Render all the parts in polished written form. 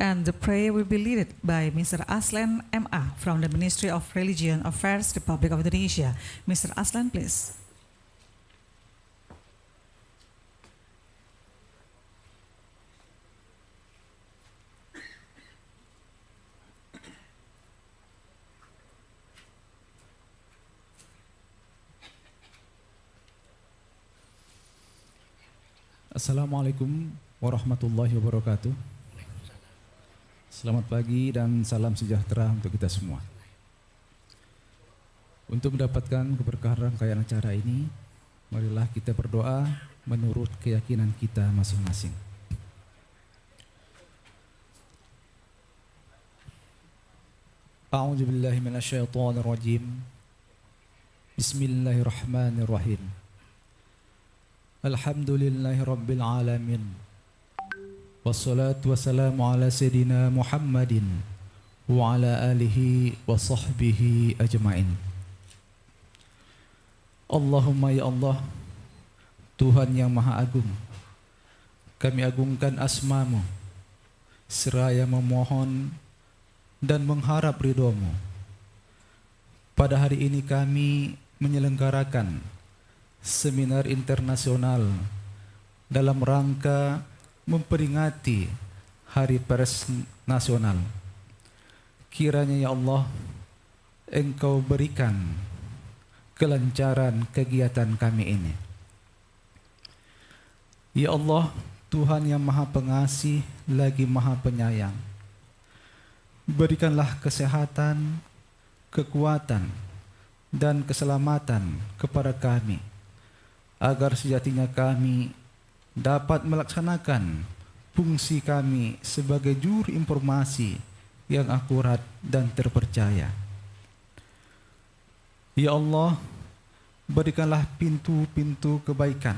And the prayer will be led by Mr. Aslan MA from the Ministry of Religion Affairs, Republic of Indonesia. Mr. Aslan, please. Assalamualaikum warahmatullahi wabarakatuh. Selamat pagi dan salam sejahtera untuk kita semua. Untuk mendapatkan keberkahan rangkaian acara ini, marilah kita berdoa menurut keyakinan kita masing-masing. A'udzu billahi minasyaitonir rajim. Bismillahirrahmanirrahim. Alhamdulillahi rabbil alamin. Wassalatu wassalamu ala sayyidina Muhammadin wa ala alihi wa sahbihi ajma'in. Allahumma ya Allah, Tuhan yang Maha Agung, kami agungkan asma-Mu seraya memohon dan mengharap ridho-Mu. Pada hari ini kami menyelenggarakan seminar internasional dalam rangka memperingati Hari Pers Nasional. Kiranya ya Allah, Engkau berikan kelancaran kegiatan kami ini. Ya Allah, Tuhan yang Maha Pengasih lagi Maha Penyayang, berikanlah kesehatan, kekuatan, dan keselamatan kepada kami, agar sejatinya kami dapat melaksanakan fungsi kami sebagai juru informasi yang akurat dan terpercaya. Ya Allah, berikanlah pintu-pintu kebaikan,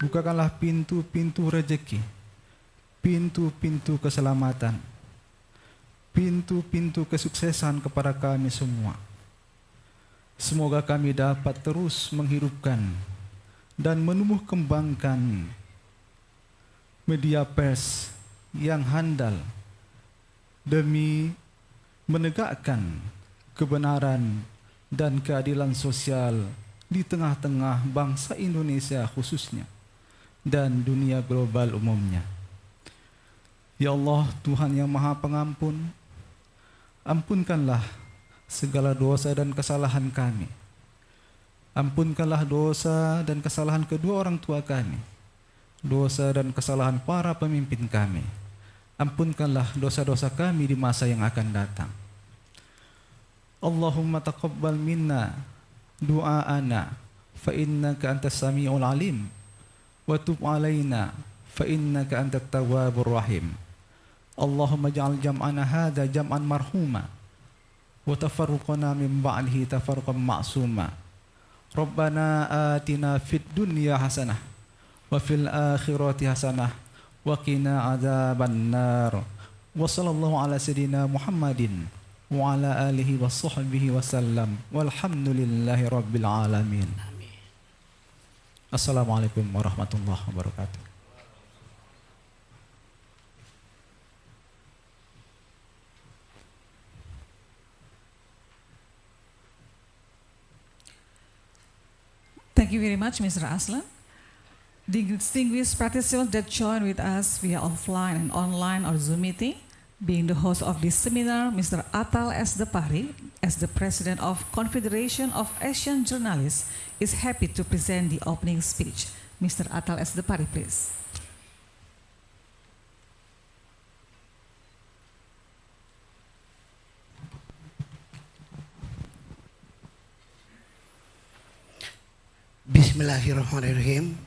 bukakanlah pintu-pintu rezeki, pintu-pintu keselamatan, pintu-pintu kesuksesan kepada kami semua. Semoga kami dapat terus menghidupkan dan menumbuh kembangkan media pers yang handal demi menegakkan kebenaran dan keadilan sosial di tengah-tengah bangsa Indonesia khususnya dan dunia global umumnya. Ya Allah, Tuhan yang Maha Pengampun, ampunkanlah segala dosa dan kesalahan kami. Ampunkanlah dosa dan kesalahan kedua orang tua kami, dosa dan kesalahan para pemimpin kami. Ampunkanlah dosa-dosa kami di masa yang akan datang. Allahumma taqabbal minna du'aana fa innaka antas sami'ul alim wa tub alaina fa innaka antat tawwabur rahim. Allahumma ja'al jam'ana hadza jam'an marhuma wa tafarruqana min ba'dihi tafarruqan ma'suma. Rabbana atina fid dunya hasanah wa fil akhirati hasanah wa qina adzabannar. Wa sallallahu ala sayyidina Muhammadin wa ala alihi wa sahbihi wasallam walhamdulillahi rabbil alamin. Assalamualaikum warahmatullahi wabarakatuh. Thank you very much, Mr. Aslan. The distinguished participants that join with us via offline and online or Zoom meeting, being the host of this seminar, Mr. Atal S. Depari, as the President of Confederation of Asian Journalists, is happy to present the opening speech. Mr. Atal S. Depari, please. Bismillahirrahmanirrahim.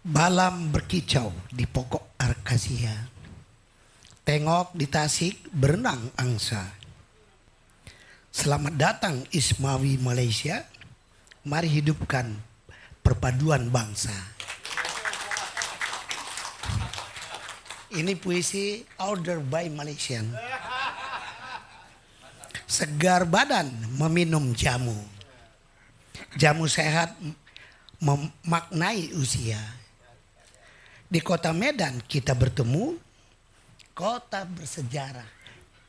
Balam berkicau di pokok akasia, tengok di Tasik berenang angsa. Selamat datang Ismawi Malaysia, mari hidupkan perpaduan bangsa. Ini puisi order by Malaysian. Segar badan meminum jamu. Jamu sehat memaknai usia. Di kota Medan kita bertemu, kota bersejarah,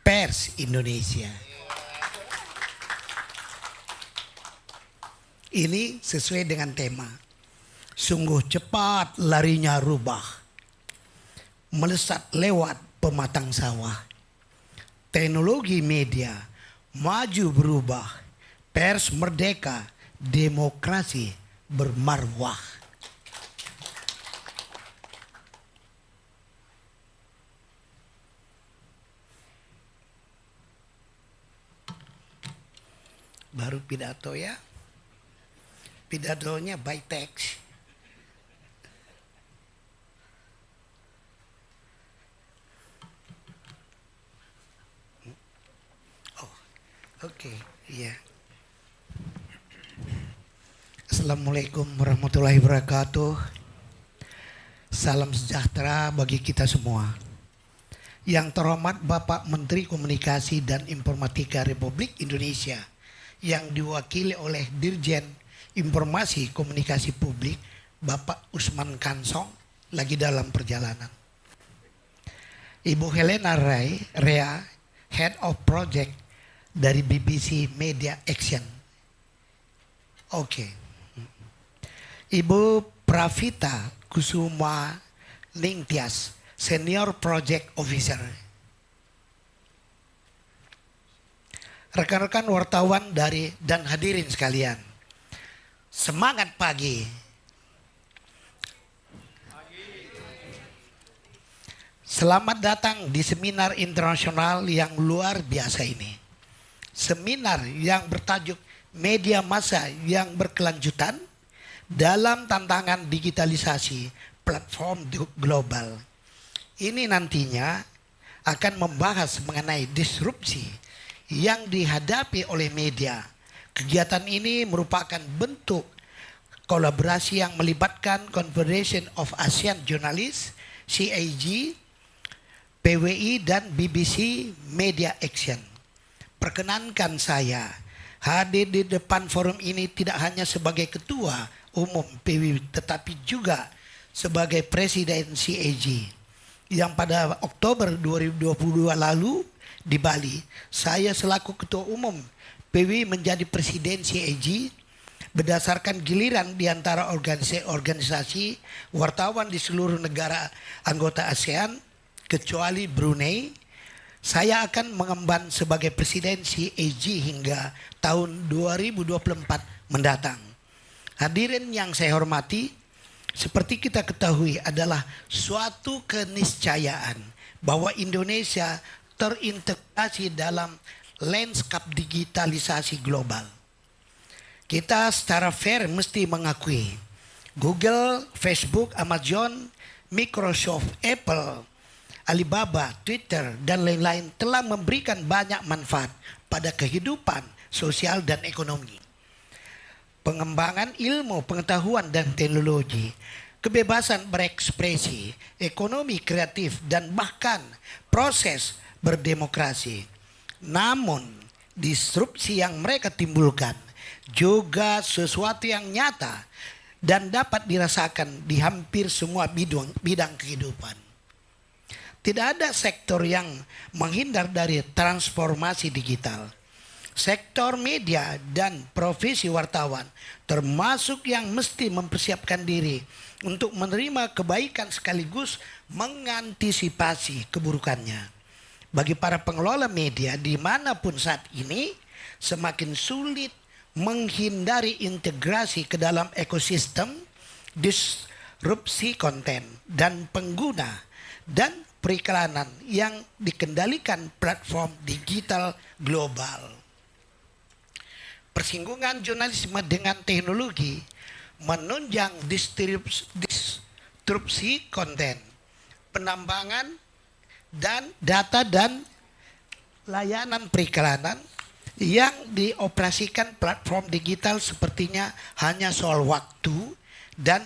pers Indonesia. Ini sesuai dengan tema. Sungguh cepat larinya rubah, melesat lewat pematang sawah. Teknologi media maju berubah, pers merdeka, demokrasi bermarwah. Baru pidato ya. Pidatonya by text. Oh, oke, iya. Assalamualaikum warahmatullahi wabarakatuh. Salam sejahtera bagi kita semua. Yang terhormat Bapak Menteri Komunikasi dan Informatika Republik Indonesia yang diwakili oleh Dirjen Informasi Komunikasi Publik Bapak Usman Kansong lagi dalam perjalanan. Ibu Helena Rea, Head of Project dari BBC Media Action. Oke. Ibu Pravita Kusuma Ningtyas, Senior Project Officer. Rekan-rekan wartawan dan hadirin sekalian. Semangat pagi. Selamat datang di seminar internasional yang luar biasa ini. Seminar yang bertajuk Media Massa yang Berkelanjutan dalam Tantangan Digitalisasi Platform Global. Ini nantinya akan membahas mengenai disrupsi yang dihadapi oleh media. Kegiatan ini merupakan bentuk kolaborasi yang melibatkan Confederation of Asian Journalists, CAG, PWI dan BBC Media Action. Perkenankan saya hadir di depan forum ini tidak hanya sebagai Ketua Umum PWI tetapi juga sebagai Presiden CAG. Yang pada Oktober 2022 lalu di Bali, saya selaku Ketua Umum PWI menjadi Presiden CAG berdasarkan giliran di antara organisasi wartawan di seluruh negara anggota ASEAN kecuali Brunei. Saya akan mengemban sebagai Presiden CAG hingga tahun 2024 mendatang. Hadirin yang saya hormati, seperti kita ketahui adalah suatu keniscayaan bahwa Indonesia terintegrasi dalam lanskap digitalisasi global. Kita secara fair mesti mengakui Google, Facebook, Amazon, Microsoft, Apple, Alibaba, Twitter, dan lain-lain telah memberikan banyak manfaat pada kehidupan sosial dan ekonomi. Pengembangan ilmu, pengetahuan, dan teknologi, kebebasan berekspresi, ekonomi kreatif, dan bahkan proses berdemokrasi. Namun disrupsi yang mereka timbulkan juga sesuatu yang nyata dan dapat dirasakan di hampir semua bidang kehidupan. Tidak ada sektor yang menghindar dari transformasi digital. Sektor media dan profesi wartawan termasuk yang mesti mempersiapkan diri untuk menerima kebaikan sekaligus mengantisipasi keburukannya. Bagi para pengelola media dimanapun saat ini semakin sulit menghindari integrasi ke dalam ekosistem, disrupsi konten dan pengguna dan periklanan yang dikendalikan platform digital global. Persinggungan jurnalisme dengan teknologi menunjang disrupsi konten, penambangan dan data dan layanan periklanan yang dioperasikan platform digital sepertinya hanya soal waktu dan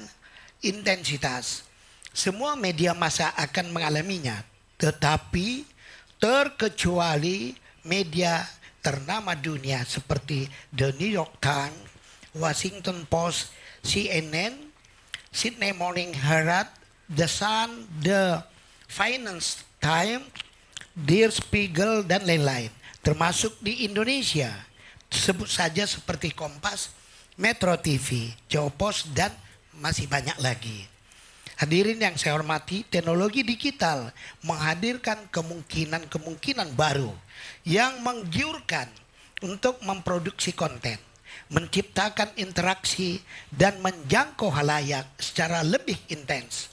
intensitas. Semua media massa akan mengalaminya, tetapi terkecuali media ternama dunia seperti The New York Times, Washington Post, CNN, Sydney Morning Herald, The Sun, The Finance Times, Der Spiegel, dan lain-lain. Termasuk di Indonesia, sebut saja seperti Kompas, Metro TV, Jawa Post, dan masih banyak lagi. Hadirin yang saya hormati, teknologi digital menghadirkan kemungkinan-kemungkinan baru yang menggiurkan untuk memproduksi konten, menciptakan interaksi, dan menjangkau halayak secara lebih intens.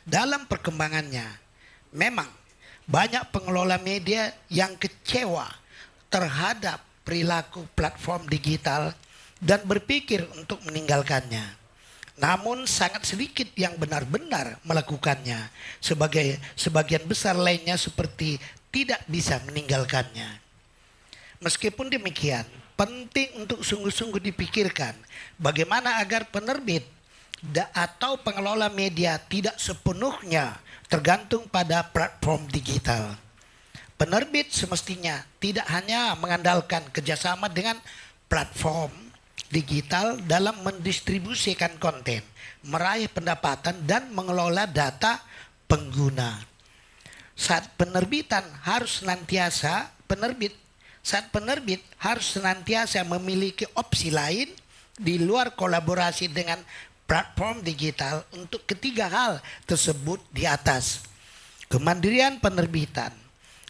Dalam perkembangannya, memang banyak pengelola media yang kecewa terhadap perilaku platform digital dan berpikir untuk meninggalkannya. Namun sangat sedikit yang benar-benar melakukannya. Sebagian besar lainnya seperti tidak bisa meninggalkannya. Meskipun demikian, penting untuk sungguh-sungguh dipikirkan bagaimana agar penerbit atau pengelola media tidak sepenuhnya tergantung pada platform digital. Penerbit semestinya tidak hanya mengandalkan kerjasama dengan platform digital dalam mendistribusikan konten, meraih pendapatan, dan mengelola data pengguna. Saat penerbit harus senantiasa memiliki opsi lain di luar kolaborasi dengan platform digital untuk ketiga hal tersebut di atas. Kemandirian penerbitan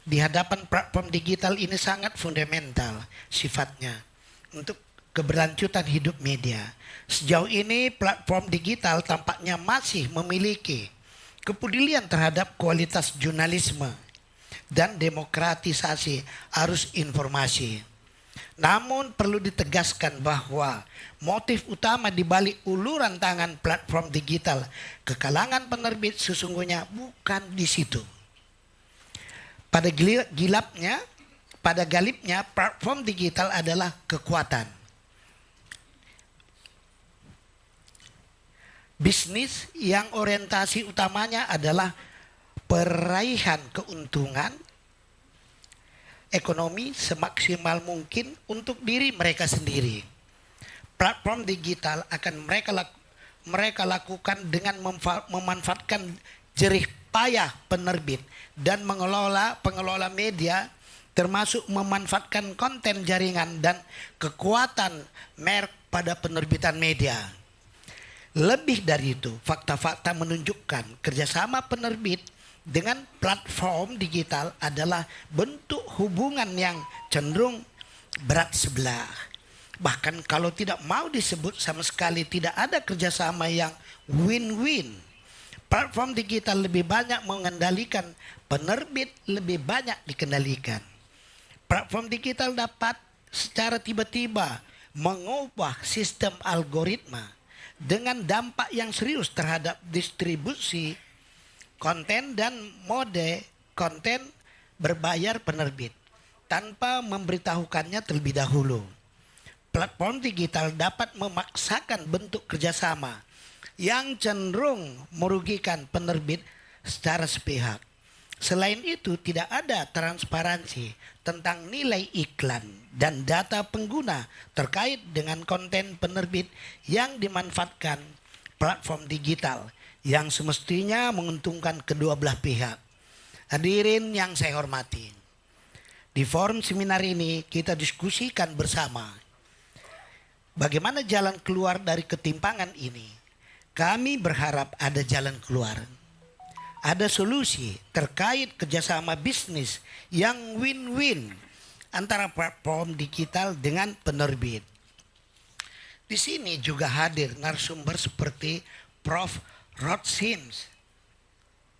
di hadapan platform digital ini sangat fundamental sifatnya untuk keberlanjutan hidup media. Sejauh ini platform digital tampaknya masih memiliki kepedulian terhadap kualitas jurnalisme dan demokratisasi arus informasi. Namun perlu ditegaskan bahwa motif utama di balik uluran tangan platform digital ke kalangan penerbit sesungguhnya bukan di situ. Pada galibnya platform digital adalah kekuatan bisnis yang orientasi utamanya adalah peraihan keuntungan ekonomi semaksimal mungkin untuk diri mereka sendiri. Platform digital akan mereka lakukan dengan memanfaatkan jerih payah penerbit dan pengelola media, termasuk memanfaatkan konten jaringan dan kekuatan merek pada penerbitan media. Lebih dari itu, fakta-fakta menunjukkan kerjasama penerbit dengan platform digital adalah bentuk hubungan yang cenderung berat sebelah. Bahkan kalau tidak mau disebut sama sekali tidak ada kerjasama yang win-win. Platform digital lebih banyak mengendalikan, penerbit lebih banyak dikendalikan. Platform digital dapat secara tiba-tiba mengubah sistem algoritma dengan dampak yang serius terhadap distribusi konten dan mode konten berbayar penerbit tanpa memberitahukannya terlebih dahulu. Platform digital dapat memaksakan bentuk kerjasama yang cenderung merugikan penerbit secara sepihak. Selain itu, tidak ada transparansi tentang nilai iklan dan data pengguna terkait dengan konten penerbit yang dimanfaatkan platform digital yang semestinya menguntungkan kedua belah pihak. Hadirin yang saya hormati, di forum seminar ini kita diskusikan bersama bagaimana jalan keluar dari ketimpangan ini. Kami berharap ada jalan keluar, ada solusi terkait kerjasama bisnis yang win-win antara platform digital dengan penerbit. Di sini juga hadir narasumber seperti Prof. Rod Sims,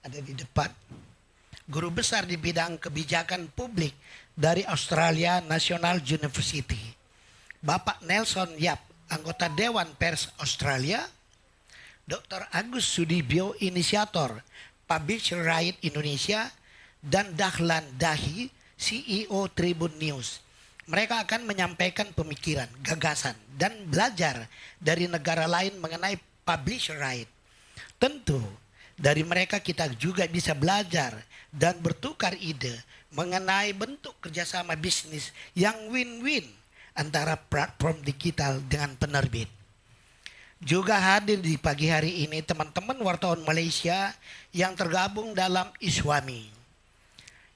ada di depan, guru besar di bidang kebijakan publik dari Australia National University. Bapak Nelson Yap, anggota Dewan Pers Australia. Dr. Agus Sudibyo, inisiator Publisher Right Indonesia. Dan Dahlan Dahi, CEO Tribun News. Mereka akan menyampaikan pemikiran, gagasan, dan belajar dari negara lain mengenai publisher right. Tentu dari mereka kita juga bisa belajar dan bertukar ide mengenai bentuk kerjasama bisnis yang win-win antara platform digital dengan penerbit. Juga hadir di pagi hari ini teman-teman wartawan Malaysia yang tergabung dalam ISWAMI.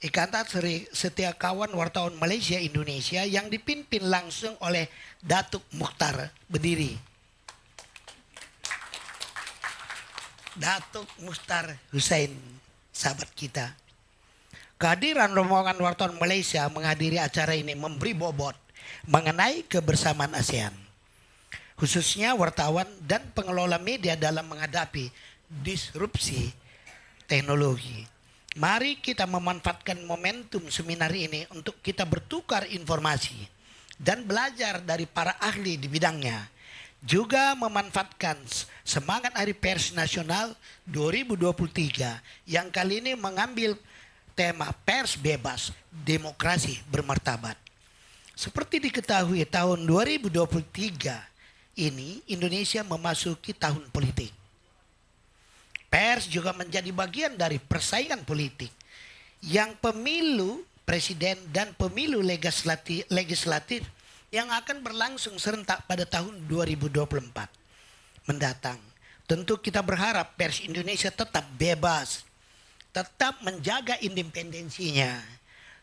Ikatan Setia Kawan Wartawan Malaysia Indonesia yang dipimpin langsung oleh Datuk Mukhtar. Berdiri. Datuk Mukhtar Hussein, sahabat kita. Kehadiran rombongan wartawan Malaysia menghadiri acara ini memberi bobot mengenai kebersamaan ASEAN. Khususnya wartawan dan pengelola media dalam menghadapi disrupsi teknologi. Mari kita memanfaatkan momentum seminar ini untuk kita bertukar informasi dan belajar dari para ahli di bidangnya. Juga memanfaatkan semangat Hari Pers Nasional 2023 yang kali ini mengambil tema pers bebas, demokrasi bermartabat. Seperti diketahui tahun 2023 ini Indonesia memasuki tahun politik. Pers juga menjadi bagian dari persaingan politik yang pemilu presiden dan pemilu legislatif yang akan berlangsung serentak pada tahun 2024 mendatang. Tentu kita berharap pers Indonesia tetap bebas, tetap menjaga independensinya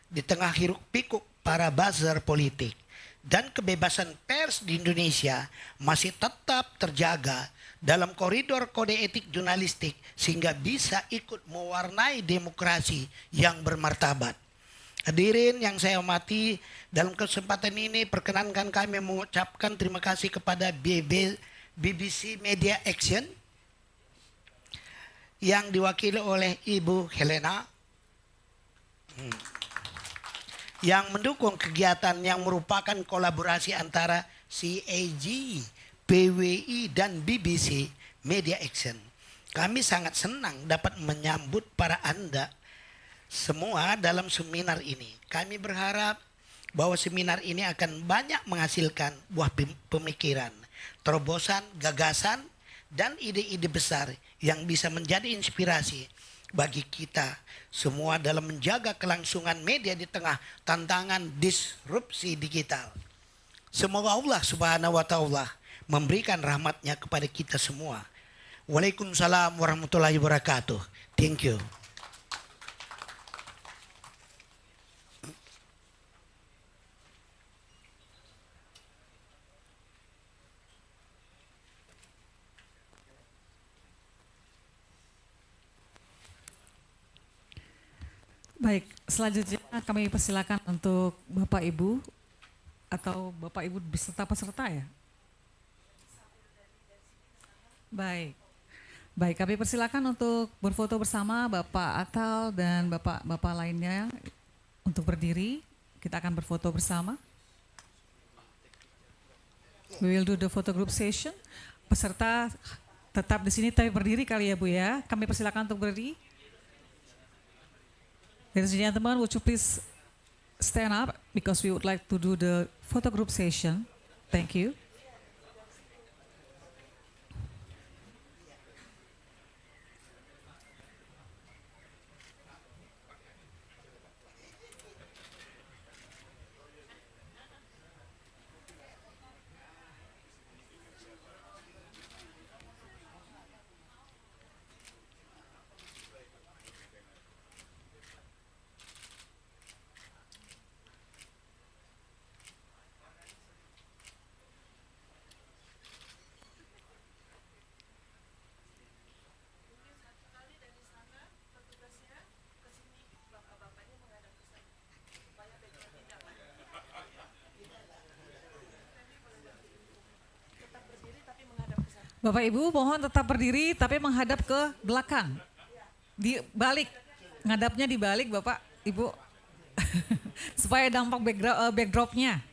di tengah hiruk pikuk para buzzer politik, dan kebebasan pers di Indonesia masih tetap terjaga dalam koridor kode etik jurnalistik sehingga bisa ikut mewarnai demokrasi yang bermartabat. Hadirin yang saya hormati, dalam kesempatan ini perkenankan kami mengucapkan terima kasih kepada BBC Media Action yang diwakili oleh Ibu Helena yang mendukung kegiatan yang merupakan kolaborasi antara CAG, PWI dan BBC Media Action. Kami sangat senang dapat menyambut para Anda semua dalam seminar ini. Kami berharap bahwa seminar ini akan banyak menghasilkan buah pemikiran, terobosan, gagasan, dan ide-ide besar yang bisa menjadi inspirasi bagi kita semua dalam menjaga kelangsungan media di tengah tantangan disrupsi digital. Semoga Allah Subhanahu wa Ta'ala memberikan rahmatnya kepada kita semua. Waalaikumsalam warahmatullahi wabarakatuh. Thank you. Baik, selanjutnya kami persilakan untuk Bapak Ibu atau Bapak Ibu beserta peserta ya. Baik. Baik, kami persilakan untuk berfoto bersama Bapak Atal dan Bapak-bapak lainnya untuk berdiri. Kita akan berfoto bersama. We will do the photo group session. Peserta tetap di sini tapi berdiri kali ya Bu ya. Kami persilakan untuk berdiri. Ladies and gentlemen, would you please stand up because we would like to do the photo group session. Thank you. Bapak Ibu mohon tetap berdiri tapi menghadap ke belakang. Di balik, ngadapnya di balik Bapak Ibu. Supaya dampak backdropnya.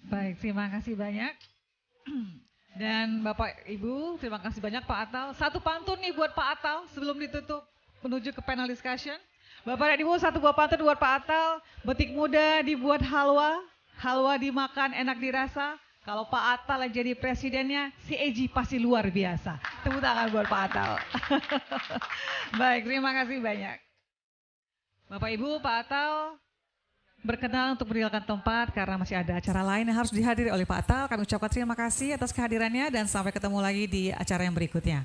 Baik, terima kasih banyak. Dan Bapak Ibu, terima kasih banyak Pak Atal. Satu pantun nih buat Pak Atal sebelum ditutup menuju ke panel discussion. Bapak dan Ibu, satu buah pantun buat Pak Atal. Betik muda dibuat halwa, halwa dimakan enak dirasa. Kalau Pak Atal yang jadi presidennya, si Eji pasti luar biasa. Tepuk tangan buat Pak Atal. Baik, terima kasih banyak. Bapak Ibu, Pak Atal berkenan untuk meninggalkan tempat karena masih ada acara lain yang harus dihadiri oleh Pak Atal. Kami ucapkan terima kasih atas kehadirannya dan sampai ketemu lagi di acara yang berikutnya.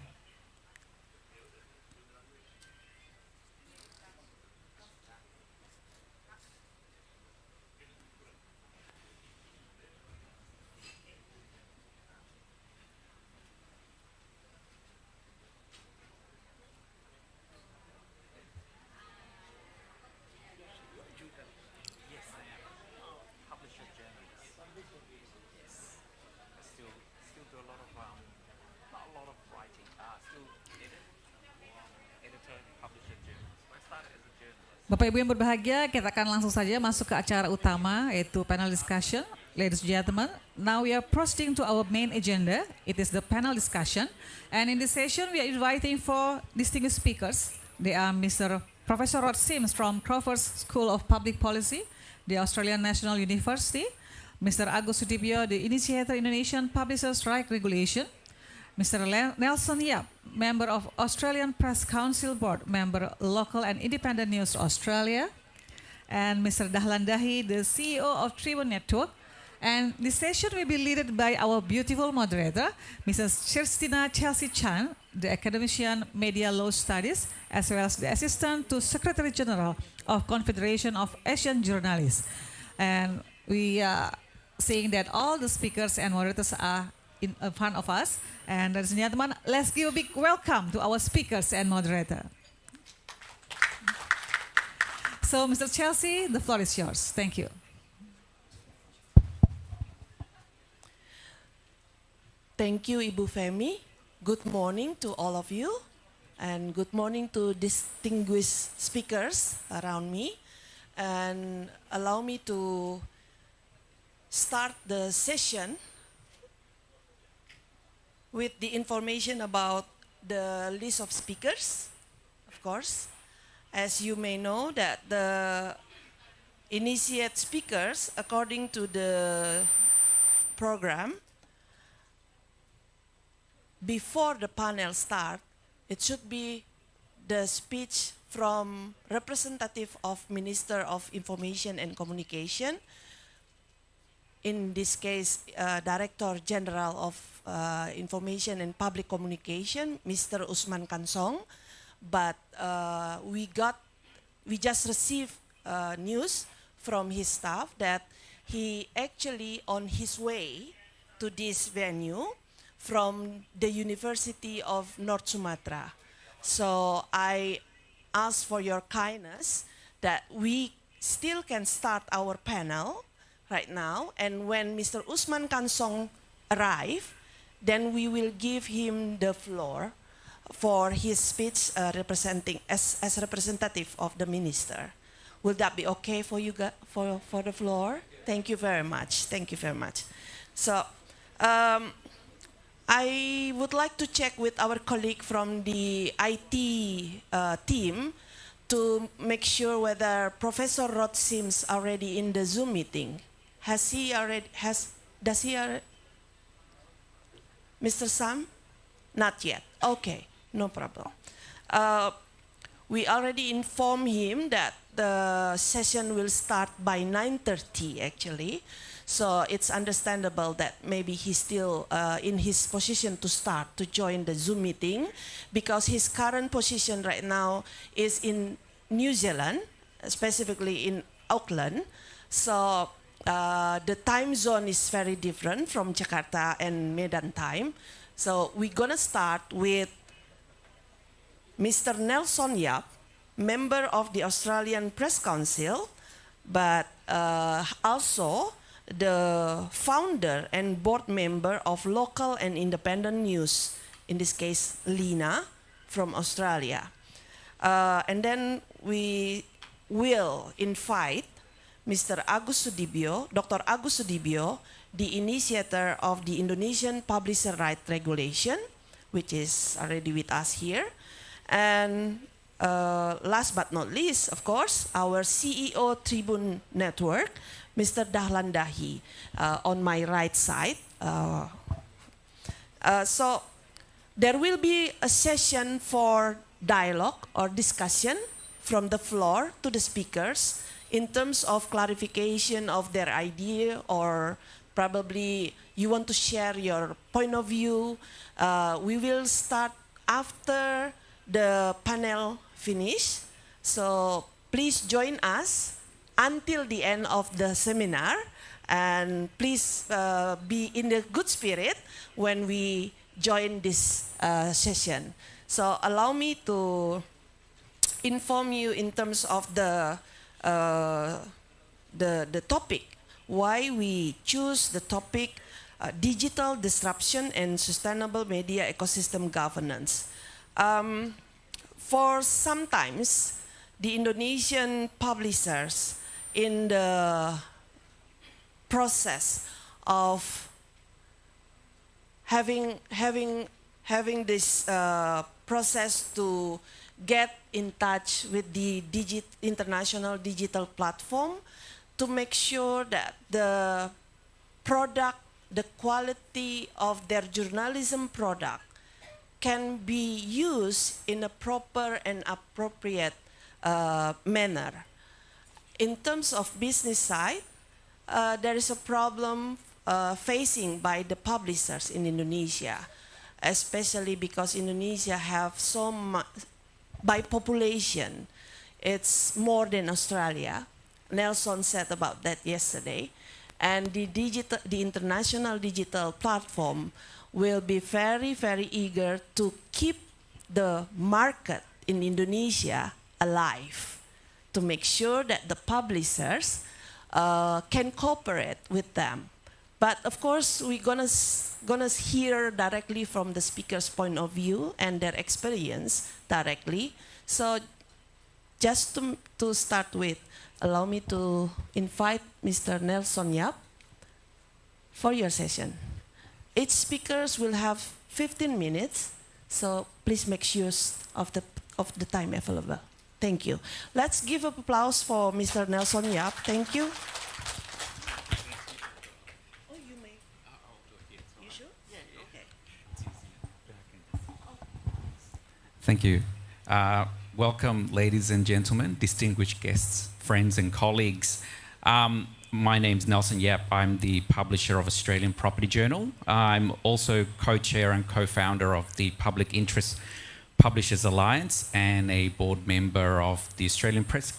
Bapak Ibu yang berbahagia, kita akan langsung saja masuk ke acara utama yaitu panel discussion. Ladies and gentlemen, now we are proceeding to our main agenda. It is the panel discussion. And in this session, we are inviting for distinguished speakers. They are Mr. Professor Rod Sims from Crawford School of Public Policy, the Australian National University. Mr. Agus Sudibyo, the initiator Indonesian Publishers' Right Regulation. Mr. Nelson Yap, member of Australian Press Council Board, member Local and Independent News Australia, and Mr. Dahlan Dahi, the CEO of Tribune Network. And this session will be led by our beautiful moderator, Mrs. Kirstina Chelsea Chan, the academician Media Law Studies, as well as the assistant to Secretary General of Confederation of Asian Journalists. And we are seeing that all the speakers and moderators are in front of us. And ladies and gentlemen, let's give a big welcome to our speakers and moderator. So, Mr. Chelsea, the floor is yours. Thank you. Thank you, Ibu Femi. Good morning to all of you, and good morning to distinguished speakers around me. And allow me to start the session with the information about the list of speakers, of course. As you may know that the initiate speakers, according to the program, before the panel start, it should be the speech from representative of Minister of Information and Communication, in this case, Director General of Information and Public Communication, Mr. Usman Kansong. But we just received news from his staff that he actually on his way to this venue from the University of North Sumatra. So I ask for your kindness that we still can start our panel right now, and when Mr. Usman Kansong arrive, then we will give him the floor for his speech representing as representative of the minister. Will that be okay for you for the floor? Thank you very much. Thank you very much. So I would like to check with our colleague from the IT team to make sure whether Professor Rod Sims already in the Zoom meeting. Does he already, Mr. Sam? Not yet. Okay, no problem. We already informed him that the session will start by 9:30 actually. So it's understandable that maybe he's still in his position to start to join the Zoom meeting, because his current position right now is in New Zealand, specifically in Auckland. So the time zone is very different from Jakarta and Medan time. So we're gonna start with Mr. Nelson Yap, member of the Australian Press Council, but also the founder and board member of Local and Independent News, in this case Lina from Australia. And then we will invite Mr. Agus Sudibyo, Dr. Agus Sudibyo, the initiator of the Indonesian Publisher Right Regulation, which is already with us here. And last but not least, of course, our CEO Tribune Network, Mr. Dahlan Dahi, on my right side. So there will be a session for dialogue or discussion from the floor to the speakers in terms of clarification of their idea, or probably you want to share your point of view. We will start after the panel finish. So please join us until the end of the seminar, and please be in the good spirit when we join this session. So allow me to inform you in terms of the topic, why we choose the topic digital disruption and sustainable media ecosystem governance. For sometimes the Indonesian publishers in the process of having this process to get in touch with the international digital platform to make sure that the product, the quality of their journalism product can be used in a proper and appropriate manner. In terms of business side, there is a problem facing by the publishers in Indonesia, especially because Indonesia have so much, by population, it's more than Australia. Nelson said about that yesterday. And the international digital platform will be very, very eager to keep the market in Indonesia alive, to make sure that the publishers can cooperate with them. But of course, we're gonna hear directly from the speaker's point of view and their experience directly. So just to start with, allow me to invite Mr. Nelson Yap for your session. Each speakers will have 15 minutes, so please make use of the time available. Thank you. Let's give an applause for Mr. Nelson Yap. Thank you. Thank you. Welcome, ladies and gentlemen, distinguished guests, friends and colleagues. My name's Nelson Yap. I'm the publisher of Australian Property Journal. I'm also co-chair and co-founder of the Public Interest Publishers Alliance and a board member of the Australian Press...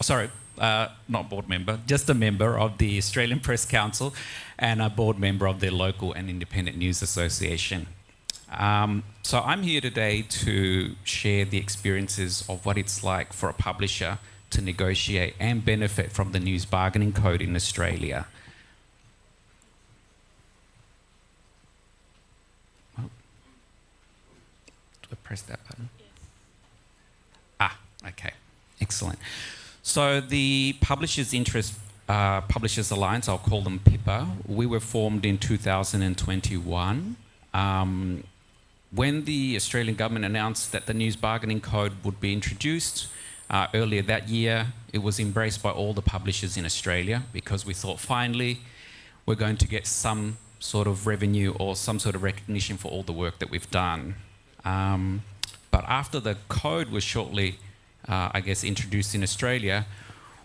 not board member, just a member of the Australian Press Council and a board member of the Local and Independent News Association. So I'm here today to share the experiences of what it's like for a publisher to negotiate and benefit from the News Bargaining Code in Australia. Oh. Do I press that button? Yes. Okay, excellent. So the Publishers Alliance, I'll call them PIPA, we were formed in 2021. When the Australian government announced that the News Bargaining Code would be introduced earlier that year, it was embraced by all the publishers in Australia because we thought finally we're going to get some sort of revenue or some sort of recognition for all the work that we've done. But after the code was shortly, introduced in Australia,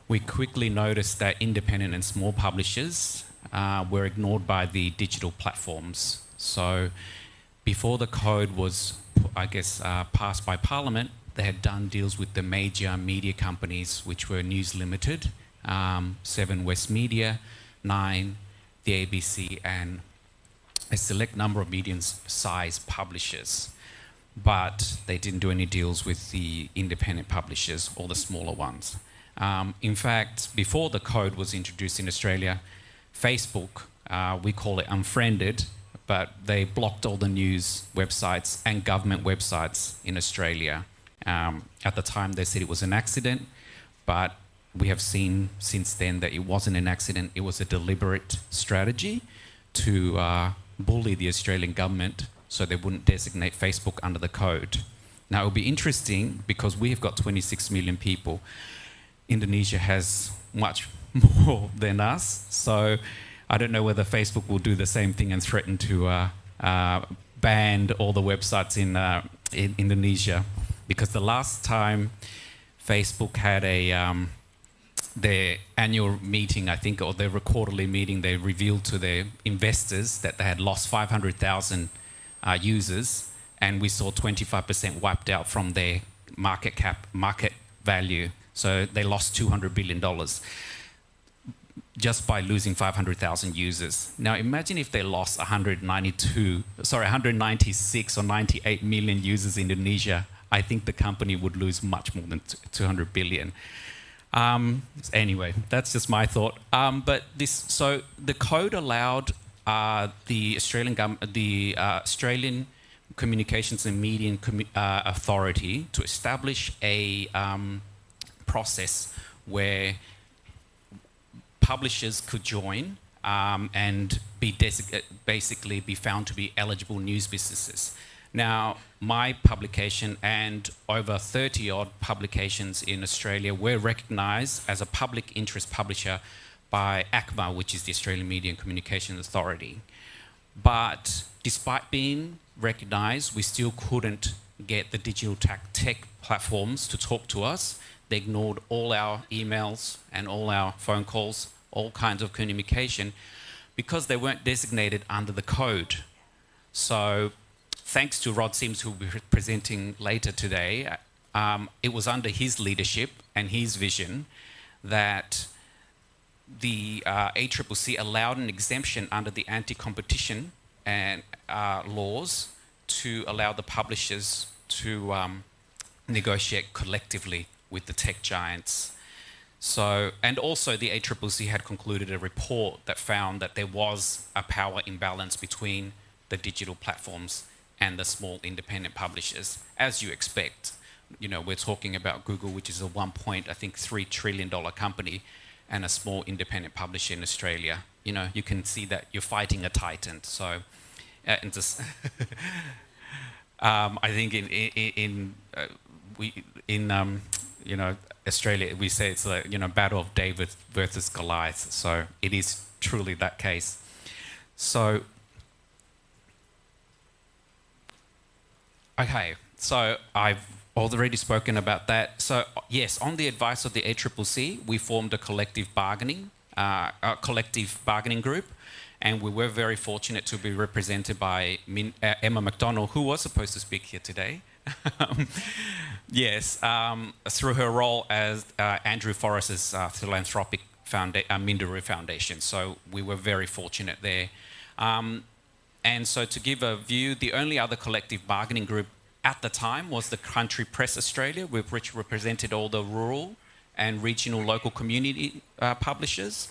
we quickly noticed that independent and small publishers were ignored by the digital platforms. So before the code was, passed by Parliament, they had done deals with the major media companies, which were News Limited, 7 West Media, 9, the ABC, and a select number of medium-sized publishers. But they didn't do any deals with the independent publishers or the smaller ones. In fact, before the code was introduced in Australia, Facebook, we call it unfriended, but they blocked all the news websites and government websites in Australia. At the time, they said it was an accident, but we have seen since then that it wasn't an accident. It was a deliberate strategy to bully the Australian government so they wouldn't designate Facebook under the code. Now, it'll be interesting because we've got 26 million people. Indonesia has much more than us. So I don't know whether Facebook will do the same thing and threaten to ban all the websites in Indonesia. Because the last time Facebook had their annual meeting, I think, or their quarterly meeting, they revealed to their investors that they had lost 500,000 users, and we saw 25% wiped out from their market value. So they lost $200 billion just by losing 500,000 users. Now imagine if they lost 196 or 98 million users in Indonesia. I think the company would lose much more than 200 billion. Anyway, that's just my thought. So the code allowed the Australian Communications and Media Authority to establish a process where publishers could join and basically be found to be eligible news businesses. Now, my publication and over 30 odd publications in Australia were recognised as a public interest publisher by ACMA, which is the Australian Media and Communications Authority. But despite being recognised, we still couldn't get the digital tech platforms to talk to us. They ignored all our emails and all our phone calls, all kinds of communication, because they weren't designated under the code. So thanks to Rod Sims, who will be presenting later today, it was under his leadership and his vision that the ACCC allowed an exemption under the anti-competition and laws to allow the publishers to negotiate collectively with the tech giants. So, and also the ACCC had concluded a report that found that there was a power imbalance between the digital platforms and the small independent publishers, as you expect. You know, we're talking about Google, which is a $1.3 trillion company, and a small independent publisher in Australia. You know, you can see that you're fighting a titan. So, and just I think you know, Australia, we say it's like, you know, battle of David versus Goliath. So it is truly that case. So, okay, so I've already spoken about that. So yes, on the advice of the ACCC, we formed a collective bargaining group, and we were very fortunate to be represented by Emma McDonald, who was supposed to speak here today. Yes, through her role as Andrew Forrest's philanthropic Minderoo Foundation. So we were very fortunate there. And so to give a view, the only other collective bargaining group at the time was the Country Press Australia, which represented all the rural and regional local community publishers.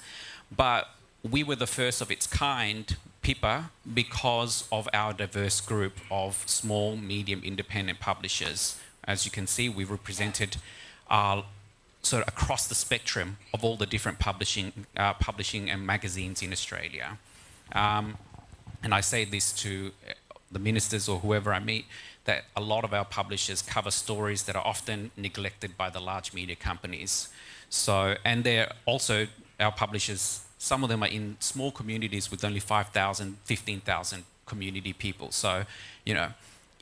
But we were the first of its kind, PIPA, because of our diverse group of small, medium, independent publishers. As you can see, we represented sort of across the spectrum of all the different publishing and magazines in Australia. And I say this to the ministers or whoever I meet, that a lot of our publishers cover stories that are often neglected by the large media companies. So, and they're also, our publishers, some of them are in small communities with only 5,000, 15,000 community people. So, you know,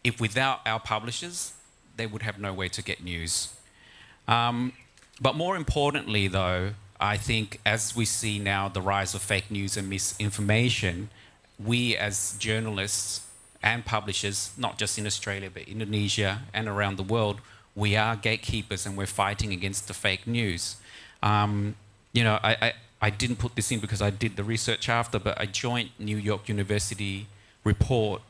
if without our publishers, they would have no way to get news. But more importantly, though, I think as we see now the rise of fake news and misinformation, we as journalists and publishers, not just in Australia, but Indonesia and around the world, we are gatekeepers and we're fighting against the fake news. You know, I didn't put this in because I did the research after, but a joint New York University report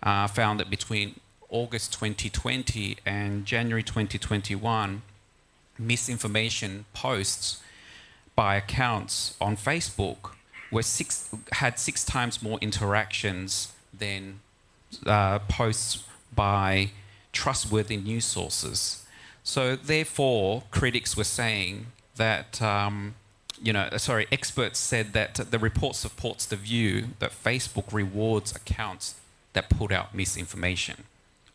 found that between August 2020 and January 2021, misinformation posts by accounts on Facebook had 6 times more interactions than posts by trustworthy news sources. So therefore, critics were saying that experts said that the report supports the view that Facebook rewards accounts that put out misinformation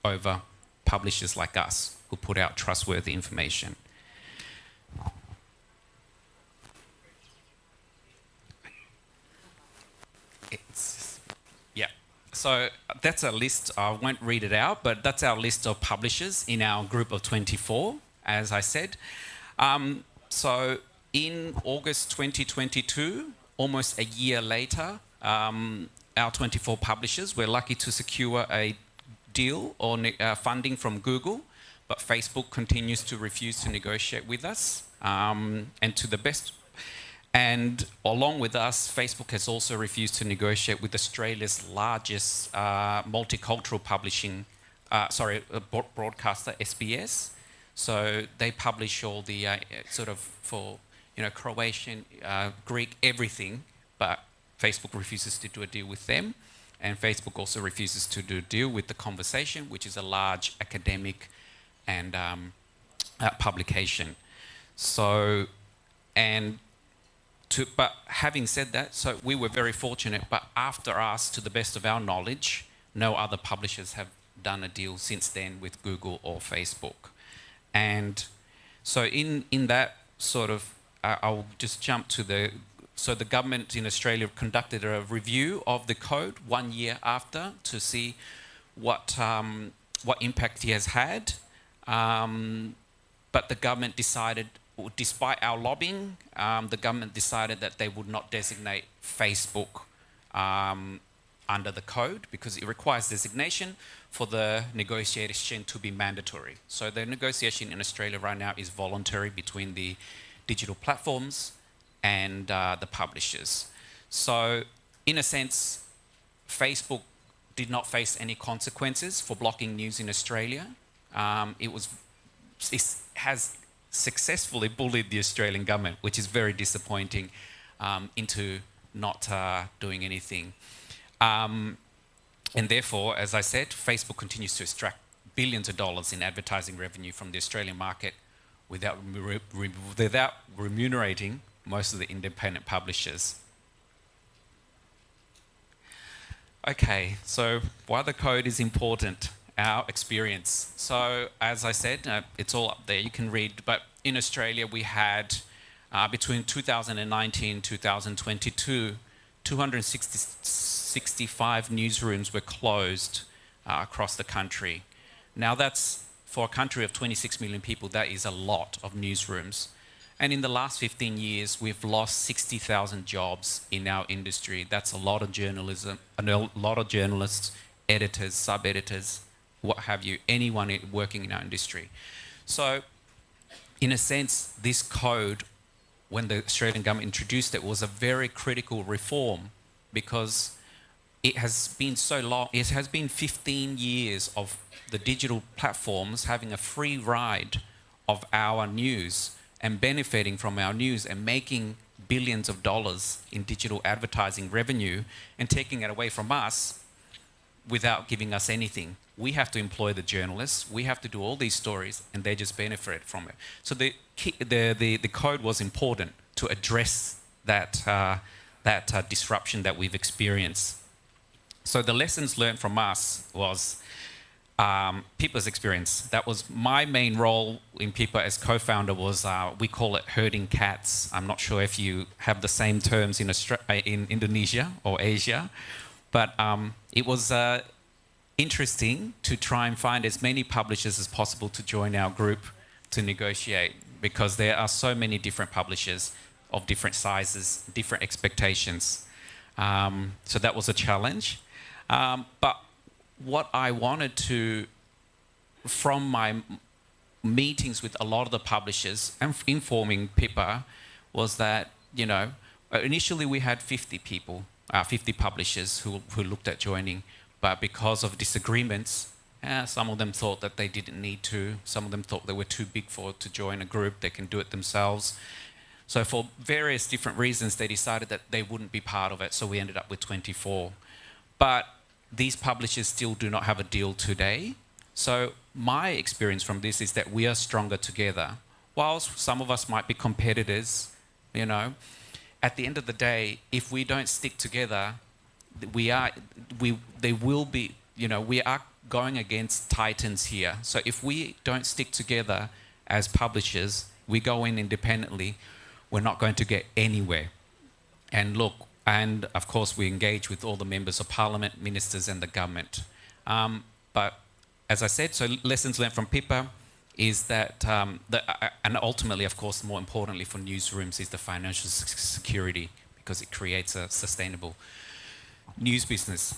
over publishers like us who put out trustworthy information. So that's a list. I won't read it out, but that's our list of publishers in our group of 24, as I said. So in August 2022, almost a year later, our 24 publishers were lucky to secure a deal or funding from Google, but Facebook continues to refuse to negotiate with us. And along with us, Facebook has also refused to negotiate with Australia's largest multicultural broadcaster, SBS. So they publish all the Croatian, Greek, everything, but Facebook refuses to do a deal with them. And Facebook also refuses to do a deal with The Conversation, which is a large academic and publication. But having said that, so we were very fortunate, but after us, to the best of our knowledge, no other publishers have done a deal since then with Google or Facebook. And so in that sort of, I'll just jump to the government in Australia conducted a review of the code 1 year after to see what impact it has had. But the government decided, despite our lobbying, the government decided that they would not designate Facebook under the code because it requires designation for the negotiation to be mandatory. So the negotiation in Australia right now is voluntary between the digital platforms and the publishers. So in a sense, Facebook did not face any consequences for blocking news in Australia. It has successfully bullied the Australian government, which is very disappointing, into not doing anything. And therefore, as I said, Facebook continues to extract billions of dollars in advertising revenue from the Australian market without remunerating most of the independent publishers. Okay, so why the code is important, our experience. So as I said, it's all up there, you can read, but in Australia we had between 2019 and 2022, 265 newsrooms were closed across the country. Now that's, for a country of 26 million people, that is a lot of newsrooms. And in the last 15 years, we've lost 60,000 jobs in our industry. That's a lot of journalism, a lot of journalists, editors, sub-editors, what have you, anyone working in our industry. So, in a sense, this code, when the Australian government introduced it, was a very critical reform because it has been so long, it has been 15 years of the digital platforms having a free ride of our news and benefiting from our news and making billions of dollars in digital advertising revenue and taking it away from us without giving us anything. We have to employ the journalists, we have to do all these stories, and they just benefit from it. So the code was important to address that disruption that we've experienced. So the lessons learned from us was People's experience. That was my main role in People as co-founder was, we call it herding cats. I'm not sure if you have the same terms in Indonesia or Asia, but it was interesting to try and find as many publishers as possible to join our group to negotiate, because there are so many different publishers of different sizes, different expectations. So that was a challenge. But what I wanted to, from my meetings with a lot of the publishers and informing Pippa, was that, you know, initially we had 50 people, 50 publishers who looked at joining, but because of disagreements, some of them thought that they didn't need to, some of them thought they were too big to join a group, they can do it themselves. So for various different reasons, they decided that they wouldn't be part of it, so we ended up with 24. But these publishers still do not have a deal today. So my experience from this is that we are stronger together. Whilst some of us might be competitors, you know. At the end of the day, if we don't stick together, we are going against titans here. So if we don't stick together as publishers, we go in independently, we're not going to get anywhere. And look, and of course we engage with all the members of parliament, ministers and the government. But as I said, so lessons learned from PIPA is that, and ultimately, of course, more importantly for newsrooms is the financial security, because it creates a sustainable news business.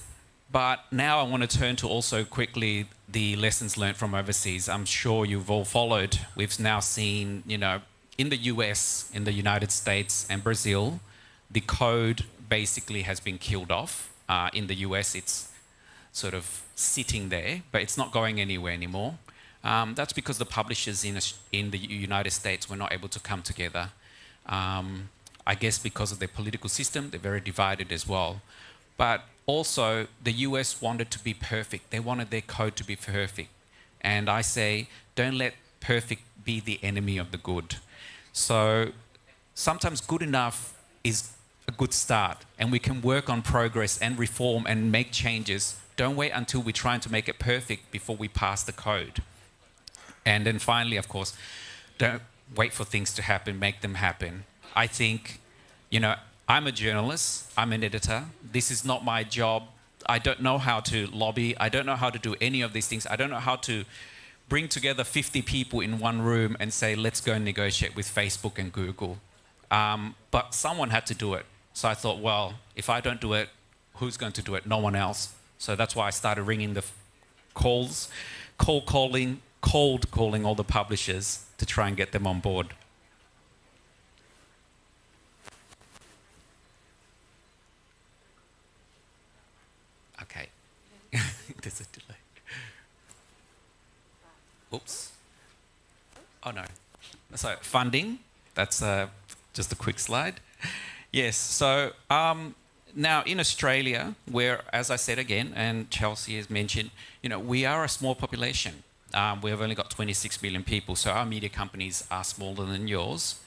But now I want to turn to also quickly the lessons learned from overseas. I'm sure you've all followed. We've now seen, you know, in the US, in the United States and Brazil, the code basically has been killed off. In the US, it's sort of sitting there, but it's not going anywhere anymore. That's because the publishers in the United States were not able to come together. I guess because of their political system, they're very divided as well. But also, the US wanted to be perfect. They wanted their code to be perfect. And I say, don't let perfect be the enemy of the good. So sometimes good enough is a good start, and we can work on progress and reform and make changes. Don't wait until we're trying to make it perfect before we pass the code. And then finally, of course, don't wait for things to happen, make them happen. I think, you know, I'm a journalist, I'm an editor. This is not my job. I don't know how to lobby. I don't know how to do any of these things. I don't know how to bring together 50 people in one room and say, let's go and negotiate with Facebook and Google. But someone had to do it. So I thought, well, if I don't do it, who's going to do it? No one else. So that's why I started ringing the calls, cold calling all the publishers to try and get them on board. Okay. There's a delay. Oops. Oh no. So funding, that's just a quick slide. Yes, so now in Australia, where, as I said again, and Chelsea has mentioned, you know, we are a small population. We have only got 26 million people, so our media companies are smaller than yours.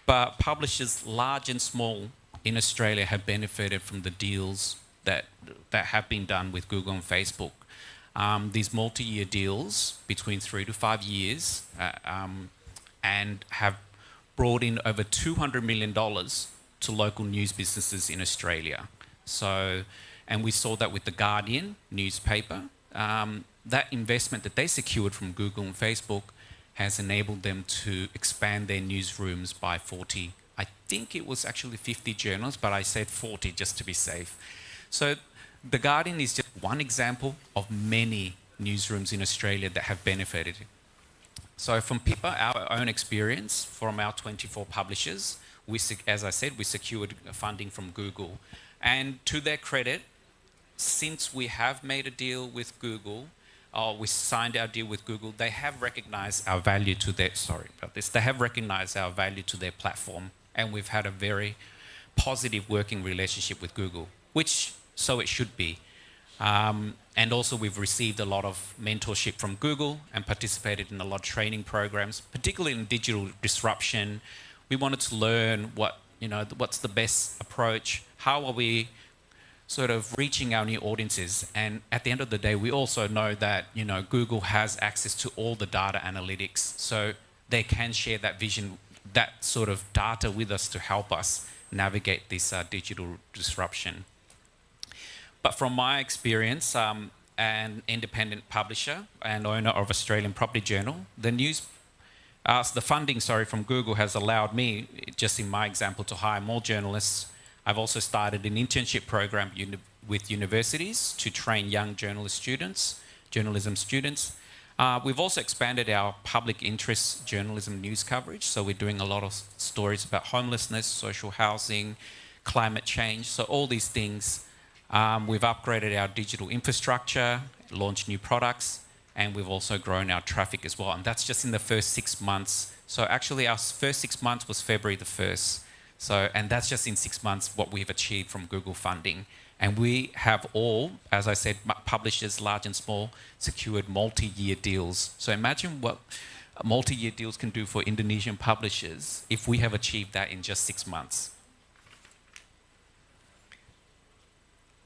But publishers, large and small, in Australia have benefited from the deals that have been done with Google and Facebook. These multi-year deals between 3 to 5 years and have brought in over $200 million to local news businesses in Australia. So, and we saw that with the Guardian newspaper. That investment that they secured from Google and Facebook has enabled them to expand their newsrooms by 40. I think it was actually 50 journals, but I said 40 just to be safe. So the Guardian is just one example of many newsrooms in Australia that have benefited. So from PIPA, our own experience from our 24 publishers, as I said, we secured funding from Google. And to their credit, since we have made a deal with Google, we signed our deal with Google, they have recognized our value to their, they have recognized our value to their platform. And we've had a very positive working relationship with Google, which so it should be. And also we've received a lot of mentorship from Google and participated in a lot of training programs, particularly in digital disruption. We wanted to learn what's the best approach, how are we sort of reaching our new audiences. And at the end of the day, we also know that, you know, Google has access to all the data analytics, so they can share that vision, that sort of data with us to help us navigate this digital disruption. But from my experience, an independent publisher and owner of Australian Property Journal, the funding from Google has allowed me, just in my example, to hire more journalists. I've also started an internship program with universities to train young journalism students. We've also expanded our public interest journalism news coverage. So we're doing a lot of stories about homelessness, social housing, climate change. So all these things. We've upgraded our digital infrastructure, launched new products, and we've also grown our traffic as well. And that's just in the first 6 months. So actually our first 6 months was February the 1st. So, and that's just in 6 months what we've achieved from Google funding. And we have all, as I said, publishers, large and small, secured multi-year deals. So imagine what multi-year deals can do for Indonesian publishers if we have achieved that in just 6 months.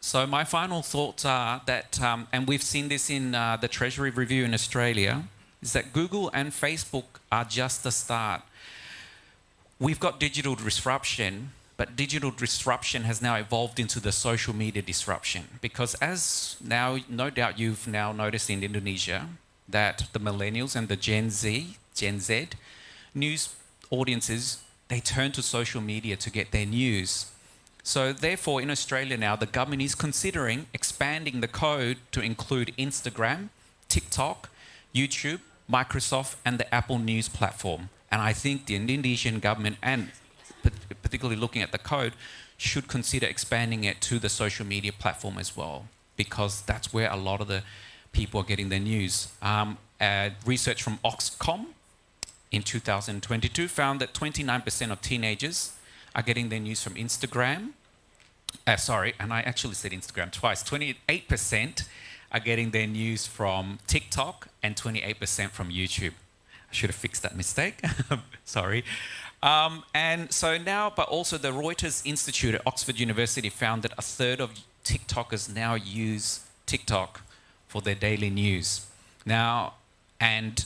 So my final thoughts are that, and we've seen this in the Treasury Review in Australia, is that Google and Facebook are just the start. We've got digital disruption, but digital disruption has now evolved into the social media disruption, because as now, no doubt you've now noticed in Indonesia that the millennials and the Gen Z news audiences, they turn to social media to get their news. So therefore, in Australia now, the government is considering expanding the code to include Instagram, TikTok, YouTube, Microsoft, and the Apple News platform. And I think the Indonesian government, and particularly looking at the code, should consider expanding it to the social media platform as well, because that's where a lot of the people are getting their news. Research from Oxcom in 2022 found that 29% of teenagers are getting their news from Instagram. And I actually said Instagram twice. 28% are getting their news from TikTok and 28% from YouTube. I should have fixed that mistake. Sorry. And so now, but also the Reuters Institute at Oxford University found that a third of TikTokers now use TikTok for their daily news. Now, and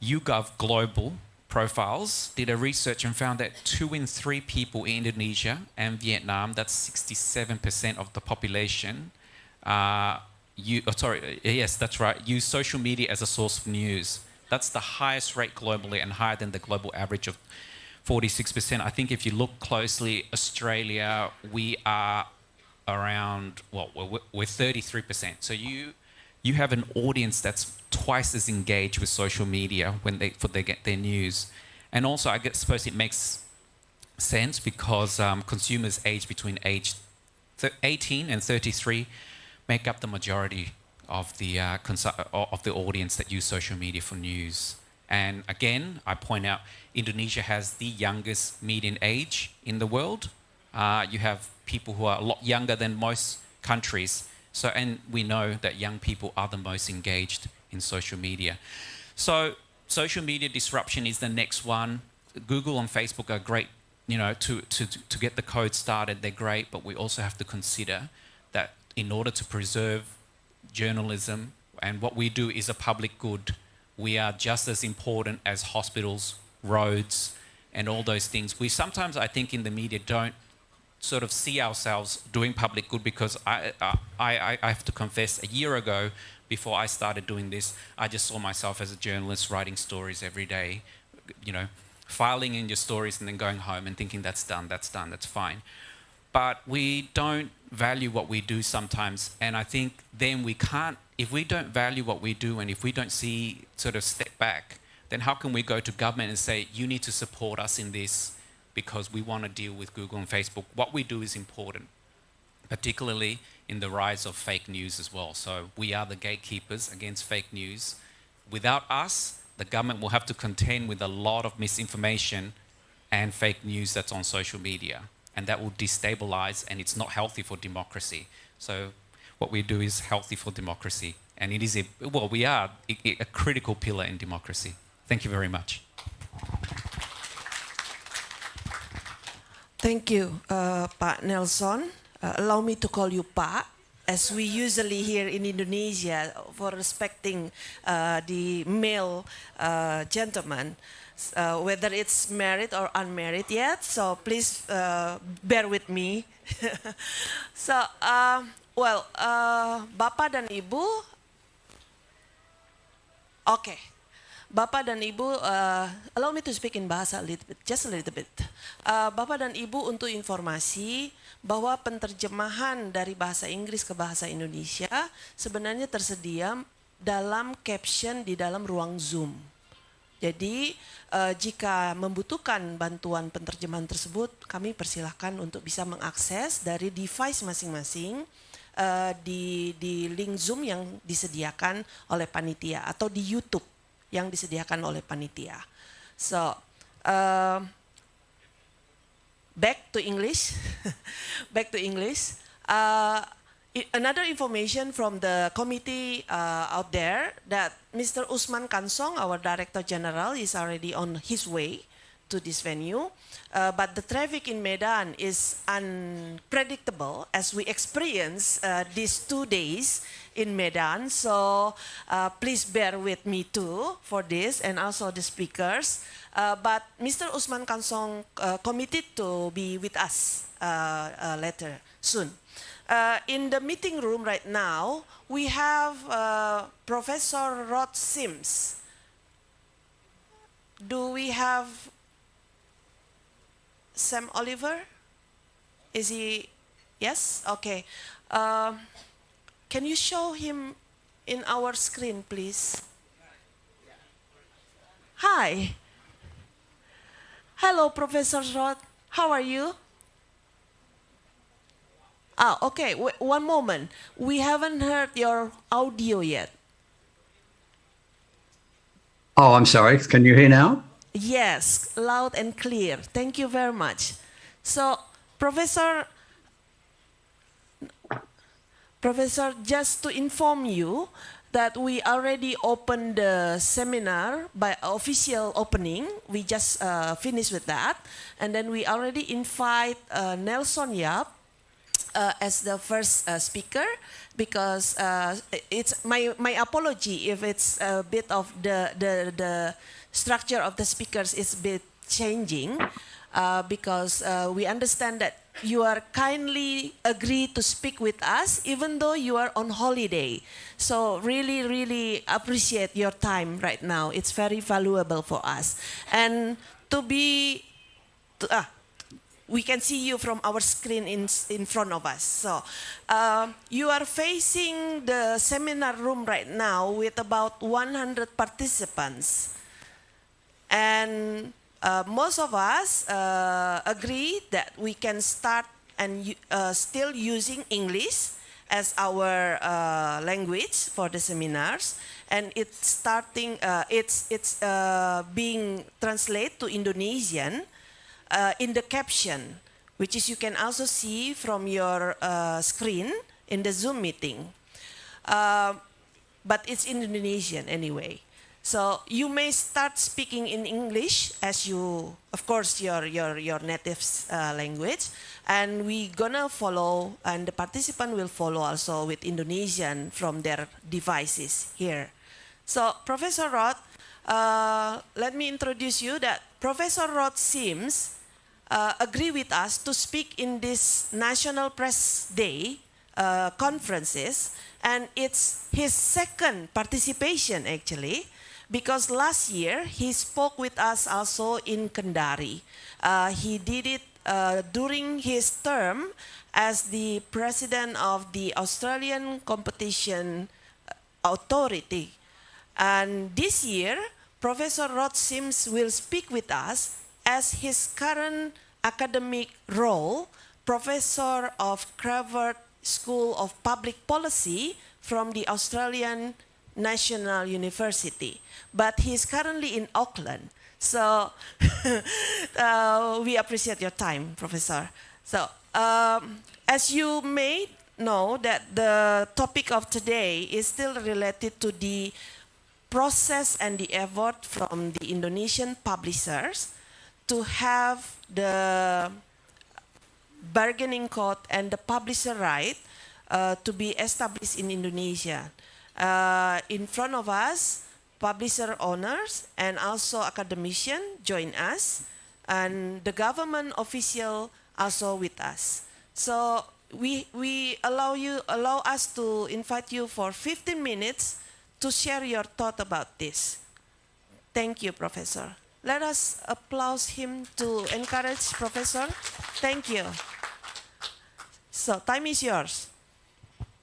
YouGov Global Profiles did a research and found that 2 in 3 people in Indonesia and Vietnam, that's 67% of the population, yes, that's right, use social media as a source of news. That's the highest rate globally and higher than the global average of 46%. I think if you look closely, Australia, we are around, well, we're 33%. So you have an audience that's twice as engaged with social media when they get their news. And also, I suppose it makes sense because consumers aged between age 18 and 33 make up the majority of the audience that use social media for news. And again, I point out, Indonesia has the youngest median age in the world. You have people who are a lot younger than most countries. So, and we know that young people are the most engaged in social media. So social media disruption is the next one. Google and Facebook are great, you know, to get the code started, they're great, but we also have to consider that in order to preserve journalism, and what we do is a public good, we are just as important as hospitals, roads, and all those things. We sometimes, I think, in the media don't sort of see ourselves doing public good, because I have to confess, a year ago, before I started doing this, I just saw myself as a journalist writing stories every day, you know, filing in your stories and then going home and thinking that's done, that's fine. But we don't value what we do sometimes, and I think then we can't, if we don't value what we do and if we don't see, sort of step back, then how can we go to government and say, you need to support us in this because we want to deal with Google and Facebook? What we do is important, particularly in the rise of fake news as well. So we are the gatekeepers against fake news. Without us, the government will have to contend with a lot of misinformation and fake news that's on social media. And that will destabilize, and it's not healthy for democracy. So what we do is healthy for democracy. And it is, we are a critical pillar in democracy. Thank you very much. Thank you, Pak Nelson. Allow me to call you Pak, as we usually here in Indonesia, for respecting the male gentleman, whether it's married or unmarried yet. So please bear with me. So, Bapak dan Ibu, okay. Bapak dan Ibu, allow me to speak in bahasa a little bit, just a little bit. Bapak dan Ibu, untuk informasi bahwa penterjemahan dari bahasa Inggris ke bahasa Indonesia sebenarnya tersedia dalam caption di dalam ruang Zoom. Jadi jika membutuhkan bantuan penterjemahan tersebut, kami persilahkan untuk bisa mengakses dari device masing-masing di link Zoom yang disediakan oleh panitia atau di YouTube yang disediakan oleh panitia. So, back to English. Back to English. Another information from the committee out there that Mr. Usman Kansong, our Director General, is already on his way to this venue. But the traffic in Medan is unpredictable as we experience these 2 days in Medan. So please bear with me too for this and also the speakers. But Mr. Usman Kansong committed to be with us later soon. In the meeting room right now, we have Professor Rod Sims. Do we have Sam Oliver? Is he? Yes? Okay. Can you show him in our screen, please? Hi. Hello, Professor Rod. How are you? Okay. One moment. We haven't heard your audio yet. Oh, I'm sorry. Can you hear now? Yes, loud and clear. Thank you very much. So, Professor, just to inform you that we already opened the seminar by official opening. We just finished with that. And then we already invite Nelson Yap as the first speaker, because it's my apology if it's a bit of the structure of the speakers is a bit changing, because we understand that you are kindly agree to speak with us even though you are on holiday. So really appreciate your time right now. It's very valuable for us. And we can see you from our screen in front of us. So you are facing the seminar room right now with about 100 participants. And most of us agree that we can start and still using English as our language for the seminars. And it's being translated to Indonesian in the caption, which is you can also see from your screen in the Zoom meeting. But it's in Indonesian anyway. So you may start speaking in English as you, of course, your native language, and we gonna follow, and the participant will follow also with Indonesian from their devices here. So Professor Rod, let me introduce you that Professor Rod Sims agree with us to speak in this National Press Day conferences, and it's his second participation actually, because last year he spoke with us also in Kendari. He did it during his term as the president of the Australian Competition Authority. And this year, Professor Rod Sims will speak with us as his current academic role, Professor of Cravert School of Public Policy from the Australian National University. But he's currently in Auckland. So we appreciate your time, Professor. So as you may know that the topic of today is still related to the process and the effort from the Indonesian publishers to have the bargaining code and the publisher right to be established in Indonesia. In front of us, publisher owners and also academicians join us, and the government official also with us. So we allow us to invite you for 15 minutes to share your thought about this. Thank you, Professor. Let us applaud him to encourage Professor. Thank you. So time is yours.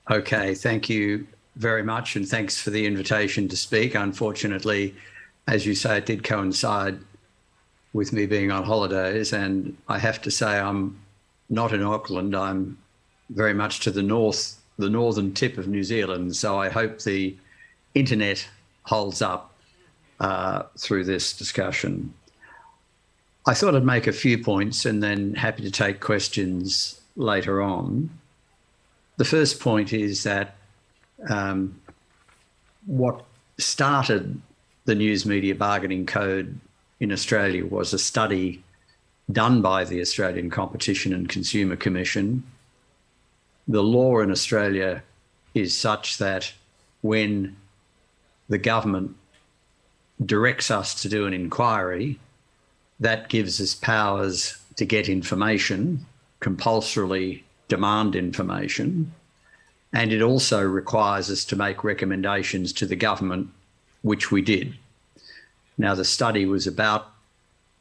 Okay, thank you very much, and thanks for the invitation to speak. Unfortunately, as you say, it did coincide with me being on holidays, and I have to say I'm not in Auckland. I'm very much to the north, the northern tip of New Zealand, so I hope the internet holds up through this discussion. I thought I'd make a few points and then happy to take questions later on. The first point is that what started the News Media Bargaining Code in Australia was a study done by the Australian Competition and Consumer Commission. The law in Australia is such that when the government directs us to do an inquiry, that gives us powers to get information, compulsorily demand information, and it also requires us to make recommendations to the government, which we did. Now, the study was about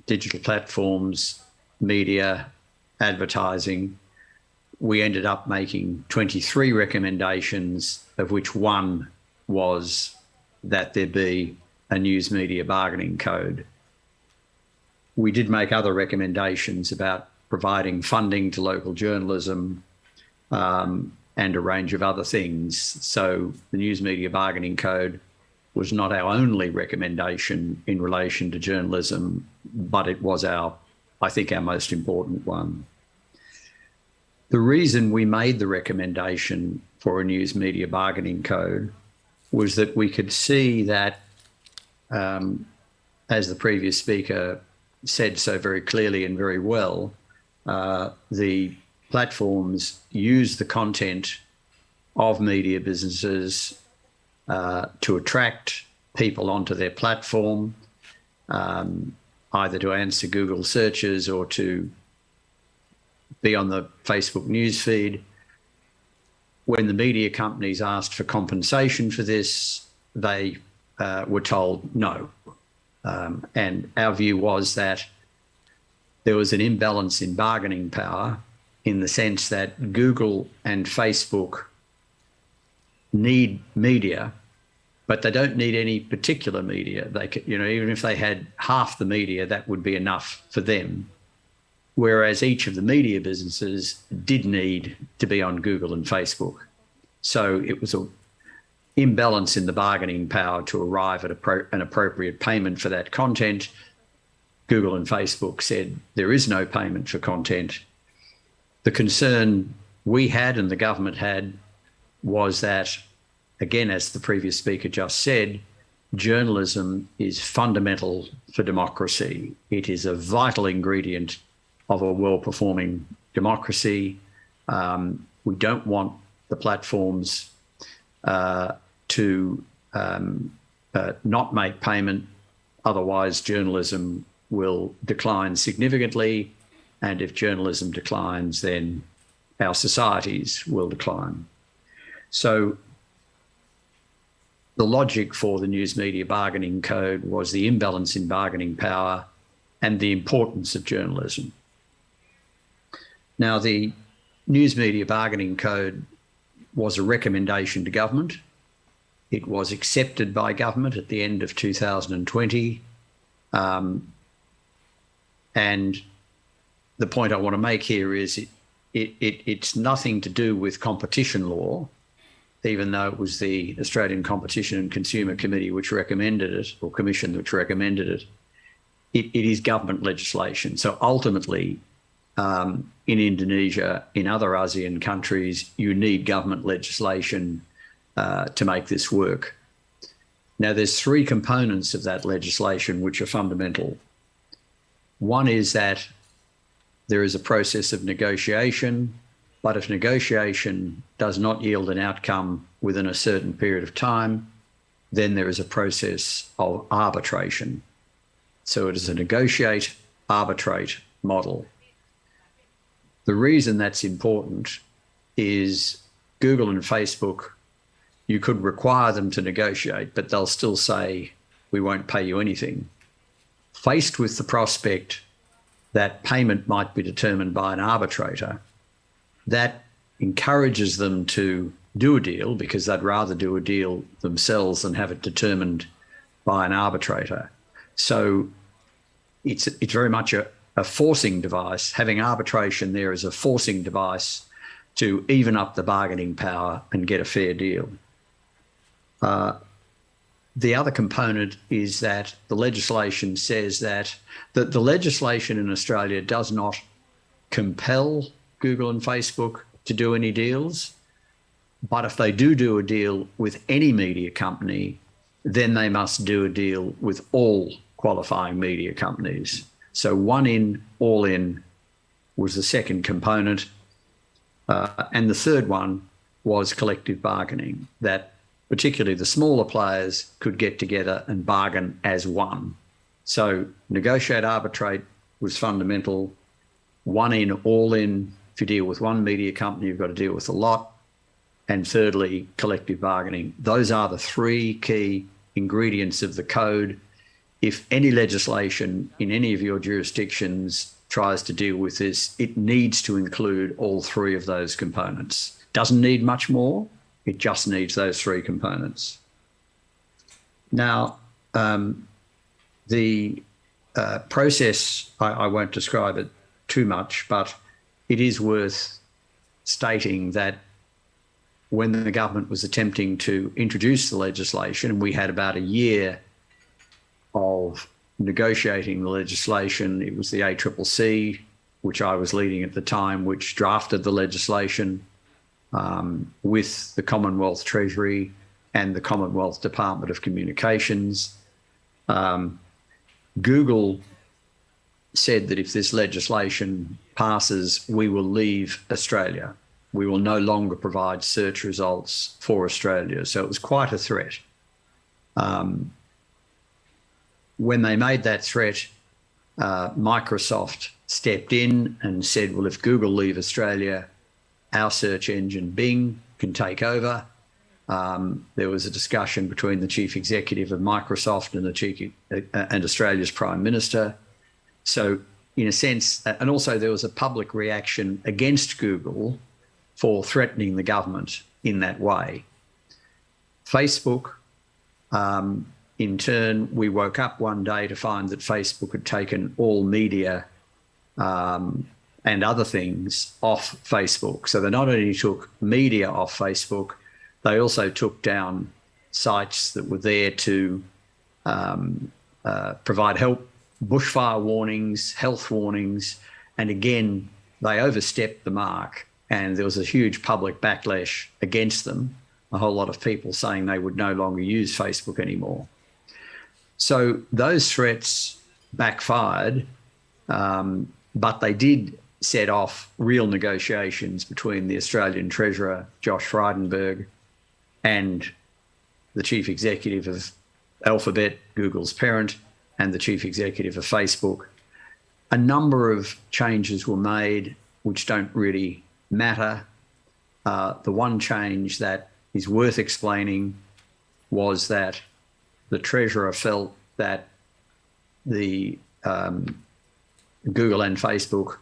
digital platforms, media, advertising. We ended up making 23 recommendations, of which one was that there be a news media bargaining code. We did make other recommendations about providing funding to local journalism and a range of other things. So the News Media Bargaining Code was not our only recommendation in relation to journalism, but it was I think our most important one. The reason we made the recommendation for a news media bargaining code was that we could see that, as the previous speaker said so very clearly and very well, the platforms use the content of media businesses to attract people onto their platform, either to answer Google searches or to be on the Facebook newsfeed. When the media companies asked for compensation for this, they were told no. And our view was that there was an imbalance in bargaining power, in the sense that Google and Facebook need media, but they don't need any particular media. They could, even if they had half the media, that would be enough for them. Whereas each of the media businesses did need to be on Google and Facebook. So it was an imbalance in the bargaining power to arrive at an appropriate payment for that content. Google and Facebook said there is no payment for content. The concern we had and the government had was that, again, as the previous speaker just said, journalism is fundamental for democracy. It is a vital ingredient of a well-performing democracy. We don't want the platforms to not make payment, otherwise journalism will decline significantly, and if journalism declines, then our societies will decline. So the logic for the News Media Bargaining Code was the imbalance in bargaining power and the importance of journalism. Now, the News Media Bargaining Code was a recommendation to government. It was accepted by government at the end of 2020. And the point I want to make here is it's nothing to do with competition law, even though it was the Australian Competition and Consumer Committee which recommended it, or Commission which recommended it. It is government legislation. So ultimately, in Indonesia, in other ASEAN countries, you need government legislation to make this work. Now, there's three components of that legislation which are fundamental. One is that there is a process of negotiation, but if negotiation does not yield an outcome within a certain period of time, then there is a process of arbitration. So it is a negotiate, arbitrate model. The reason that's important is Google and Facebook, you could require them to negotiate, but they'll still say, we won't pay you anything. Faced with the prospect that payment might be determined by an arbitrator, that encourages them to do a deal because they'd rather do a deal themselves than have it determined by an arbitrator. So it's very much a forcing device. Having arbitration there is a forcing device to even up the bargaining power and get a fair deal. The other component is that the legislation says that the legislation in Australia does not compel Google and Facebook to do any deals, But if they do a deal with any media company, then they must do a deal with all qualifying media companies. So one in, all in was the second component. And the third one was collective bargaining, that particularly the smaller players could get together and bargain as one. So negotiate, arbitrate was fundamental. One in, all in. If you deal with one media company, you've got to deal with a lot. And thirdly, collective bargaining. Those are the three key ingredients of the code. If any legislation in any of your jurisdictions tries to deal with this, it needs to include all three of those components. Doesn't need much more, it just needs those three components. Now, the process, I won't describe it too much, but it is worth stating that when the government was attempting to introduce the legislation, we had about a year of negotiating the legislation. It was the ACCC, which I was leading at the time, which drafted the legislation with the Commonwealth Treasury and the Commonwealth Department of Communications. Google said that if this legislation passes, we will leave Australia. We will no longer provide search results for Australia. So it was quite a threat. When they made that threat, Microsoft stepped in and said, well, if Google leave Australia, our search engine Bing can take over. There was a discussion between the chief executive of Microsoft and Australia's Prime Minister. So in a sense, and also there was a public reaction against Google for threatening the government in that way. Facebook, in turn, we woke up one day to find that Facebook had taken all media and other things off Facebook. So they not only took media off Facebook, they also took down sites that were there to provide help, bushfire warnings, health warnings, and again, they overstepped the mark and there was a huge public backlash against them, a whole lot of people saying they would no longer use Facebook anymore. So those threats backfired, but they did set off real negotiations between the Australian Treasurer, Josh Frydenberg, and the chief executive of Alphabet, Google's parent, and the chief executive of Facebook. A number of changes were made which don't really matter. The one change that is worth explaining was that the Treasurer felt that the Google and Facebook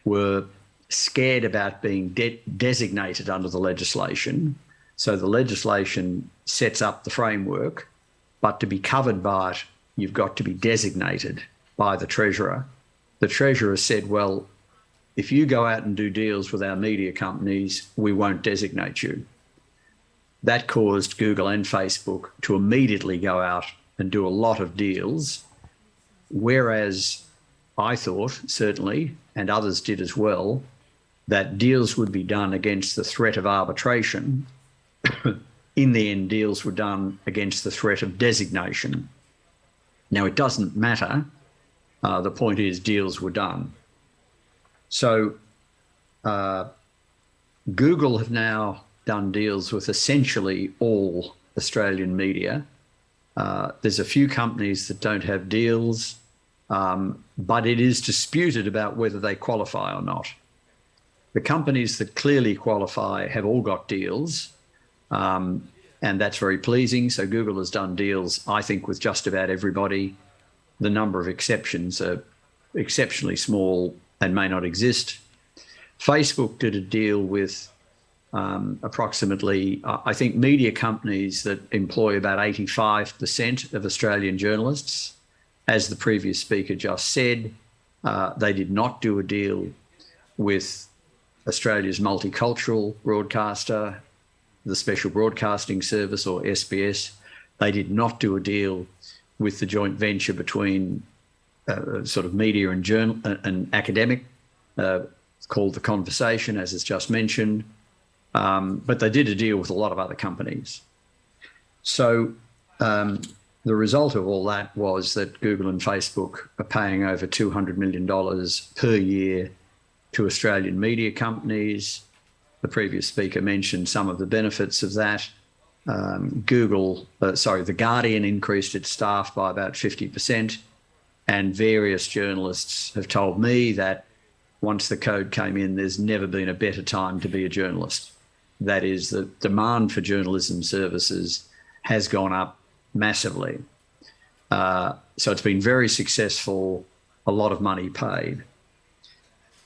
were scared about being designated under the legislation. So the legislation sets up the framework, but to be covered by it, you've got to be designated by the Treasurer. The Treasurer said, well, if you go out and do deals with our media companies, we won't designate you. That caused Google and Facebook to immediately go out and do a lot of deals, whereas I thought, certainly, and others did as well, that deals would be done against the threat of arbitration. In the end, deals were done against the threat of designation. Now, it doesn't matter. The point is deals were done. So Google have now done deals with essentially all Australian media. There's a few companies that don't have deals, but it is disputed about whether they qualify or not. The companies that clearly qualify have all got deals, and that's very pleasing. So Google has done deals, I think, with just about everybody. The number of exceptions are exceptionally small and may not exist. Facebook did a deal with approximately, I think, media companies that employ about 85% of Australian journalists. As the previous speaker just said, they did not do a deal with Australia's multicultural broadcaster, the Special Broadcasting Service, or SBS. They did not do a deal with the joint venture between sort of media and academic, called The Conversation, as is just mentioned. But they did a deal with a lot of other companies. So the result of all that was that Google and Facebook are paying over $200 million per year to Australian media companies. The previous speaker mentioned some of the benefits of that. The Guardian increased its staff by about 50%, and various journalists have told me that once the code came in, there's never been a better time to be a journalist. That is, the demand for journalism services has gone up massively. So it's been very successful, a lot of money paid.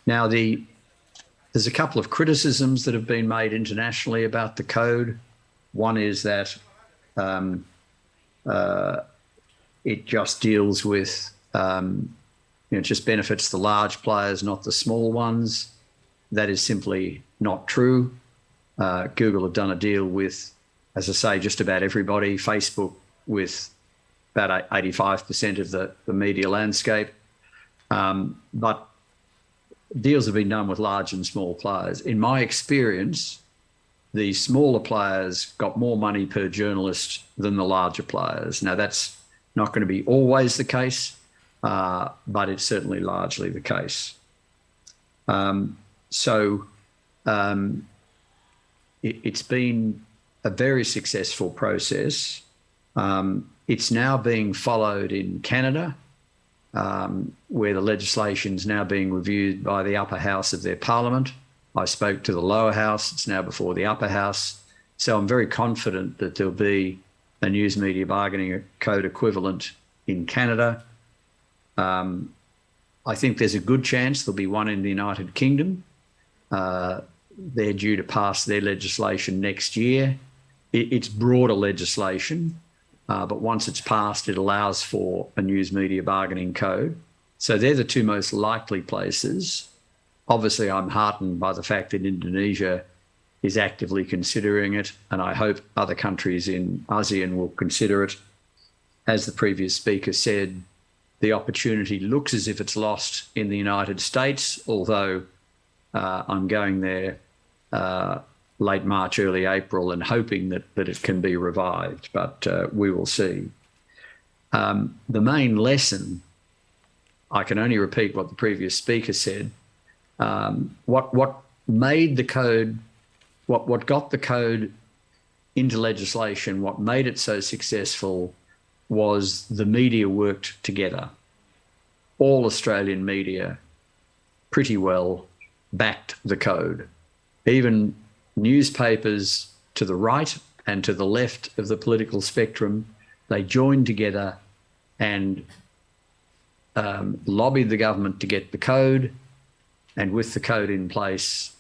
Now, there's a couple of criticisms that have been made internationally about the code. One is that it just deals with, it just benefits the large players, not the small ones. That is simply not true. Google have done a deal with, as I say, just about everybody. Facebook with about 85% of the media landscape. But deals have been done with large and small players. In my experience, the smaller players got more money per journalist than the larger players. Now, that's not going to be always the case, but it's certainly largely the case. It's been a very successful process. It's now being followed in Canada, where the legislation is now being reviewed by the upper house of their parliament. I spoke to the lower house. It's now before the upper house. So I'm very confident that there'll be a news media bargaining code equivalent in Canada. I think there's a good chance there'll be one in the United Kingdom. They're due to pass their legislation next year. It's broader legislation, but once it's passed, it allows for a news media bargaining code. So they're the two most likely places. Obviously, I'm heartened by the fact that Indonesia is actively considering it, and I hope other countries in ASEAN will consider it. As the previous speaker said, the opportunity looks as if it's lost in the United States, although I'm going there late March, early April, and hoping that it can be revived, but we will see. The main lesson, I can only repeat what the previous speaker said, what made the code, what got the code into legislation, what made it so successful was the media worked together. All Australian media pretty well backed the code. Even newspapers to the right and to the left of the political spectrum, they joined together and lobbied the government to get the code, and with the code in place,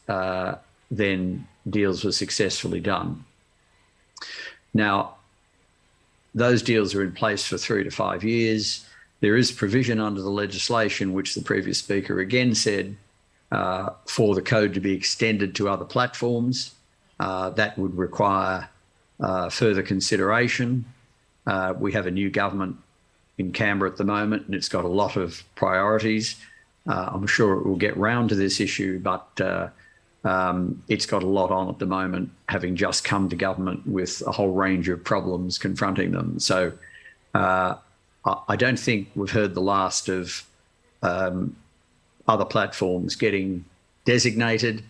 then deals were successfully done. Now, those deals are in place for 3 to 5 years. There is provision under the legislation, which the previous speaker again said, for the code to be extended to other platforms. That would require further consideration. We have a new government in Canberra at the moment, and it's got a lot of priorities. I'm sure it will get round to this issue, but it's got a lot on at the moment, having just come to government with a whole range of problems confronting them. So I don't think we've heard the last of other platforms getting designated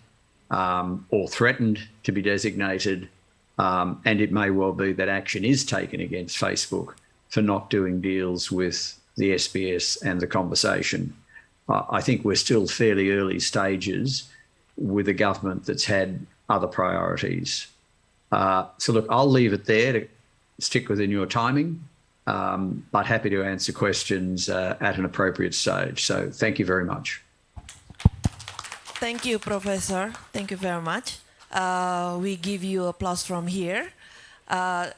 or threatened to be designated, and it may well be that action is taken against Facebook for not doing deals with the SBS and the Conversation. I think we're still fairly early stages with a government that's had other priorities. So look, I'll leave it there to stick within your timing, but happy to answer questions at an appropriate stage. So thank you very much. Thank you, Professor. Thank you very much. We give you applause from here.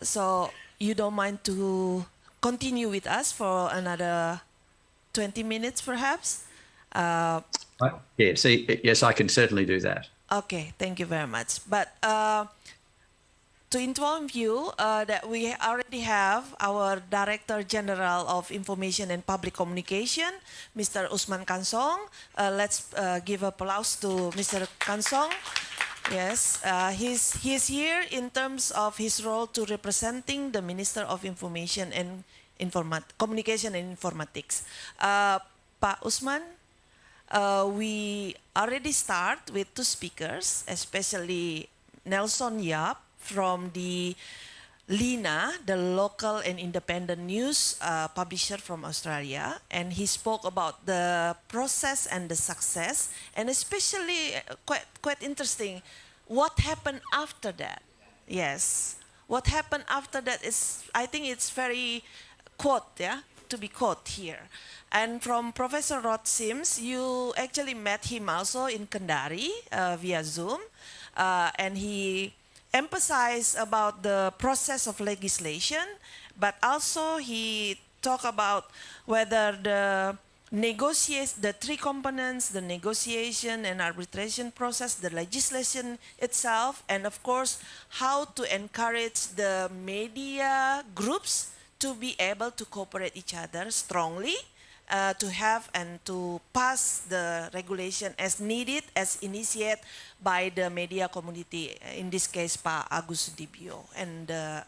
So you don't mind to continue with us for another 20 minutes, perhaps? Yes, I can certainly do that. Okay, thank you very much. But to inform you that we already have our Director General of Information and Public Communication, Mr. Usman Kansong. Let's give applause to Mr. Kansong. Yes, he's here in terms of his role to representing the Minister of Information and Communication and Informatics. Pak Usman, we already start with two speakers, especially Nelson Yap from the Lina, the local and independent news publisher from Australia, and he spoke about the process and the success, and especially quite interesting, what happened after that. Yes, what happened after that is, I think it's very quote, yeah, to be quote here. And from Professor Rod Sims, you actually met him also in Kendari via Zoom, and he emphasize about the process of legislation, but also he talked about whether the the three components, the negotiation and arbitration process, the legislation itself, and of course, how to encourage the media groups to be able to cooperate each other strongly, to have and to pass the regulation as needed, as initiated by the media community, in this case, Pak Agus Sudibyo and the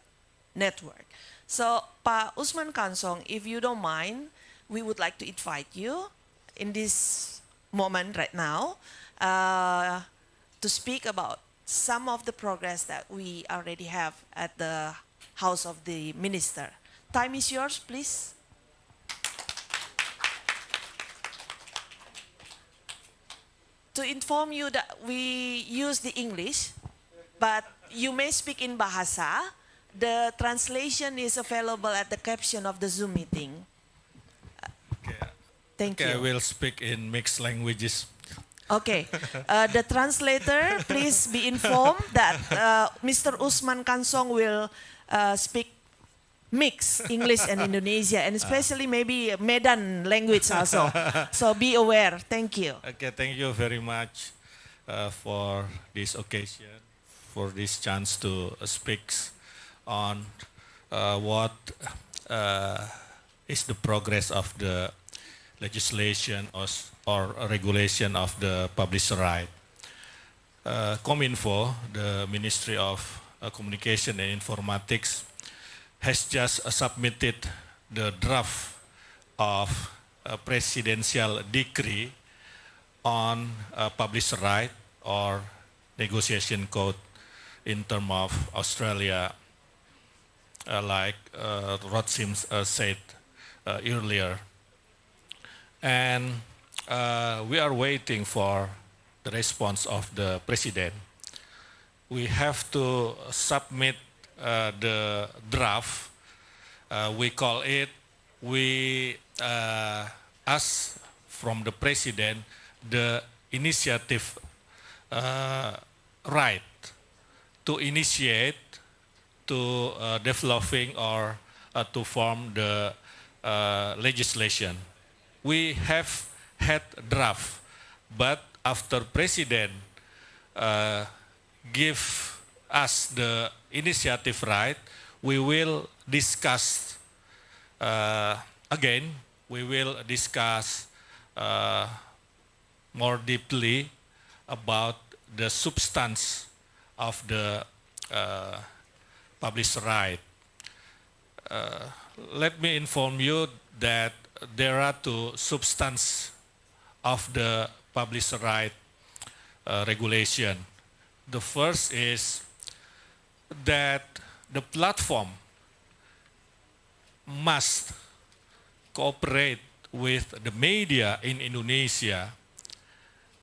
network. So, Pak Usman Kansong, if you don't mind, we would like to invite you in this moment right now to speak about some of the progress that we already have at the House of the Minister. Time is yours, please. To inform you that we use the English, but you may speak in Bahasa. The translation is available at the caption of the Zoom meeting. Thank I you. will speak in mixed languages. Okay. The translator, please be informed that Mr. Usman Kansong will speak mix English and Indonesia, and especially maybe Medan language also. So be aware. Thank you. Okay, thank you very much for this occasion, for this chance to speak on what is the progress of the legislation or regulation of the publisher right. Cominfo, the Ministry of Communication and Informatics, has just submitted the draft of a presidential decree on publisher right or negotiation code in terms of Australia, like Rod Sims said earlier. And we are waiting for the response of the president. We have to submit the draft. We call it, we ask from the president the initiative right to initiate to developing or to form the legislation. We have had draft, but after president give us the initiative right, we will discuss again. We will discuss more deeply about the substance of the publisher right. Let me inform you that there are two substance of the publisher right regulation. The first is that the platform must cooperate with the media in Indonesia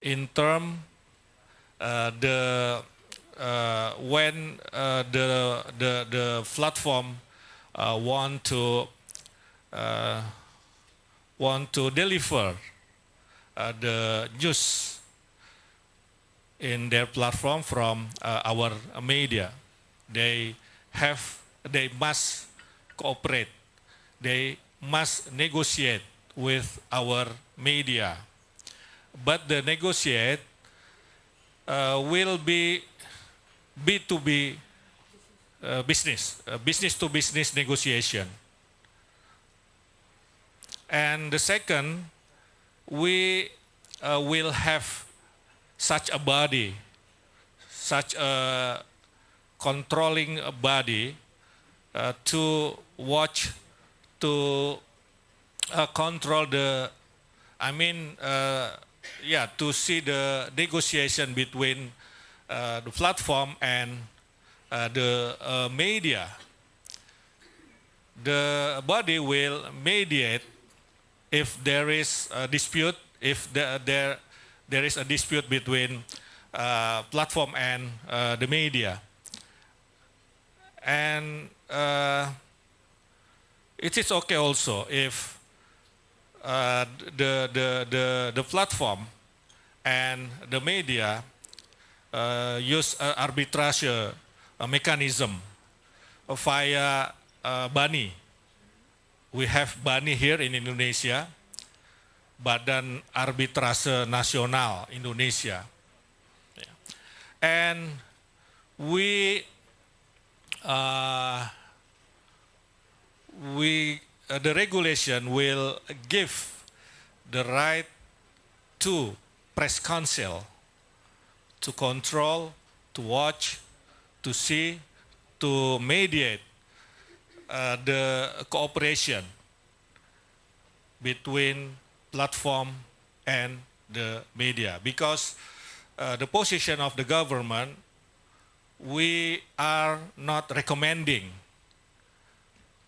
in term when the platform want to deliver the news in their platform from our media. They must cooperate. They must negotiate with our media. But the negotiate will be B2B business to business negotiation. And the second, we will have such a body, such a controlling body to watch, to control the, to see the negotiation between the platform and the media. The body will mediate if there is a dispute, if there is a dispute between platform and the media. And it is okay also if the platform and the media use arbitrage mechanism via BANI. We have BANI here in Indonesia, Badan Arbitrase Nasional Indonesia. And the regulation will give the right to press council to control, to watch, to see, to mediate the cooperation between platform and the media. Because the position of the government, we are not recommending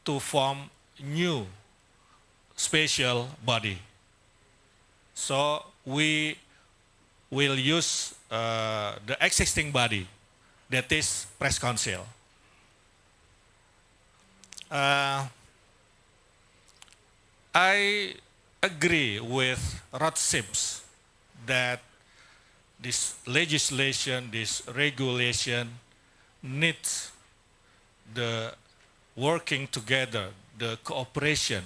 to form new special body. So we will use the existing body, that is press council. I agree with Rod Sims that this legislation, this regulation needs the working together, the cooperation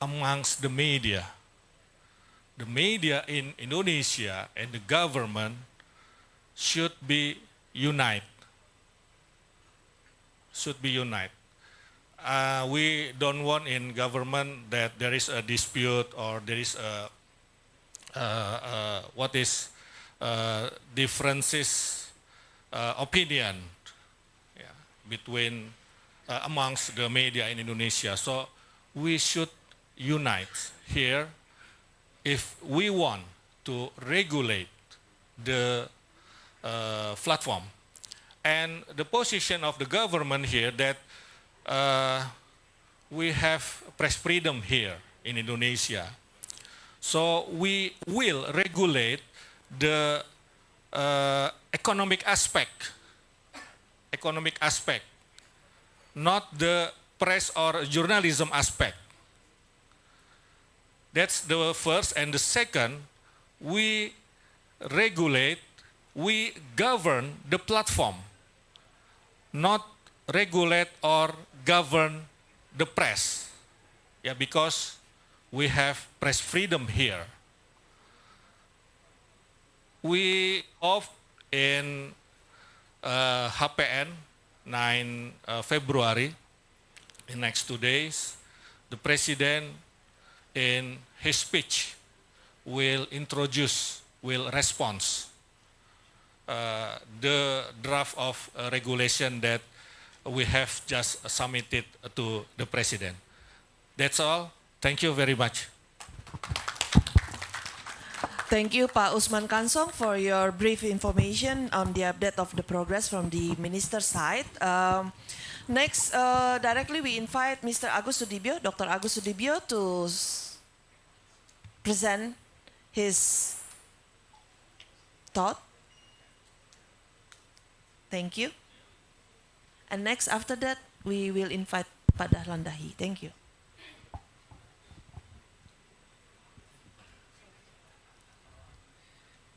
amongst the media. The media in Indonesia and the government should be united. Should be united. We don't want in government that there is a dispute or there is differences opinion between amongst the media in Indonesia. So we should unite here if we want to regulate the platform. And the position of the government here that we have press freedom here in Indonesia. So we will regulate the economic aspect, not the press or journalism aspect. That's the first. And the second, we regulate, we govern the platform, not regulate or govern the press. Yeah, because we have press freedom here. We off in HPN 9 February, in next 2 days, the president in his speech will respond the draft of regulation that we have just submitted to the president. That's all. Thank you very much. Thank you, Pak Usman Kansong, for your brief information on the update of the progress from the minister's side. Next, directly we invite Mr. Agus Sudibyo, Dr. Agus Sudibyo, to present his thought. Thank you. And next, after that, we will invite Pak Dahlan Dahi. Thank you.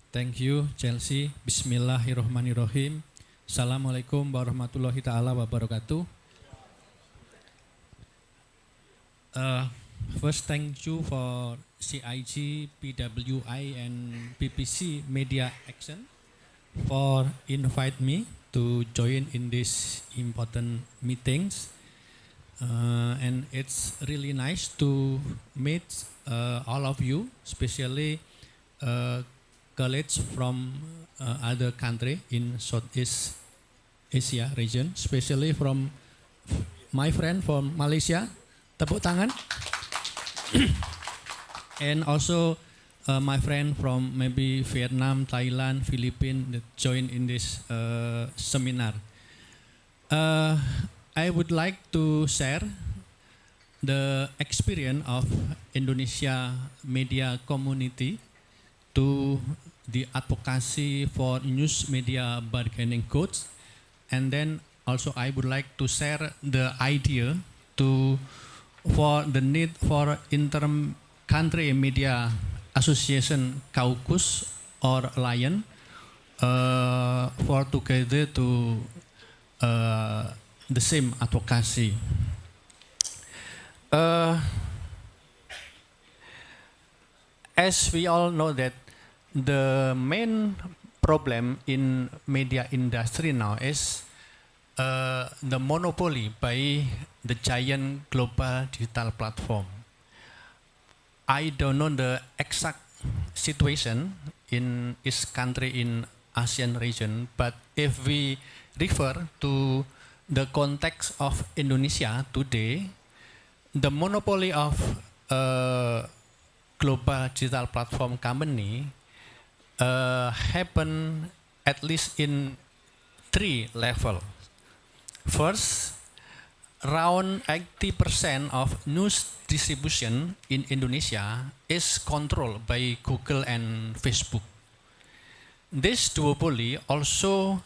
Thank you, Chelsea. Bismillahirrahmanirrahim. Assalamualaikum warahmatullahi ta'ala wabarakatuh. First, thank you for CIG, PWI, and PPC Media Action for invite me to join in these important meetings. And it's really nice to meet all of you, especially colleagues from other country in Southeast Asia region, especially from my friend from Malaysia, tepuk tangan, and also my friend from maybe Vietnam, Thailand, Philippines that join in this seminar. I would like to share the experience of Indonesia media community to the advocacy for news media bargaining codes, and then also I would like to share the idea for the need for inter-country media association caucus or alliance for together to the same advocacy. As we all know that the main problem in media industry now is the monopoly by the giant global digital platform. I don't know the exact situation in each country in ASEAN region, but if we refer to the context of Indonesia today, the monopoly of global digital platform company happen at least in 3 levels. First, around 80% of news distribution in Indonesia is controlled by Google and Facebook. This duopoly also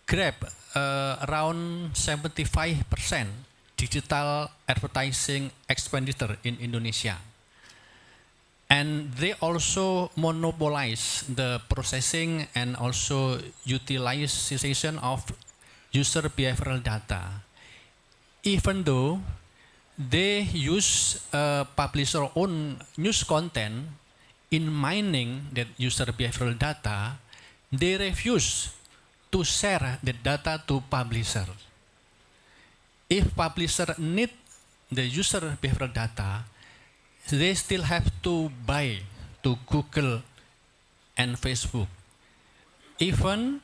grab around 75% digital advertising expenditure in Indonesia. And they also monopolize the processing and also utilization of user behavioral data. Even though they use publisher own news content in mining that user behavioral data, they refuse to share the data to publisher. If publisher need the user behavioral data, they still have to buy to Google and Facebook. Even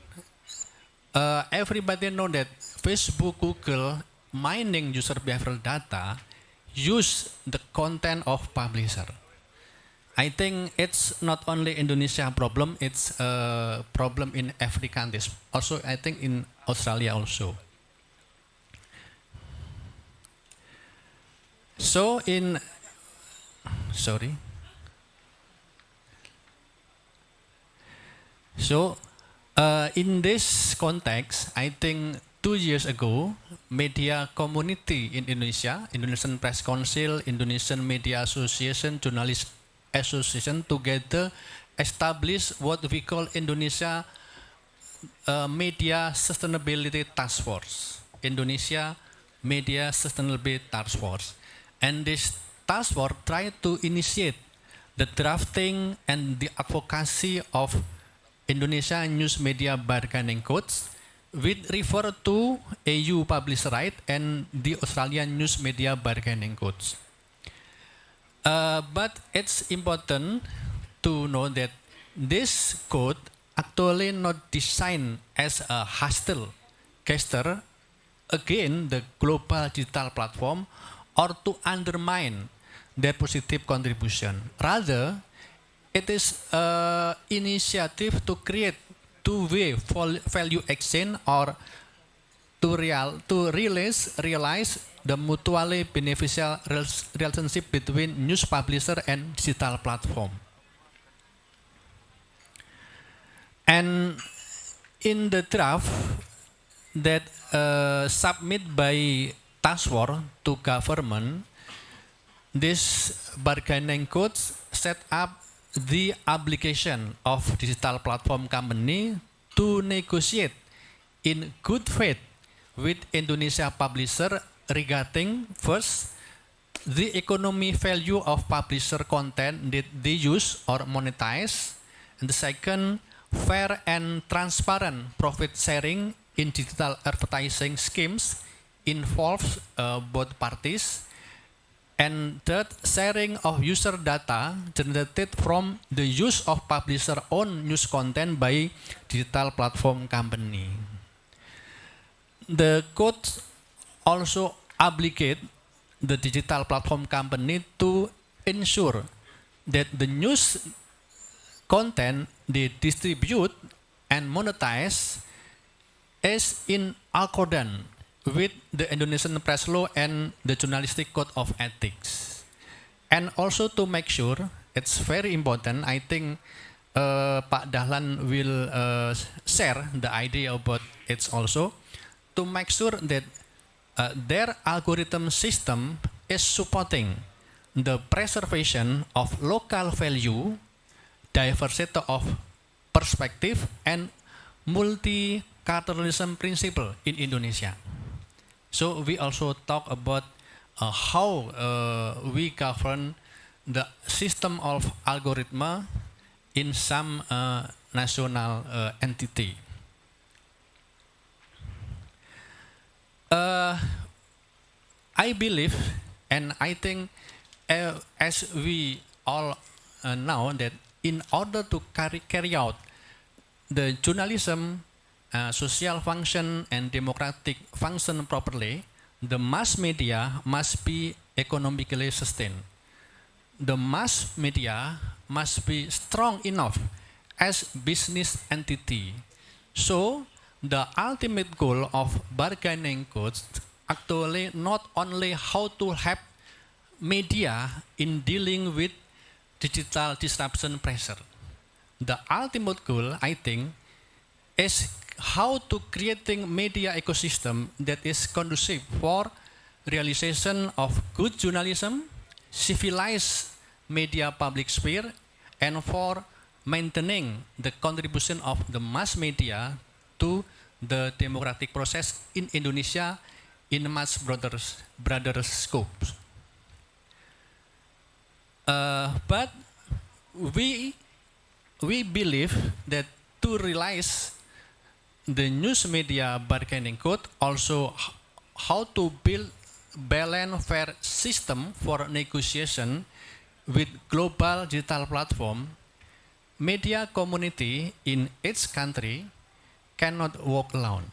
everybody know that Facebook, Google mining user behavioral data use the content of publisher. I think it's not only Indonesia problem, it's a problem in every country. Also, I think in Australia also. So in in this context, I think 2 years ago, media community in Indonesia, Indonesian Press Council, Indonesian Media Association, Journalist Association together established what we call Indonesia Media Sustainability Task Force. Indonesia Media Sustainability Task Force. And this task force tried to initiate the drafting and the advocacy of Indonesia News Media Bargaining Codes, which refer to EU Publisher Right and the Australian News Media Bargaining Codes. But it's important to know that this code actually not designed as a hostile gesture against the global digital platform or to undermine their positive contribution. Rather, it is an initiative to create two-way value exchange or to realize the mutually beneficial relationship between news publisher and digital platform. And in the draft that submitted by task force to government, this bargaining codes set up the obligation of digital platform company to negotiate in good faith with Indonesia publisher regarding first the economy value of publisher content that they use or monetize, and the second fair and transparent profit sharing in digital advertising schemes involves both parties, And third, sharing of user data generated from the use of publisher own news content by digital platform company. The code also obligate the digital platform company to ensure that the news content they distribute and monetize is in accordance with the Indonesian press law and the journalistic code of ethics. And also to make sure, it's very important, I think Pak Dahlan will share the idea about it also, to make sure that their algorithm system is supporting the preservation of local value, diversity of perspective, and multiculturalism principle in Indonesia. So we also talk about how we govern the system of algorithm in some national entity. I believe, and I think, as we all know, that in order to carry out the journalism, social function, and democratic function properly, the mass media must be economically sustained. The mass media must be strong enough as business entity. So the ultimate goal of bargaining codes actually not only how to help media in dealing with digital disruption pressure. The ultimate goal, I think, is how to creating media ecosystem that is conducive for realization of good journalism, civilized media public sphere, and for maintaining the contribution of the mass media to the democratic process in Indonesia in much broader scope. But we believe that to realize the news media bargaining code, also how to build balanced fair system for negotiation with global digital platform, media community in each country cannot walk alone.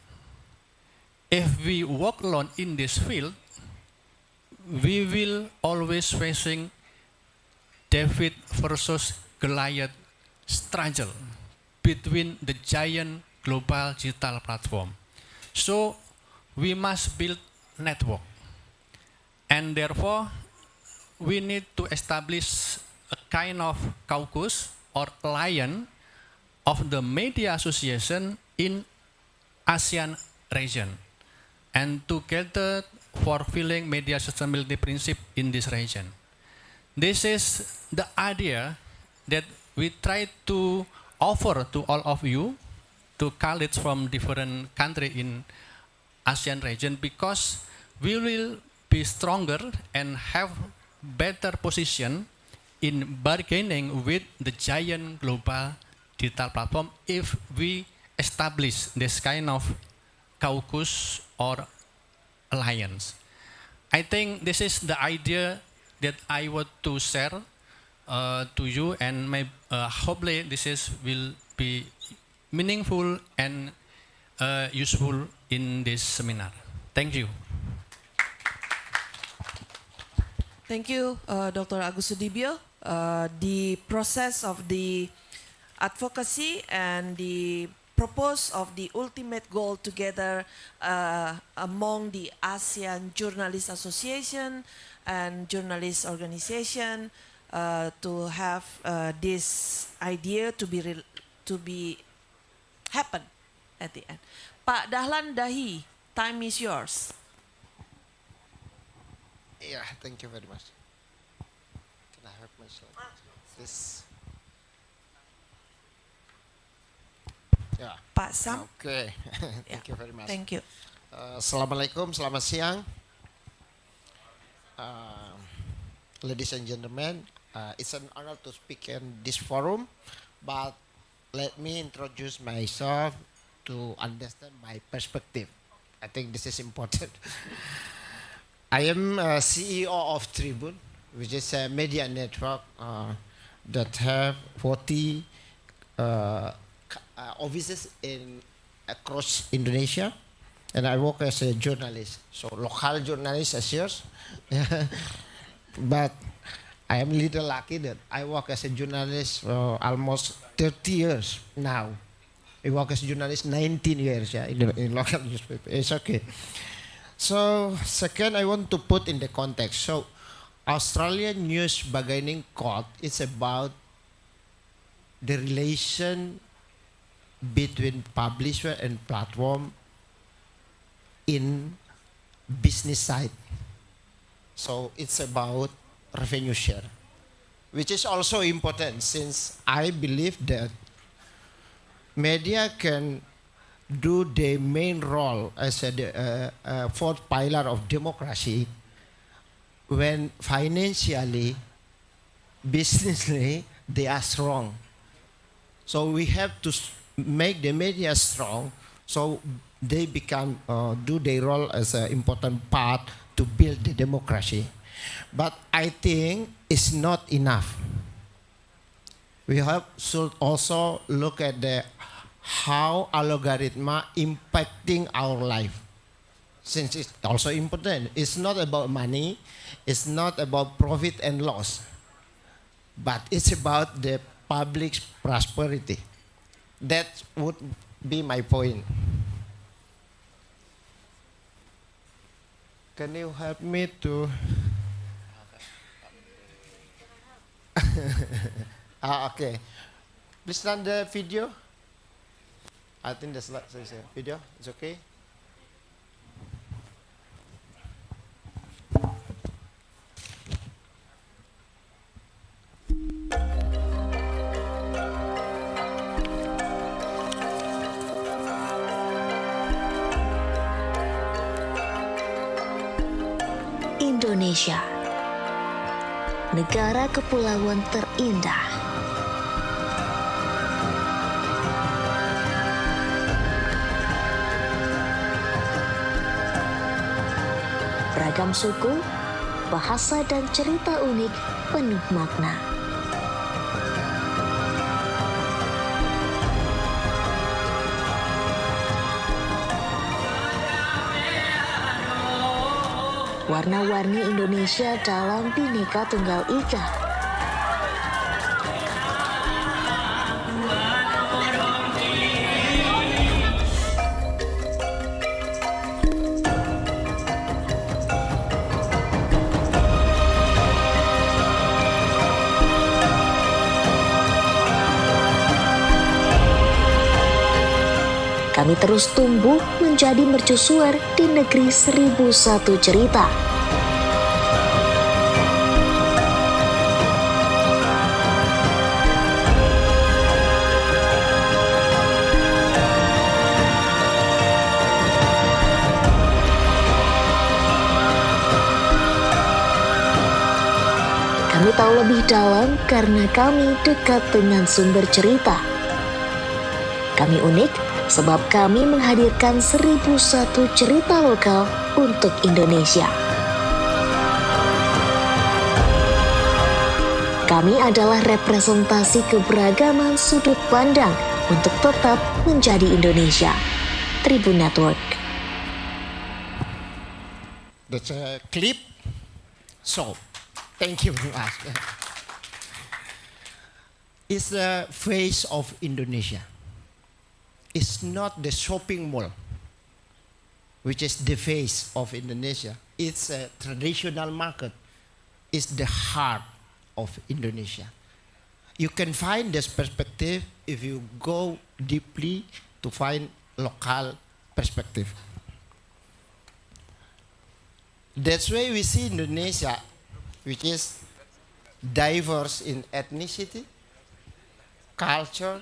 If we walk alone in this field, we will always facing David versus Goliath struggle between the giant global digital platform. So we must build network, and therefore we need to establish a kind of caucus or alliance of the media association in ASEAN region, and together fulfilling media sustainability principle in this region. This is the idea that we try to offer to all of you, to colleagues from different countries in ASEAN region, because we will be stronger and have better position in bargaining with the giant global digital platform if we establish this kind of caucus or alliance. I think this is the idea that I want to share to you, and hopefully this will be meaningful and useful in this seminar. Thank you. Thank you, Dr. Agus Sudibyo. The process of the advocacy and the purpose of the ultimate goal together among the ASEAN Journalists Association and Journalist Organization to have this idea to be happen at the end. Pak Dahlan Dahi, time is yours. Yeah, thank you very much. Can I help myself? This. Yeah. Pak Sam. Okay. Thank you very much. Thank you. Assalamualaikum, selamat siang. Ladies and gentlemen, it's an honor to speak in this forum, but let me introduce myself to understand my perspective. I think this is important. I am CEO of Tribune, which is a media network that have 40 offices across Indonesia, and I work as a journalist. So local journalist as yours, but I am a little lucky that I work as a journalist for almost 30 years now. I work as a journalist 19 years, yeah, in local newspaper. It's okay. So second, I want to put in the context. So Australian News Bargaining Code is about the relation between publisher and platform in business side. So it's about revenue share, which is also important since I believe that media can do the main role as a fourth pillar of democracy when financially, businessly, they are strong. So we have to make the media strong so they become do their role as an important part to build the democracy. But I think it's not enough. We should also look at how algorithm are impacting our life. Since it's also important. It's not about money, it's not about profit and loss, but it's about the public's prosperity. That would be my point. Can you help me to... okay. Please run the video. I think the slide says video. It's okay. Indonesia, negara kepulauan terindah. Beragam suku, bahasa dan cerita unik penuh makna. Warna-warni Indonesia dalam Bhinneka Tunggal Ika. Kami terus tumbuh menjadi mercusuar di negeri 1001 cerita. Kami tahu lebih dalam karena kami dekat dengan sumber cerita. Kami unik sebab kami menghadirkan 1001 cerita lokal untuk Indonesia. Kami adalah representasi keberagaman sudut pandang untuk tetap menjadi Indonesia. Tribun Network. That's a clip. So, thank you very much. It's the face of Indonesia. It's not the shopping mall, which is the face of Indonesia. It's a traditional market. It's the heart of Indonesia. You can find this perspective if you go deeply to find local perspective. That's why we see Indonesia, which is diverse in ethnicity, culture,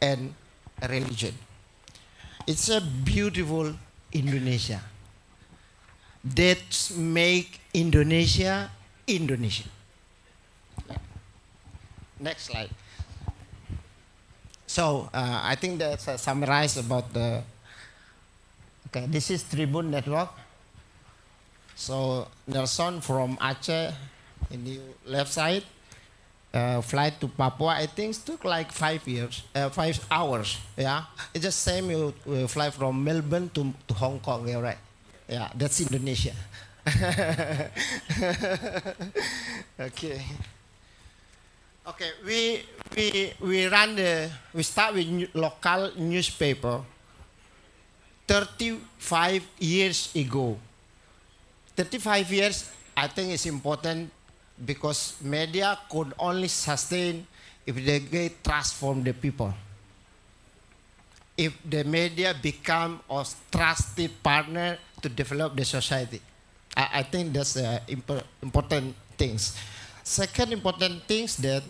and religion. It's a beautiful Indonesia that make Indonesia Indonesia. Next slide. So I think that's summarized about the. Okay, this is Tribune Network. So Nelson from Aceh in the left side, flight to Papua, I think took like 5 hours. Yeah, it's the same you fly from Melbourne to Hong Kong. Yeah, right. Yeah, that's Indonesia. Okay. Okay, we start with local newspaper 35 years ago. 35 years, I think it's important because media could only sustain if they get trust from the people. If the media become a trusted partner to develop the society. I think that's important things. Second important things that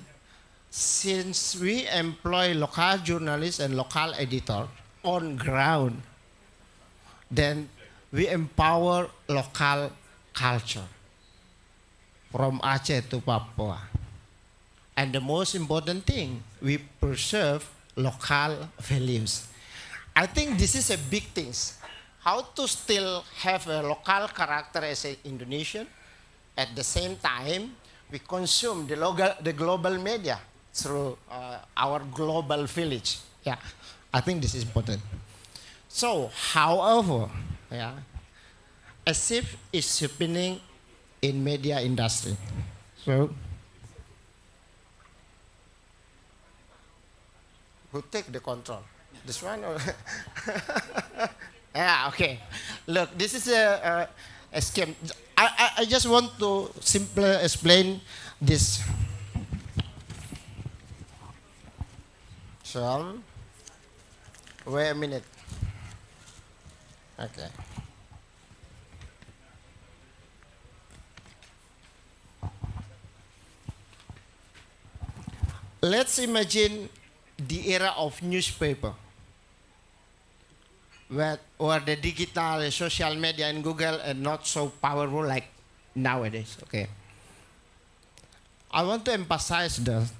since we employ local journalists and local editor on ground, then we empower local culture from Aceh to Papua. And the most important thing, we preserve local values. I think this is a big thing. How to still have a local character as an Indonesian, at the same time, we consume the global media through our global village. Yeah, I think this is important. So, however, yeah, as if it's happening in media industry. So, who take the control? This one or? Yeah, okay. Look, this is a scheme. I just want to simply explain this. So, wait a minute. Okay. Let's imagine the era of newspaper, where the digital social media and Google are not so powerful like nowadays. Okay. I want to emphasize that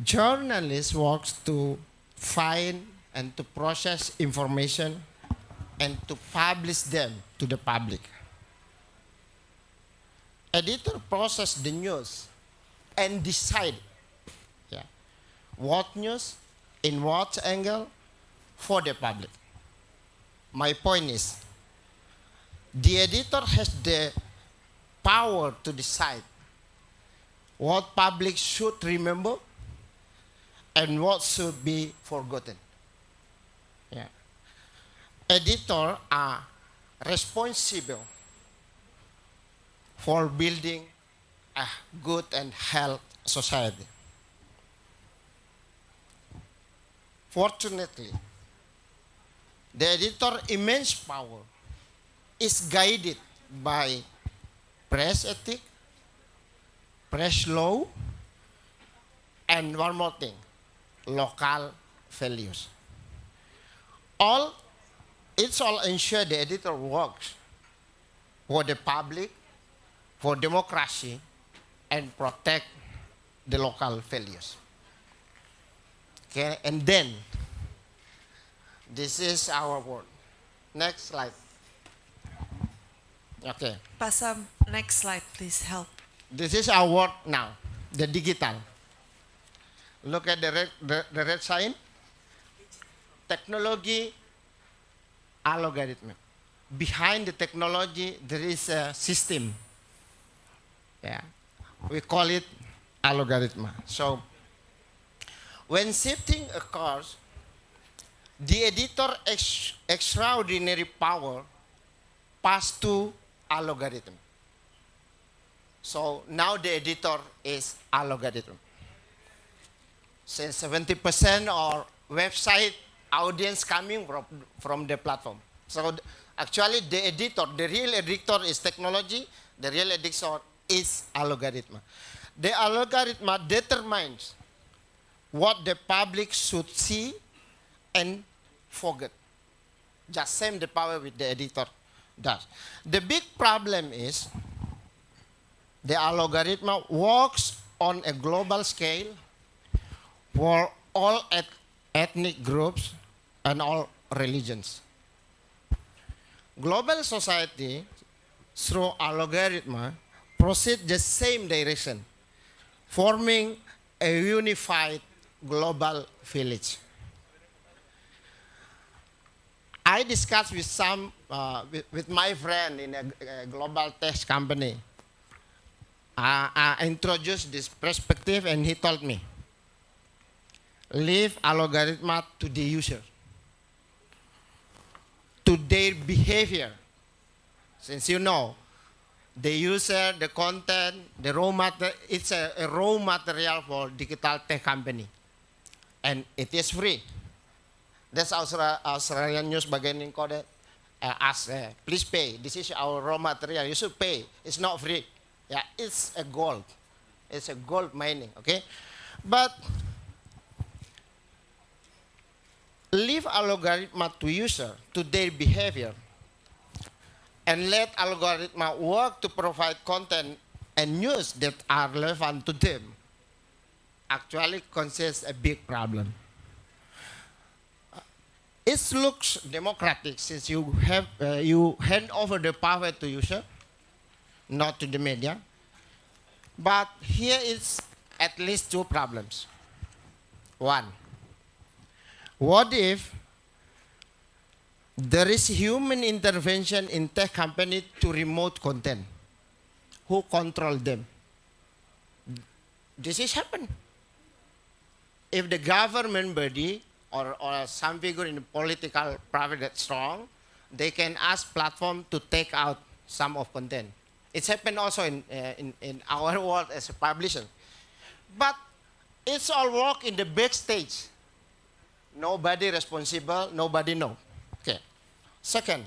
journalists works to find and to process information and to publish them to the public. Editor process the news and decide what news, in what angle, for the public. My point is, the editor has the power to decide what public should remember and what should be forgotten. Yeah. Editors are responsible for building a good and healthy society. Fortunately, the editor's immense power is guided by press ethics, press law, and one more thing, local values. It's all ensure the editor works for the public, for democracy, and protect the local values. Okay, and then, this is our word. Next slide. Okay. Pasam, next slide, please help. This is our word now, the digital. Look at the red sign. Technology, algorithm. Behind the technology, there is a system. Yeah, we call it algorithm. So, when shifting occurs, the editor extraordinary power pass to algorithm. So now the editor is algorithm. Since 70% of website audience coming from the platform. So actually the editor, the real editor is technology, the real editor is algorithm. The algorithm determines what the public should see and forget. Just same the power with the editor does. The big problem is the algorithm works on a global scale for all ethnic groups and all religions. Global society through algorithm proceed the same direction, forming a unified global village. I discussed with with my friend in a global tech company. I introduced this perspective and he told me, leave algorithm to the user, to their behavior. Since you know, the user, the content, the raw material, it's a raw material for digital tech company. And it is free. That's Australian news bagian encoded. Ask, please pay. This is our raw material. You should pay. It's not free. Yeah, it's a gold. It's a gold mining, okay? But leave algorithm to user, to their behavior, and let algorithm work to provide content and news that are relevant to them, actually causes a big problem. It looks democratic since you have you hand over the power to user, not to the media. But here is at least two problems. One, what if there is human intervention in tech company to remote content? Who control them? This is happen. If the government body or some figure in the political private that's strong, they can ask platform to take out some of content. It's happened also in our world as a publisher. But it's all work in the backstage. Nobody responsible, nobody know. Okay. Second,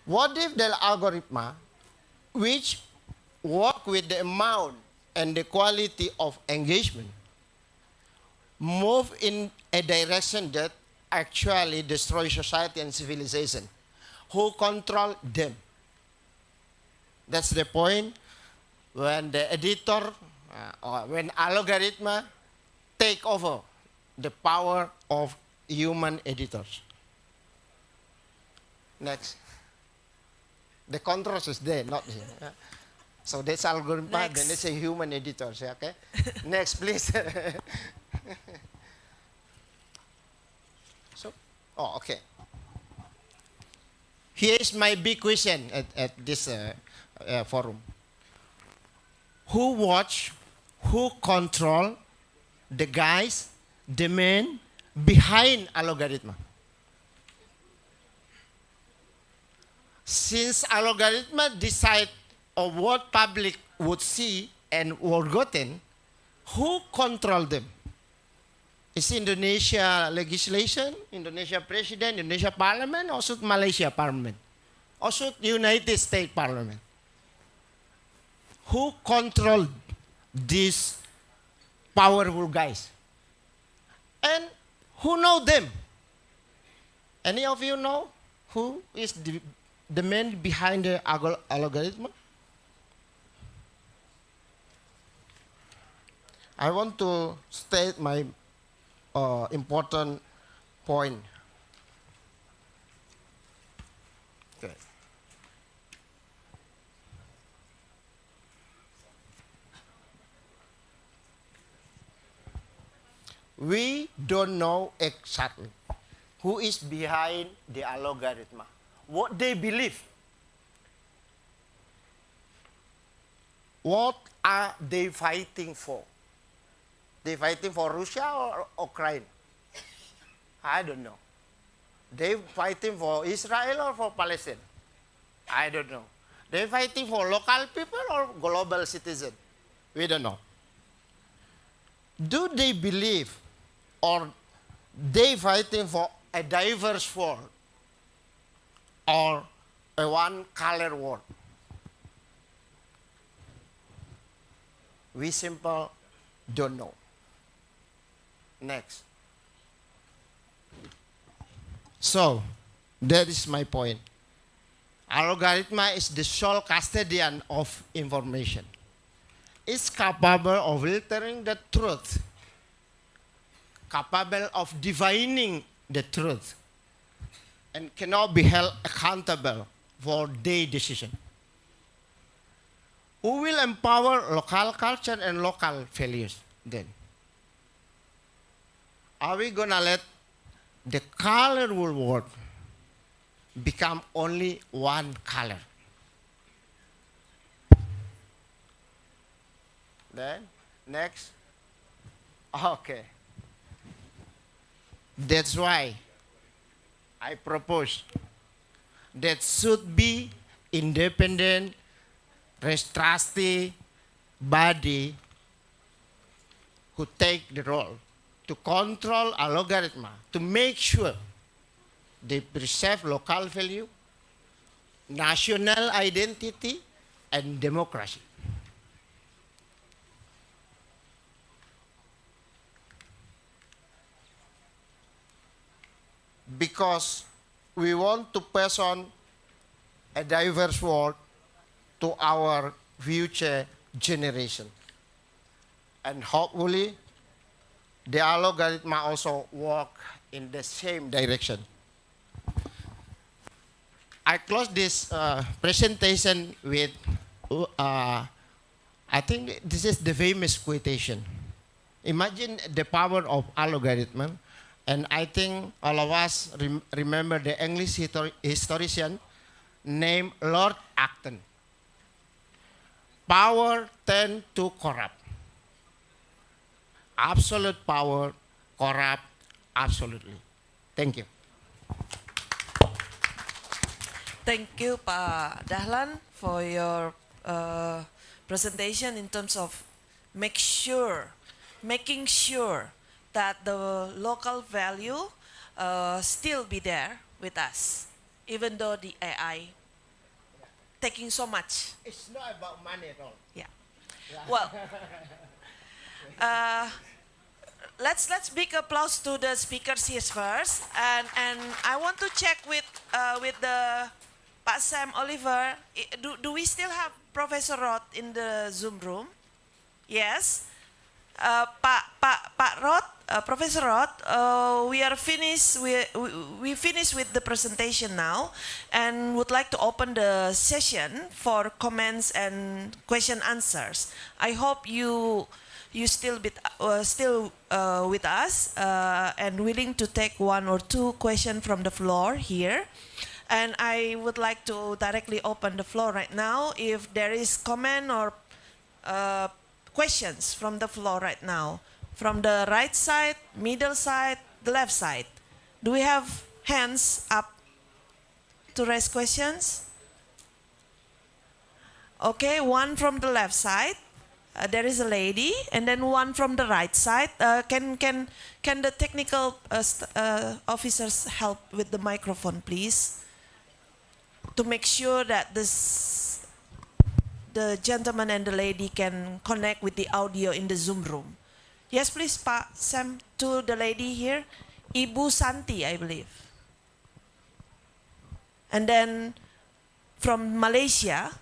what if the algorithm which work with the amount and the quality of engagement move in a direction that actually destroys society and civilization? Who control them? That's the point when the editor or when algorithm take over the power of human editors. Next. The contrast is there, not here. So that's algorithm, then it's a human editors, okay? Next, please. Okay. Here is my big question at this forum. Who watch, who control the guys, the men behind algorithm? Since algorithm decide of what public would see and forgotten, who control them? Is Indonesia legislation, Indonesia president, Indonesia parliament, or should Malaysia parliament? Or should United States parliament? Who control these powerful guys? And who know them? Any of you know who is the man behind the algorithm? I want to state my important point. Okay. We don't know exactly who is behind the algorithm, what they believe, what are they fighting for. They fighting for Russia or Ukraine? I don't know. They fighting for Israel or for Palestine? I don't know. They fighting for local people or global citizen? We don't know. Do they believe or they fighting for a diverse world or a one-color world? We simply don't know. Next. So, that is my point. Algorithm is the sole custodian of information. It's capable of filtering the truth, capable of divining the truth, and cannot be held accountable for their decision. Who will empower local culture and local values then? Are we gonna let the colorful world become only one color? Then, next. Okay. That's why I propose that should be independent, trustee body who take the role to control a logarithm, to make sure they preserve local value, national identity, and democracy. Because we want to pass on a diverse world to our future generation. And hopefully, the algorithm also work in the same direction. I close this presentation with, I think this is the famous quotation. Imagine the power of algorithm. And I think all of us remember the English historian named Lord Acton. Power tend to corrupt. Absolute power corrupt absolutely. Thank you. Thank you, Pak Dahlan, for your presentation in terms of making sure that the local value still be there with us, even though the AI taking so much. It's not about money at all. Yeah. Well, let's big applause to the speakers here first, and I want to check with the Pak Sam Oliver. Do we still have Professor Roth in the Zoom room? Yes. Pak Roth, Professor Roth, we are finished. We finished with the presentation now, and would like to open the session for comments and question answers. I hope you still with us and willing to take one or two questions from the floor here. And I would like to directly open the floor right now. If there is comment or questions from the floor right now, from the right side, middle side, the left side. Do we have hands up to raise questions? Okay, one from the left side. There is a lady, and then one from the right side. Can the technical officers help with the microphone, please, to make sure that the gentleman and the lady can connect with the audio in the Zoom room? Yes, please, Pak Sam, to the lady here, Ibu Santi, I believe. And then from Malaysia,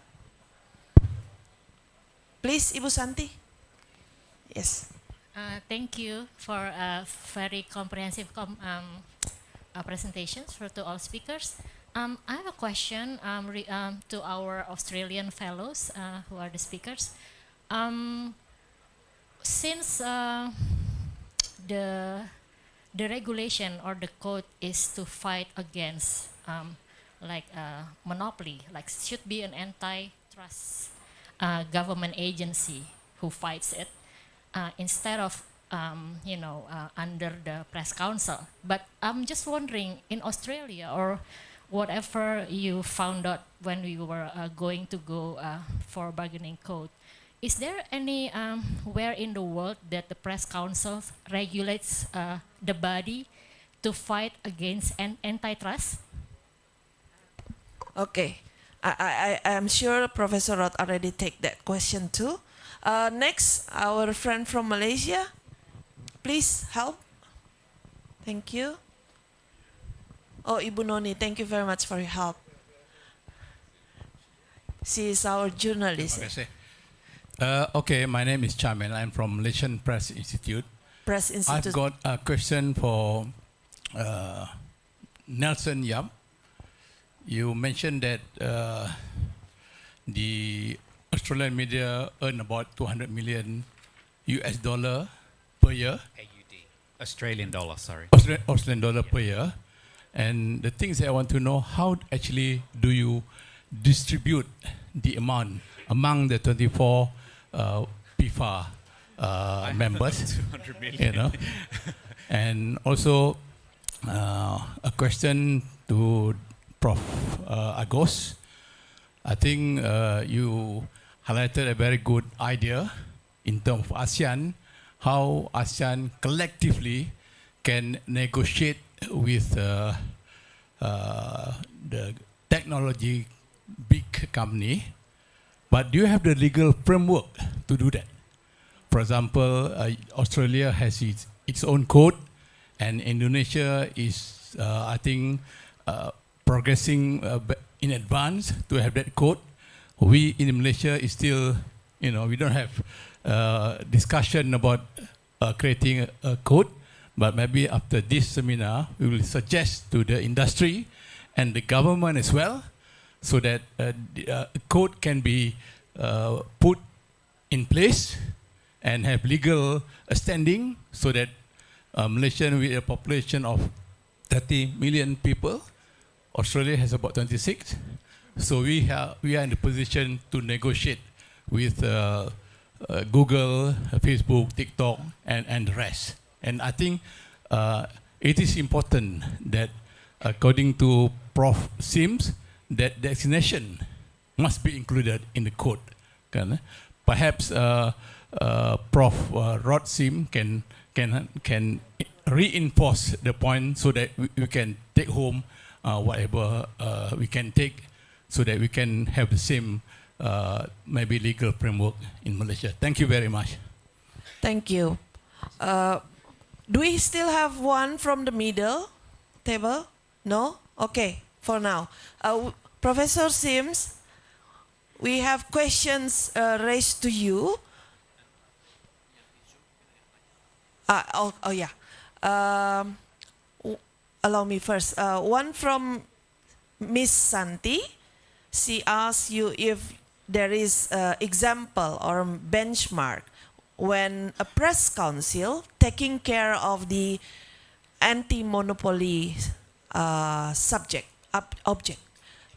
please, Ibu Santi. Yes. Thank you for a very comprehensive presentations to all speakers. I have a question to our Australian fellows who are the speakers. Since the regulation or the code is to fight against monopoly, like should be an antitrust government agency who fights it instead of under the press council. But I'm just wondering, in Australia or whatever you found out when we were going to go for bargaining code, is there any where in the world that the press council regulates the body to fight against antitrust? Okay, I'm sure Professor Roth already take that question too. Next, our friend from Malaysia, please help. Thank you. Oh, Ibu Noni, thank you very much for your help. She is our journalist. Okay, my name is Chamel. I'm from Malaysian Press Institute. Press Institute. I've got a question for Nelson Yap. you mentioned that the Australian media earn about 200 million US dollar per year. AUD, Australian dollar, sorry. Australian dollar per year. And the things that I want to know, how actually do you distribute the amount among the 24 PIFA members? 200 million. You know? And also a question to Prof. Agos. I think you highlighted a very good idea in terms of ASEAN, how ASEAN collectively can negotiate with the technology big company. But do you have the legal framework to do that? For example, Australia has its own code, and Indonesia is, I think, progressing in advance to have that code. We in Malaysia is still, we don't have discussion about creating a code, but maybe after this seminar, we will suggest to the industry and the government as well, so that the code can be put in place and have legal standing, so that Malaysia with a population of 30 million people, Australia has about 26. So we are in the position to negotiate with Google, Facebook, TikTok, and the rest. And I think it is important that, according to Prof. Sims, that designation must be included in the code. Perhaps Prof. Rod Sim can reinforce the point so that we can take home whatever we can take, so that we can have the same maybe legal framework in Malaysia. Thank you very much. Thank you. Do we still have one from the middle table? No? Okay, for now. Professor Sims, we have questions raised to you. Yeah. Allow me first. One from Miss Santi. She asks you if there is an example or benchmark when a press council taking care of the anti-monopoly object.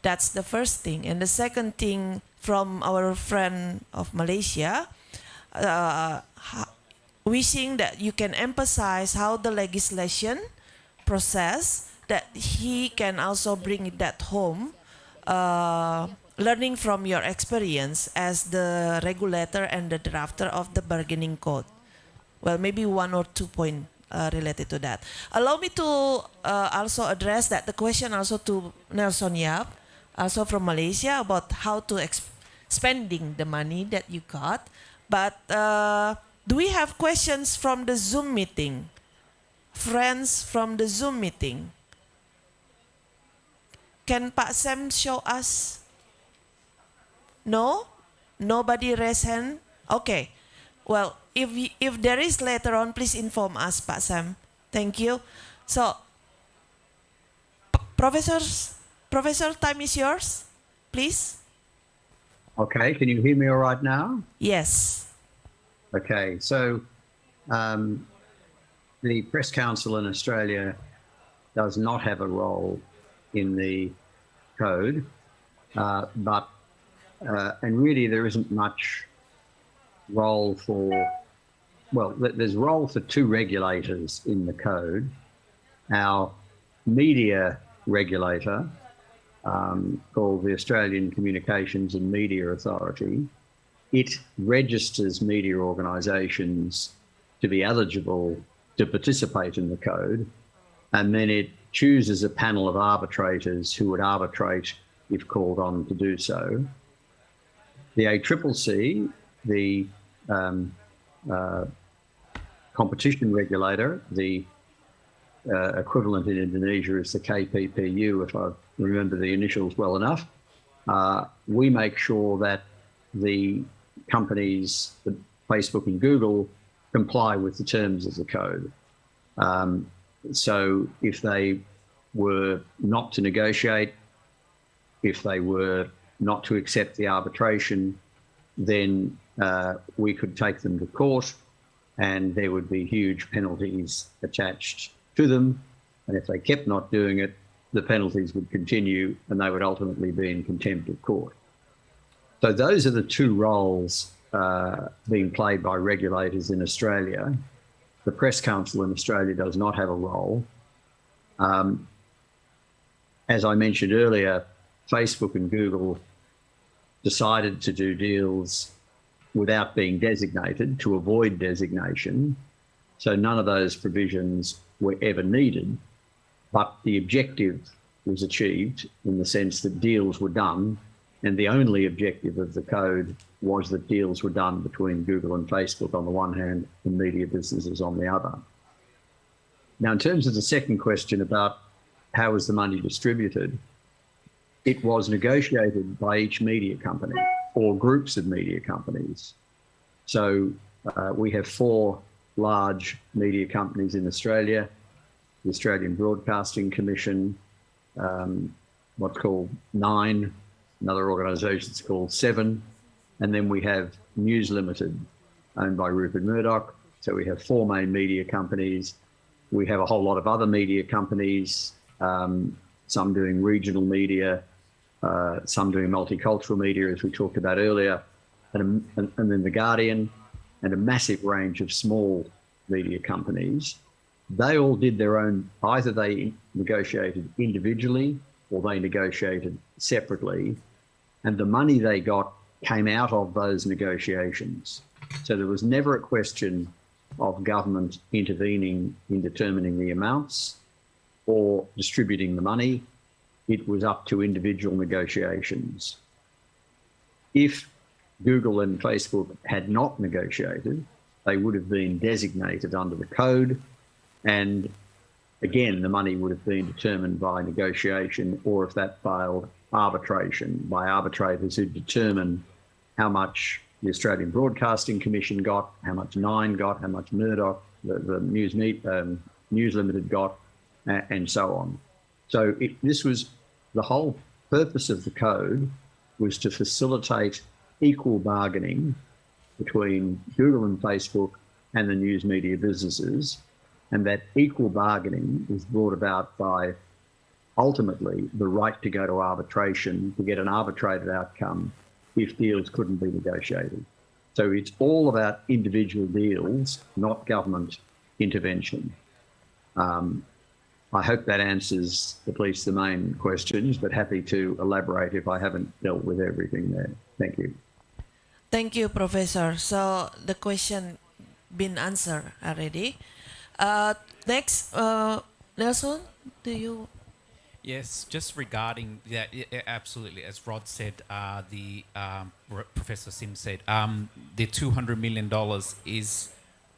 That's the first thing. And the second thing from our friend of Malaysia, wishing that you can emphasize how the legislation process, that he can also bring that home, learning from your experience as the regulator and the drafter of the bargaining code. Well, maybe 1 or 2 points related to that. Allow me to also address that the question also to Nelson Yap, also from Malaysia, about how to spending the money that you got. But do we have questions from the Zoom meeting? Friends from the Zoom meeting? Can Pak Sam show us? No? Nobody raise hand? Okay. Well, if there is later on, please inform us, Pak Sam. Thank you. So, Professor, time is yours, please. Okay, can you hear me all right now? Yes. Okay, so the Press Council in Australia does not have a role in the code, but and really there isn't much role for, well, there's role for two regulators in the code. Our media regulator, called the Australian Communications and Media Authority, it registers media organisations to be eligible to participate in the code, and then it chooses a panel of arbitrators who would arbitrate if called on to do so. The ACCC, the competition regulator, the equivalent in Indonesia is the KPPU, if I remember the initials well enough. We make sure that the companies, the Facebook and Google, comply with the terms of the code. So if they were not to negotiate if they were not to accept the arbitration, then we could take them to court and there would be huge penalties attached to them. And if they kept not doing it, the penalties would continue and they would ultimately be in contempt of court. So those are the two roles being played by regulators in Australia. The Press Council in Australia does not have a role. As I mentioned earlier, Facebook and Google decided to do deals without being designated to avoid designation. So none of those provisions were ever needed, but the objective was achieved in the sense that deals were done, and the only objective of the code was that deals were done between Google and Facebook on the one hand and media businesses on the other. Now, in terms of the second question about how was the money distributed, it was negotiated by each media company or groups of media companies. So we have 4 large media companies in Australia: the Australian Broadcasting Commission, what's called Nine, another organisation that's called Seven, and then we have News Limited, owned by Rupert Murdoch. So we have 4 main media companies. We have a whole lot of other media companies, some doing regional media, some doing multicultural media, as we talked about earlier, and then The Guardian, and a massive range of small media companies. They all did their own, either they negotiated individually or they negotiated separately, and the money they got came out of those negotiations. So there was never a question of government intervening in determining the amounts or distributing the money. It was up to individual negotiations. If Google and Facebook had not negotiated, they would have been designated under the code, and again, the money would have been determined by negotiation, or if that failed, arbitration by arbitrators who determine how much the Australian Broadcasting Commission got, how much Nine got, how much Murdoch, the News Limited got, and so on. So this was the whole purpose of the code, was to facilitate equal bargaining between Google and Facebook and the news media businesses, and that equal bargaining was brought about by ultimately the right to go to arbitration to get an arbitrated outcome if deals couldn't be negotiated. So it's all about individual deals, not government intervention. I hope that answers at least the main questions, but happy to elaborate if I haven't dealt with everything there. Thank you. Thank you, Professor. So the question been answered already. Next, Nelson, do you? Yes, just regarding that, absolutely. As Rod said, Professor Sim said, the $200 million is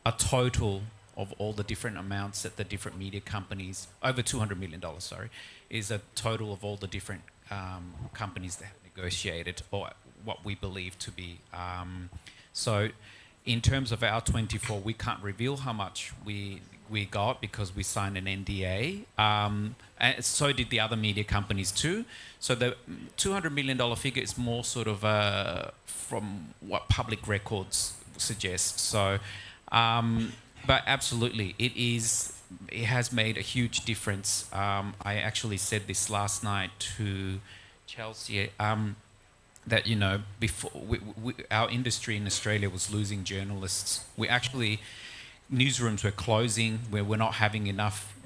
a total of all the different amounts that the different media companies, over $200 million, sorry, is a total of all the different companies that have negotiated, or what we believe to be. So in terms of our 24, we can't reveal how much we got because we signed an NDA. And so did the other media companies too. So the $200 million figure is more sort of from what public records suggest. So, but absolutely, it has made a huge difference. I actually said this last night to Chelsea, that, you know, before our industry in Australia was losing journalists. Newsrooms were closing, where we're not having enough,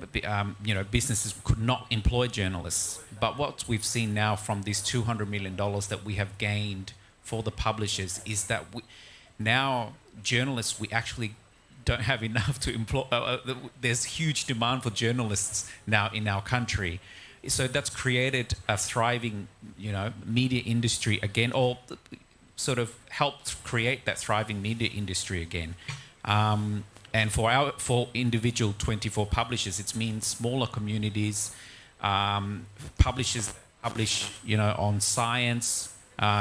businesses could not employ journalists. But what we've seen now from this $200 million that we have gained for the publishers is that now journalists, we actually don't have enough to employ. There's huge demand for journalists now in our country. So that's created a thriving, media industry again, or sort of helped create that thriving media industry again. And for individual 24 publishers, it means smaller communities, publishers publish, on science,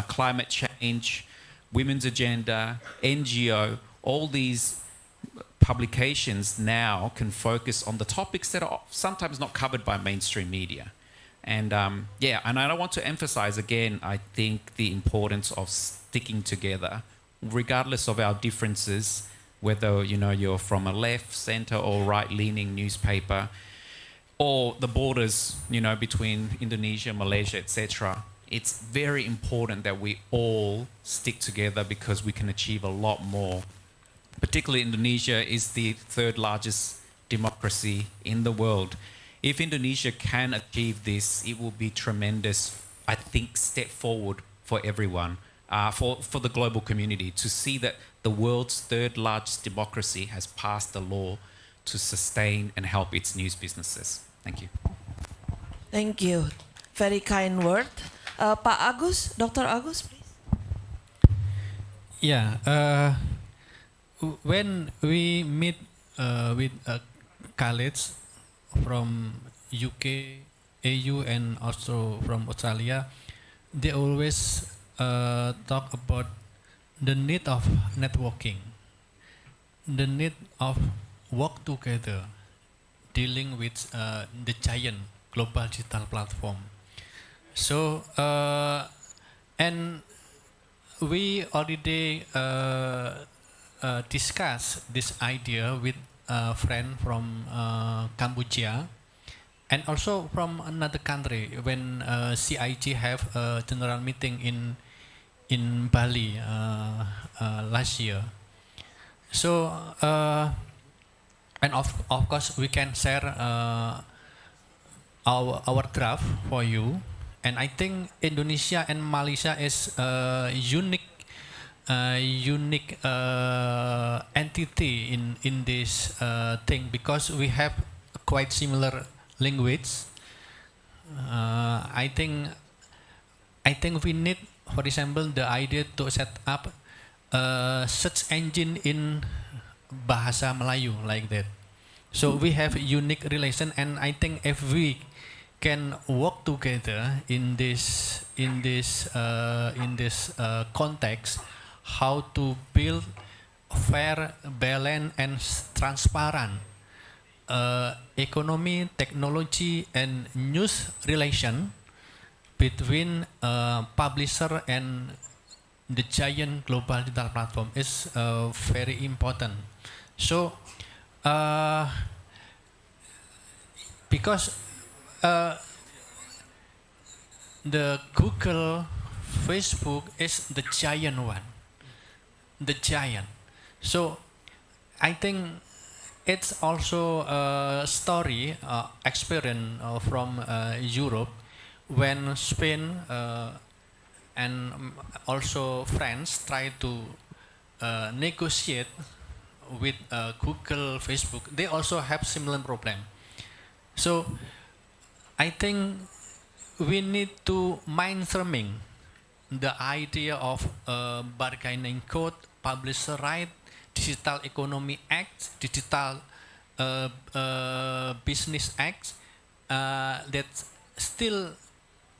climate change, women's agenda, NGO, all these publications now can focus on the topics that are sometimes not covered by mainstream media. And yeah, and I want to emphasize again, I think the importance of sticking together, regardless of our differences, whether you're from a left, center, or right-leaning newspaper, or the borders, between Indonesia, Malaysia, etc. It's very important that we all stick together because we can achieve a lot more. Particularly Indonesia is the third largest democracy in the world. If Indonesia can achieve this, it will be tremendous, I think, step forward for everyone, for the global community, to see that the world's third largest democracy has passed a law to sustain and help its news businesses. Thank you. Thank you. Very kind word. Pak Agus, Dr. Agus, please. Yeah, when we meet with colleagues from UK, AU, and also from Australia, they always talk about the need of networking, the need of work together, dealing with the giant global digital platform. So, and we already discussed this idea with a friend from Cambodia and also from another country when CIG have a general meeting in Bali last year. So, and of course we can share our draft for you. And I think Indonesia and Malaysia is a unique entity in this thing because we have quite similar language. I think we need, for example, the idea to set up a search engine in Bahasa Melayu like that. So we have unique relation, and I think if we can work together in this context, how to build fair, balanced, and transparent economy, technology, and news relation between publisher and the giant global digital platform is very important. So, because the Google, Facebook is the giant one, the giant. So I think it's also a story, experience from Europe when Spain and also France try to negotiate with Google, Facebook. They also have similar problem. So I think we need to mainstreaming the idea of bargaining code, publisher right, Digital Economy Act, Digital Business Act, that's still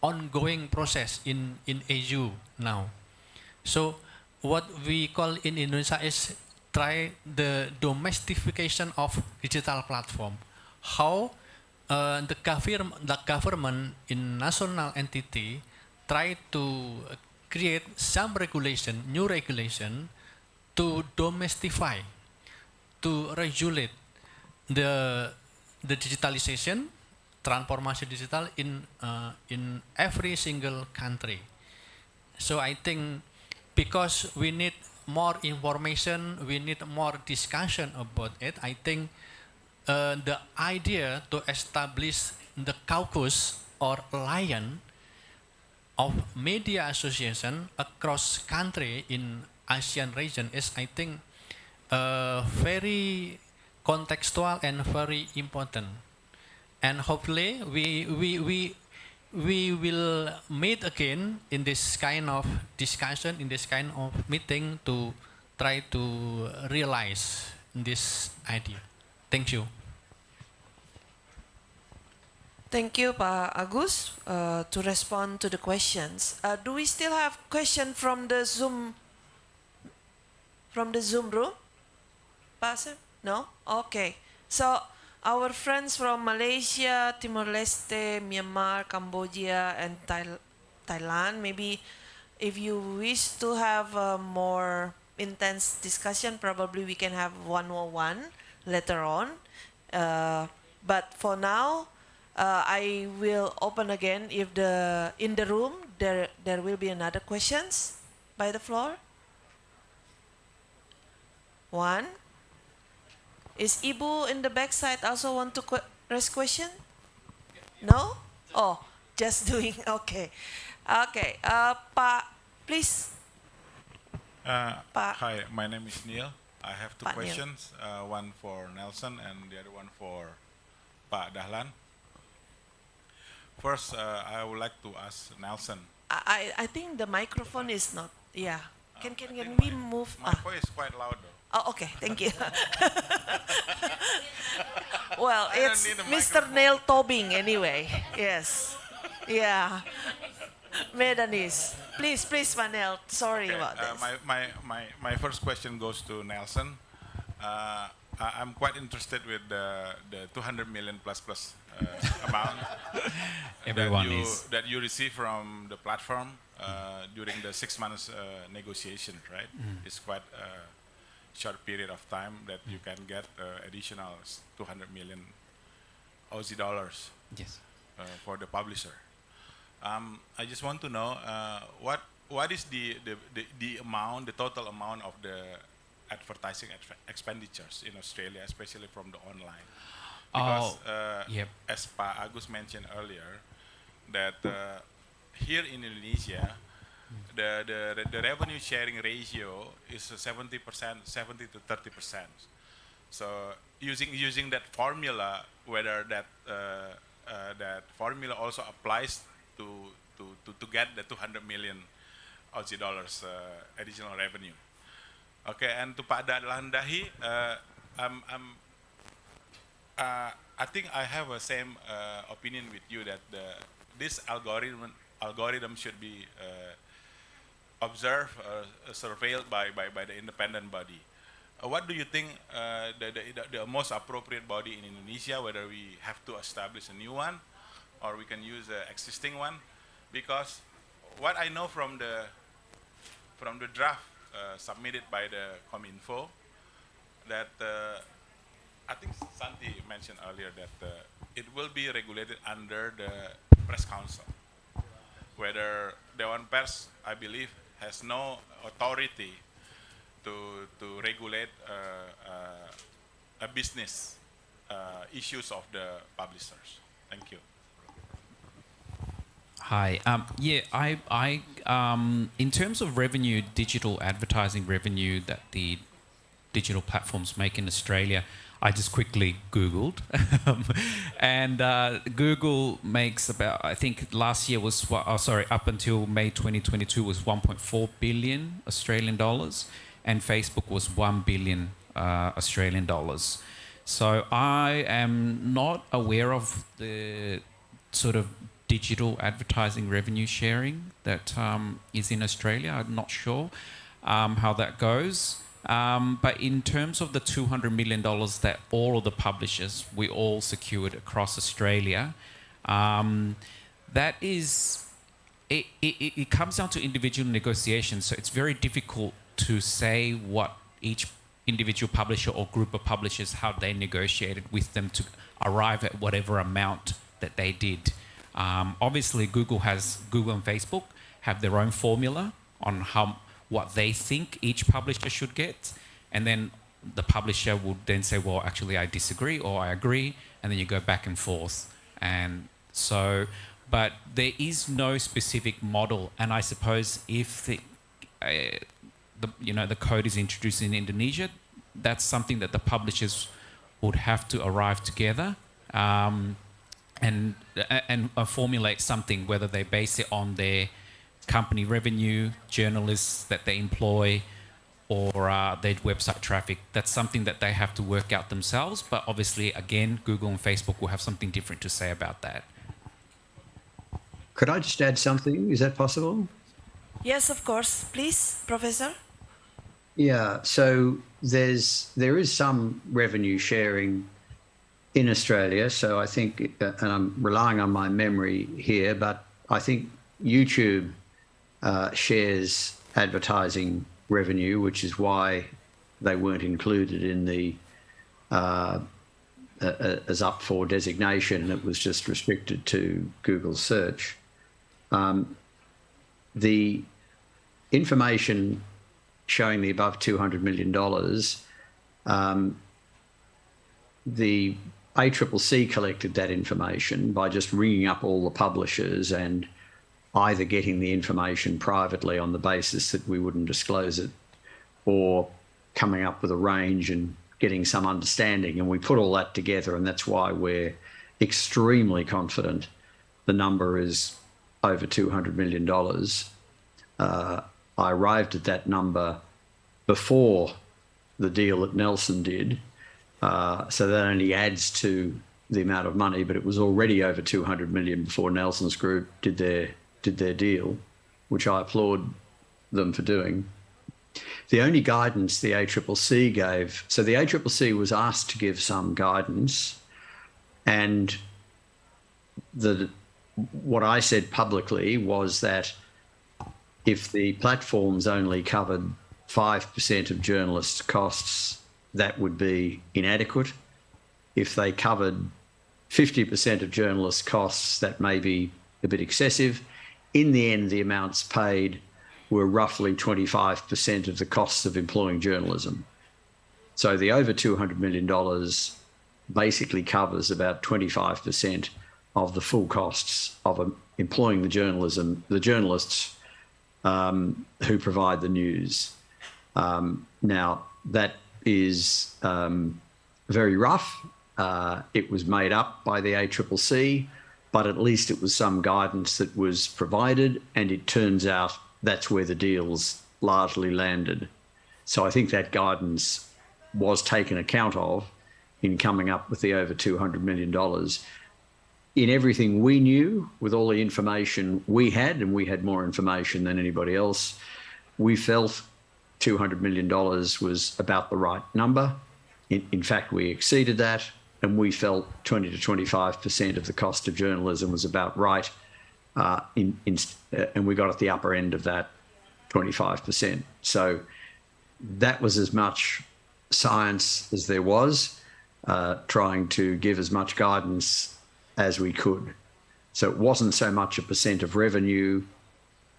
ongoing process in EU now. So what we call in Indonesia is try the domestication of digital platform. How the government in national entity try to create some regulation, new regulation, to domestify, to regulate the digitalization, transformation digital in every single country. So I think because we need more information, we need more discussion about it. I think the idea to establish the caucus or lion of media association across country in ASEAN region is, I think, very contextual and very important. And hopefully we will meet again in this kind of discussion, in this kind of meeting to try to realize this idea. Thank you. Thank you, Pak Agus, to respond to the questions. Do we still have question from the Zoom room? Pak Asif? No? Okay. So Our friends from Malaysia, Timor-Leste, Myanmar, Cambodia, and Thailand, maybe if you wish to have a more intense discussion, probably we can have 101 later on. But for now, I will open again if in the room there will be another questions by the floor. One. Is Ibu in the backside also want to raise question? No? Oh, just doing, okay. Okay, Pak, please. Hi, my name is Neil. I have two Pak Neil. questions, one for Nelson and the other one for Pak Dahlan. First, I would like to ask Nelson. I think the microphone is not, yeah. Can we move? My voice is quite loud though. Oh, okay, thank you. Well, I don't it's need a Mr. microphone. Neil Tobing anyway. Yes. Yeah. Medanese. Please, Manel. Sorry about this. My first question goes to Nelson. I'm quite interested with the 200 million plus amount Everyone is. that you receive from the platform during the 6 months negotiation, right? It's quite a short period of time that you can get additional 200 million Aussie dollars. Yes. For the publisher. I just want to know what is the amount, the total amount of the advertising expenditures in Australia, especially from the online. Because as Pa Agus mentioned earlier, that here in Indonesia, the revenue sharing ratio is 70%, 70 to 30%. So using that formula, whether that formula also applies to get the 200 million Aussie dollars additional revenue. Okay, and to Pak Dahlan Dahi, I think I have the same opinion with you that this algorithm should be observed, surveilled by the independent body. What do you think the most appropriate body in Indonesia, whether we have to establish a new one or we can use an existing one? Because what I know from the draft submitted by the Cominfo, that I think Santi mentioned earlier that it will be regulated under the Press Council, whether Dewan Pers, I believe, has no authority to regulate a business issues of the publishers. Thank you. Hi. I in terms of revenue, digital advertising revenue that the digital platforms make in Australia, I just quickly Googled, and Google makes about, I think last year was, up until May 2022 was 1.4 billion Australian dollars, and Facebook was 1 billion Australian dollars. So I am not aware of the sort of digital advertising revenue sharing that is in Australia. I'm not sure how that goes. But in terms of the $200 million that all of the publishers, we all secured across Australia, that is, it comes down to individual negotiations. So it's very difficult to say what each individual publisher or group of publishers, how they negotiated with them to arrive at whatever amount that they did. Obviously, Google and Facebook have their own formula on what they think each publisher should get, and then the publisher would then say, well, actually I disagree or I agree, and then you go back and forth. And so, but there is no specific model, and I suppose if the code is introduced in Indonesia, that's something that the publishers would have to arrive together and formulate something, whether they base it on their company revenue, journalists that they employ, or their website traffic. That's something that they have to work out themselves. But obviously, again, Google and Facebook will have something different to say about that. Could I just add something? Is that possible? Yes, of course. Please, Professor. Yeah, so there is some revenue sharing in Australia. So I think, and I'm relying on my memory here, but I think YouTube shares advertising revenue, which is why they weren't included in the as up for designation. It was just restricted to Google search. The information showing the above $200 million, the ACCC collected that information by just ringing up all the publishers and either getting the information privately on the basis that we wouldn't disclose it, or coming up with a range and getting some understanding. And we put all that together, and that's why we're extremely confident the number is over $200 million. I arrived at that number before the deal that Nelson did, so that only adds to the amount of money, but it was already over 200 million before Nelson's group did their deal, which I applaud them for doing. The only guidance the ACCC gave, so the ACCC was asked to give some guidance, and what I said publicly was that if the platforms only covered 5% of journalists' costs, that would be inadequate. If they covered 50% of journalists' costs, that may be a bit excessive. In the end, the amounts paid were roughly 25% of the costs of employing journalism. So the over $200 million basically covers about 25% of the full costs of employing the journalists who provide the news. Now, that is very rough. It was made up by the ACCC, but at least it was some guidance that was provided, and it turns out that's where the deals largely landed. So I think that guidance was taken account of in coming up with the over $200 million. In everything we knew, with all the information we had, and we had more information than anybody else, we felt $200 million was about the right number. In fact, we exceeded that, and we felt 20 to 25% of the cost of journalism was about right, and we got at the upper end of that 25%. So that was as much science as there was, trying to give as much guidance as we could. So it wasn't so much a percent of revenue,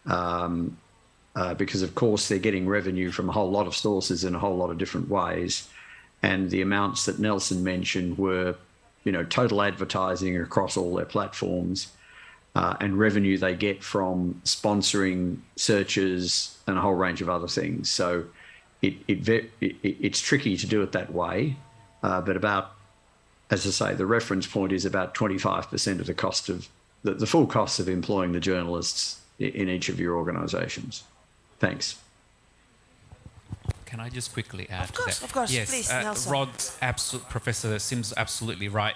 because of course they're getting revenue from a whole lot of sources in a whole lot of different ways. And the amounts that Nelson mentioned were, total advertising across all their platforms, and revenue they get from sponsoring searches and a whole range of other things. So it's tricky to do it that way, but about, as I say, the reference point is about 25% of the cost of the full cost of employing the journalists in each of your organisations. Thanks. Can I just quickly add Of course, to that? of course. Yes, Please, Nelson. Professor Sim's absolutely right.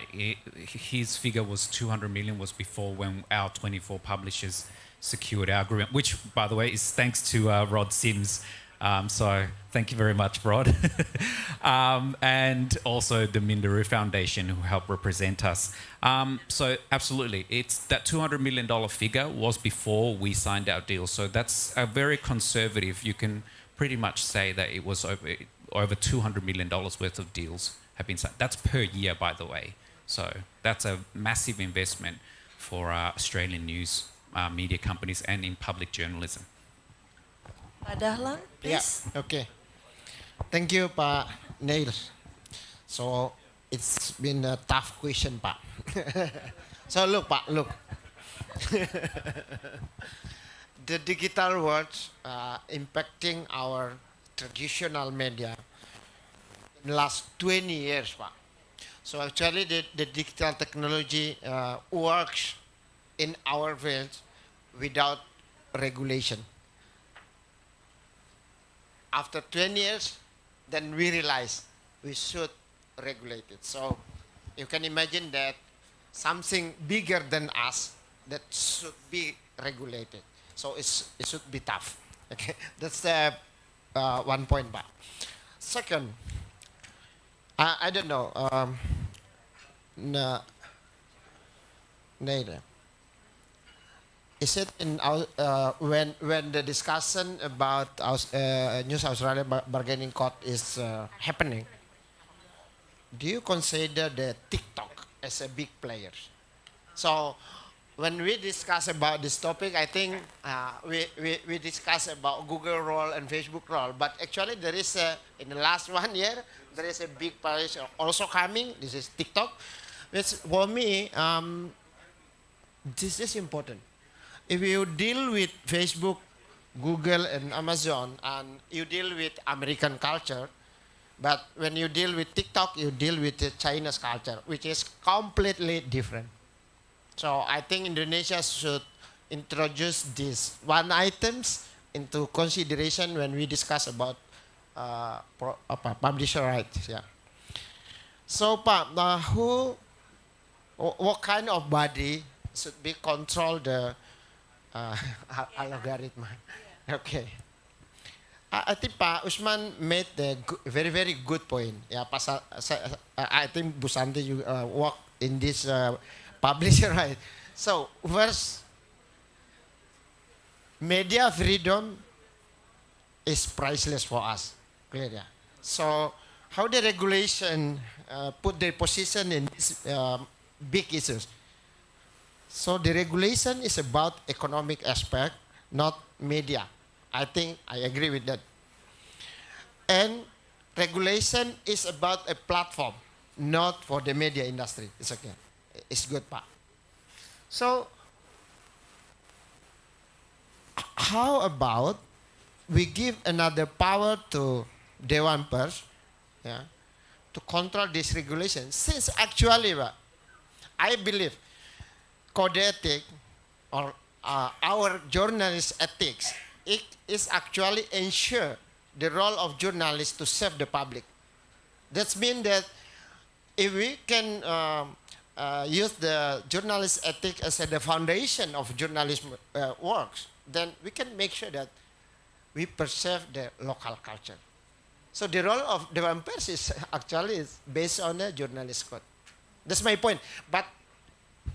His figure was 200 million was before when our 24 publishers secured our agreement, which, by the way, is thanks to Rod Sims. So thank you very much, Rod. And also the Minderoo Foundation, who helped represent us. So absolutely, it's that $200 million figure was before we signed our deal. So that's a very conservative. You can pretty much say that it was over $200 million worth of deals have been signed. That's per year, by the way. So that's a massive investment for Australian news media companies and in public journalism. Pak Dahlan, please. Yeah, okay. Thank you, Pak Neil. So it's been a tough question, Pak. So look, Pak, look. The digital world impacting our traditional media in the last 20 years, Pak. So actually the digital technology works in our field without regulation. After 20 years, then we realize we should regulate it. So you can imagine that something bigger than us that should be regulated. So it should be tough. Okay, that's the one point back. Second, I don't know. No, neither. Is it in our, when the discussion about News Australia bargaining court is happening? Do you consider the TikTok as a big player? So when we discuss about this topic, I think we discuss about Google role and Facebook role. But actually, there is in the last 1 year there is a big player also coming. This is TikTok, which for me this is important. If you deal with Facebook, Google, and Amazon, and you deal with American culture, but when you deal with TikTok, you deal with the Chinese culture, which is completely different. So I think Indonesia should introduce these one items into consideration when we discuss about publisher rights. Yeah. So, Pak, what kind of body should be control the algorithm? Okay. I think Pak Usman made a very, very good point. Yeah, pasal, I think Bu Santi work in this publisher right. So first, media freedom is priceless for us. Clear, yeah. So how the regulation put their position in these big issues. So the regulation is about economic aspect, not media. I think I agree with that. And regulation is about a platform, not for the media industry. It's okay. It's good, Pak. So how about we give another power to Dewan Pers, yeah, to control this regulation? Since actually, I believe code ethic or our journalist ethics, it is actually ensure the role of journalists to serve the public. That means that if we can use the journalist ethic as the foundation of journalism works, then we can make sure that we preserve the local culture. So the role of Dewan Pers is actually is based on the journalist code. That's my point. But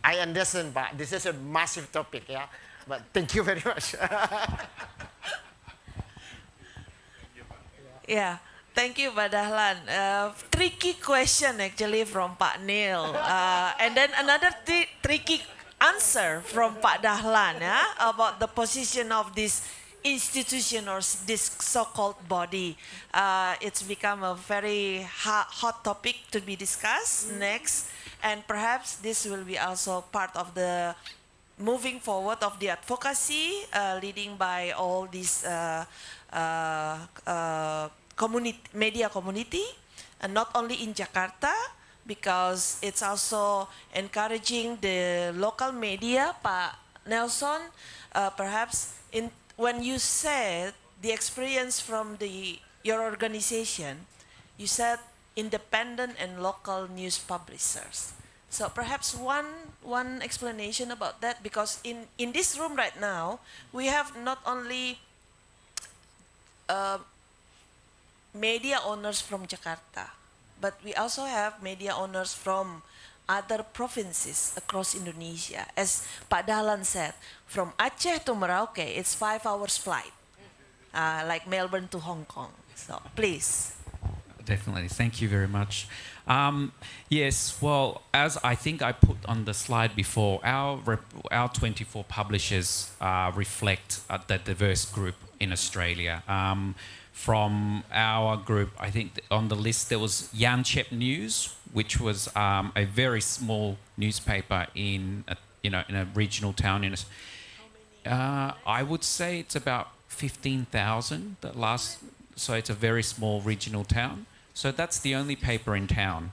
I understand, but this is a massive topic, yeah. But thank you very much. Yeah, thank you, Pak Dahlan. Tricky question actually from Pak Neil, and then another tricky answer from Pak Dahlan, yeah, about the position of this institution or this so-called body. It's become a very hot topic to be discussed next, and perhaps this will be also part of the moving forward of the advocacy leading by all these media community, and not only in Jakarta, because it's also encouraging the local media. Pak Nelson, perhaps when you said the experience from your organization, you said independent and local news publishers. So perhaps one explanation about that, because in this room right now, we have not only media owners from Jakarta, but we also have media owners from other provinces across Indonesia. As Pak Dahlan said, from Aceh to Merauke, it's 5 hours flight, like Melbourne to Hong Kong. So please. Definitely. Thank you very much. Yes, well, as I think I put on the slide before, our 24 publishers reflect the diverse group in Australia. From our group, I think on the list there was Yanchep News, which was a very small newspaper in a regional town. I would say it's about 15,000. So it's a very small regional town. So that's the only paper in town.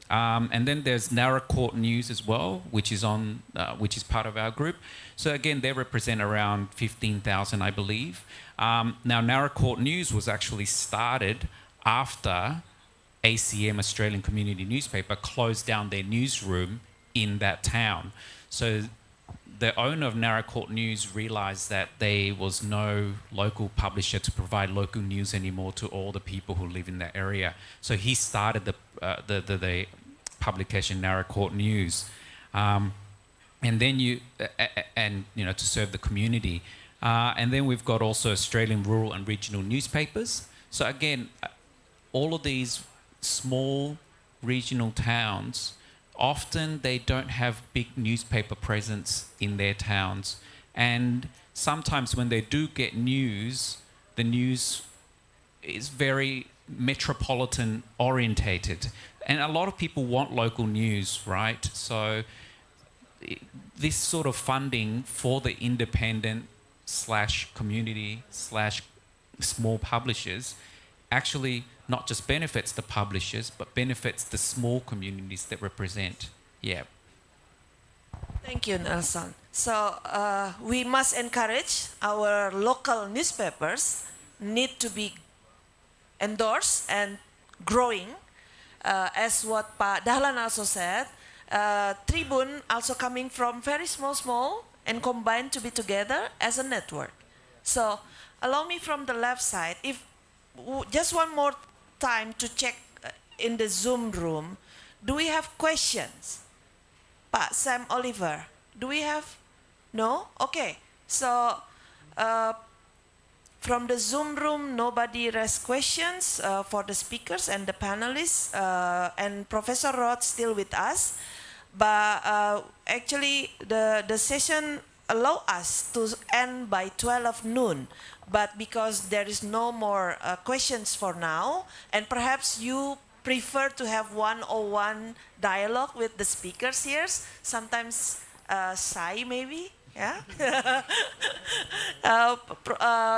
And then there's Naracoorte News as well, which is part of our group. So again, they represent around 15,000, I believe. Now, Naracoorte News was actually started after ACM, Australian Community Newspaper, closed down their newsroom in that town. So the owner of Naracoorte News realised that there was no local publisher to provide local news anymore to all the people who live in that area. So he started the publication Narrow Court News, and then to serve the community, and then we've got also Australian rural and regional newspapers. So again, all of these small regional towns, often they don't have big newspaper presence in their towns, and sometimes when they do get news, the news is very metropolitan orientated, and a lot of people want local news, right? So this sort of funding for the independent / community / small publishers actually not just benefits the publishers, but benefits the small communities that represent. Yeah. Thank you, Nelson. So we must encourage our local newspapers need to be endorsed and growing. As what Pak Dahlan also said, Tribun also coming from very small and combined to be together as a network. So allow me from the left side, if just one more time to check in the Zoom room, do we have questions? Pak Sam Oliver, do we have? No? Okay. So from the Zoom room, nobody raised questions for the speakers and the panelists, and Professor Roth still with us. But actually, the session allow us to end by 12 noon. But because there is no more questions for now, and perhaps you prefer to have one-on-one dialogue with the speakers here, sometimes shy maybe, yeah?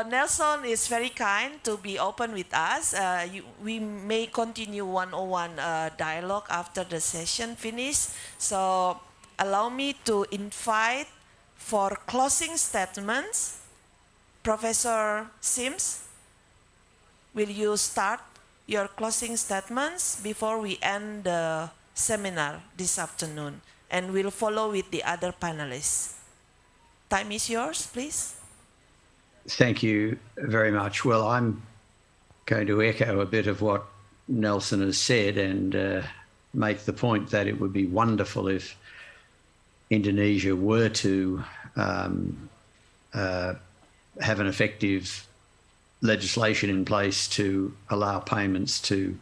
Nelson is very kind to be open with us. We may continue one-on-one dialogue after the session finish. So allow me to invite for closing statements, Professor Sims, will you start your closing statements before we end the seminar this afternoon? And we'll follow with the other panelists. Time is yours, please. Thank you very much. Well, I'm going to echo a bit of what Nelson has said and make the point that it would be wonderful if Indonesia were to have an effective legislation in place to allow payments to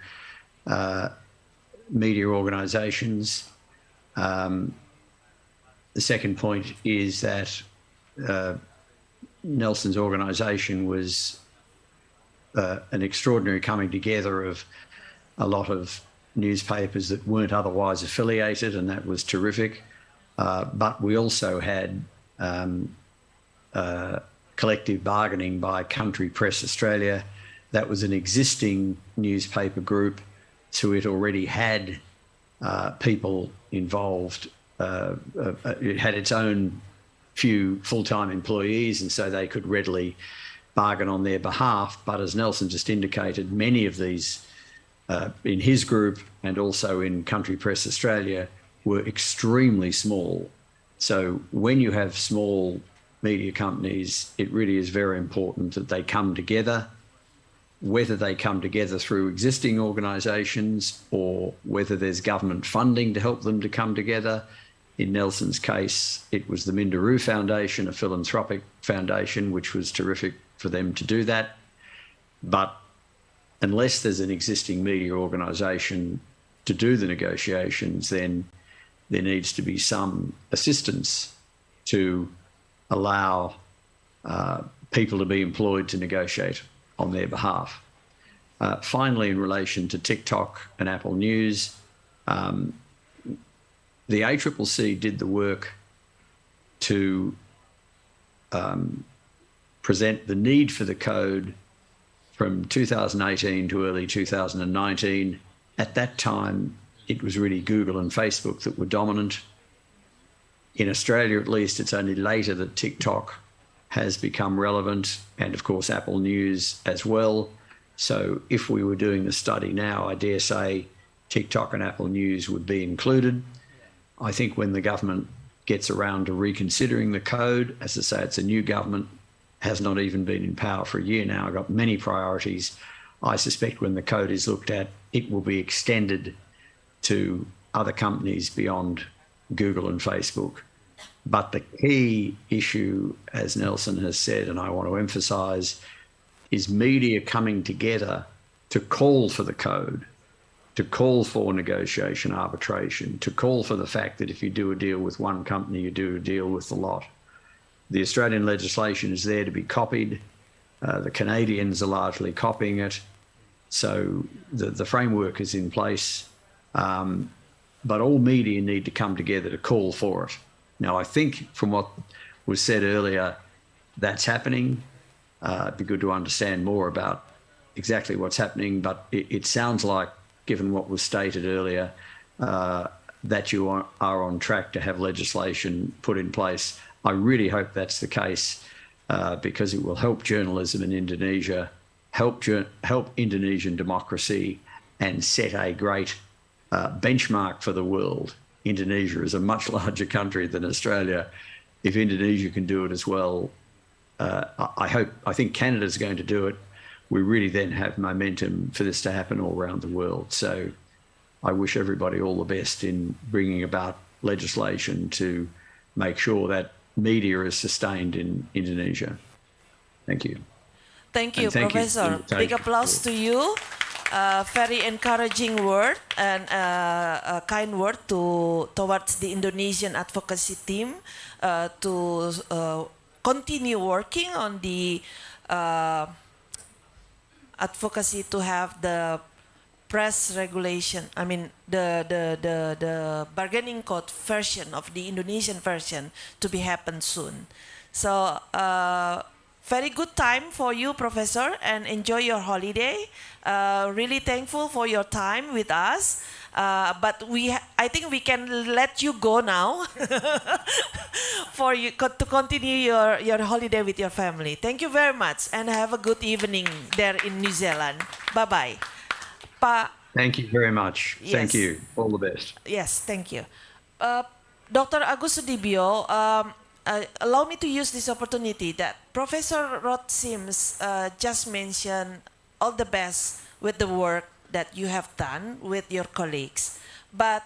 media organisations. The second point is that Nelson's organisation was an extraordinary coming together of a lot of newspapers that weren't otherwise affiliated, and that was terrific. But we also had collective bargaining by Country Press Australia. That was an existing newspaper group, so it already had people involved. It had its own few full-time employees, and so they could readily bargain on their behalf. But as Nelson just indicated, many of these in his group and also in Country Press Australia were extremely small. So when you have small media companies, it really is very important that they come together, whether they come together through existing organisations or whether there's government funding to help them to come together. In Nelson's case, it was the Minderoo Foundation, a philanthropic foundation, which was terrific for them to do that. But unless there's an existing media organisation to do the negotiations, then there needs to be some assistance to allow people to be employed to negotiate on their behalf. Finally, in relation to TikTok and Apple News, the ACCC did the work to present the need for the code from 2018 to early 2019. At that time, it was really Google and Facebook that were dominant. In Australia, at least, it's only later that TikTok has become relevant, and of course Apple News as well. So if we were doing the study now, I dare say TikTok and Apple News would be included. I think when the government gets around to reconsidering the code, as I say, it's a new government, has not even been in power for a year now, got many priorities. I suspect when the code is looked at, it will be extended to other companies beyond Google and Facebook. But the key issue, as Nelson has said, and I want to emphasize, is media coming together to call for the code, to call for negotiation, arbitration, to call for the fact that if you do a deal with one company, you do a deal with the lot. The Australian legislation is there to be copied. The Canadians are largely copying it. So the framework is in place, but all media need to come together to call for it. Now, I think from what was said earlier, that's happening. It'd be good to understand more about exactly what's happening, but it sounds like, given what was stated earlier, that you are on track to have legislation put in place. I really hope that's the case, because it will help journalism in Indonesia, help Indonesian democracy, and set a great benchmark for the world. Indonesia is a much larger country than Australia. If Indonesia can do it as well, I think Canada's going to do it. We really then have momentum for this to happen all around the world. So I wish everybody all the best in bringing about legislation to make sure that media is sustained in Indonesia. Thank you. Thank you, And thank you for the Professor. Big invitation. applause to you. Very encouraging word and a kind word towards the Indonesian advocacy team to continue working on the advocacy to have the press regulation. I mean the bargaining code version of the Indonesian version to be happen soon. So very good time for you, Professor, and enjoy your holiday. Really thankful for your time with us. But I think we can let you go now for you to continue your holiday with your family. Thank you very much and have a good evening there in New Zealand. Bye-bye. Thank you very much. Yes. Thank you. All the best. Yes, thank you. Dr. Agus Sudibyo, allow me to use this opportunity that Professor Rod Sims just mentioned all the best with the work that you have done with your colleagues. But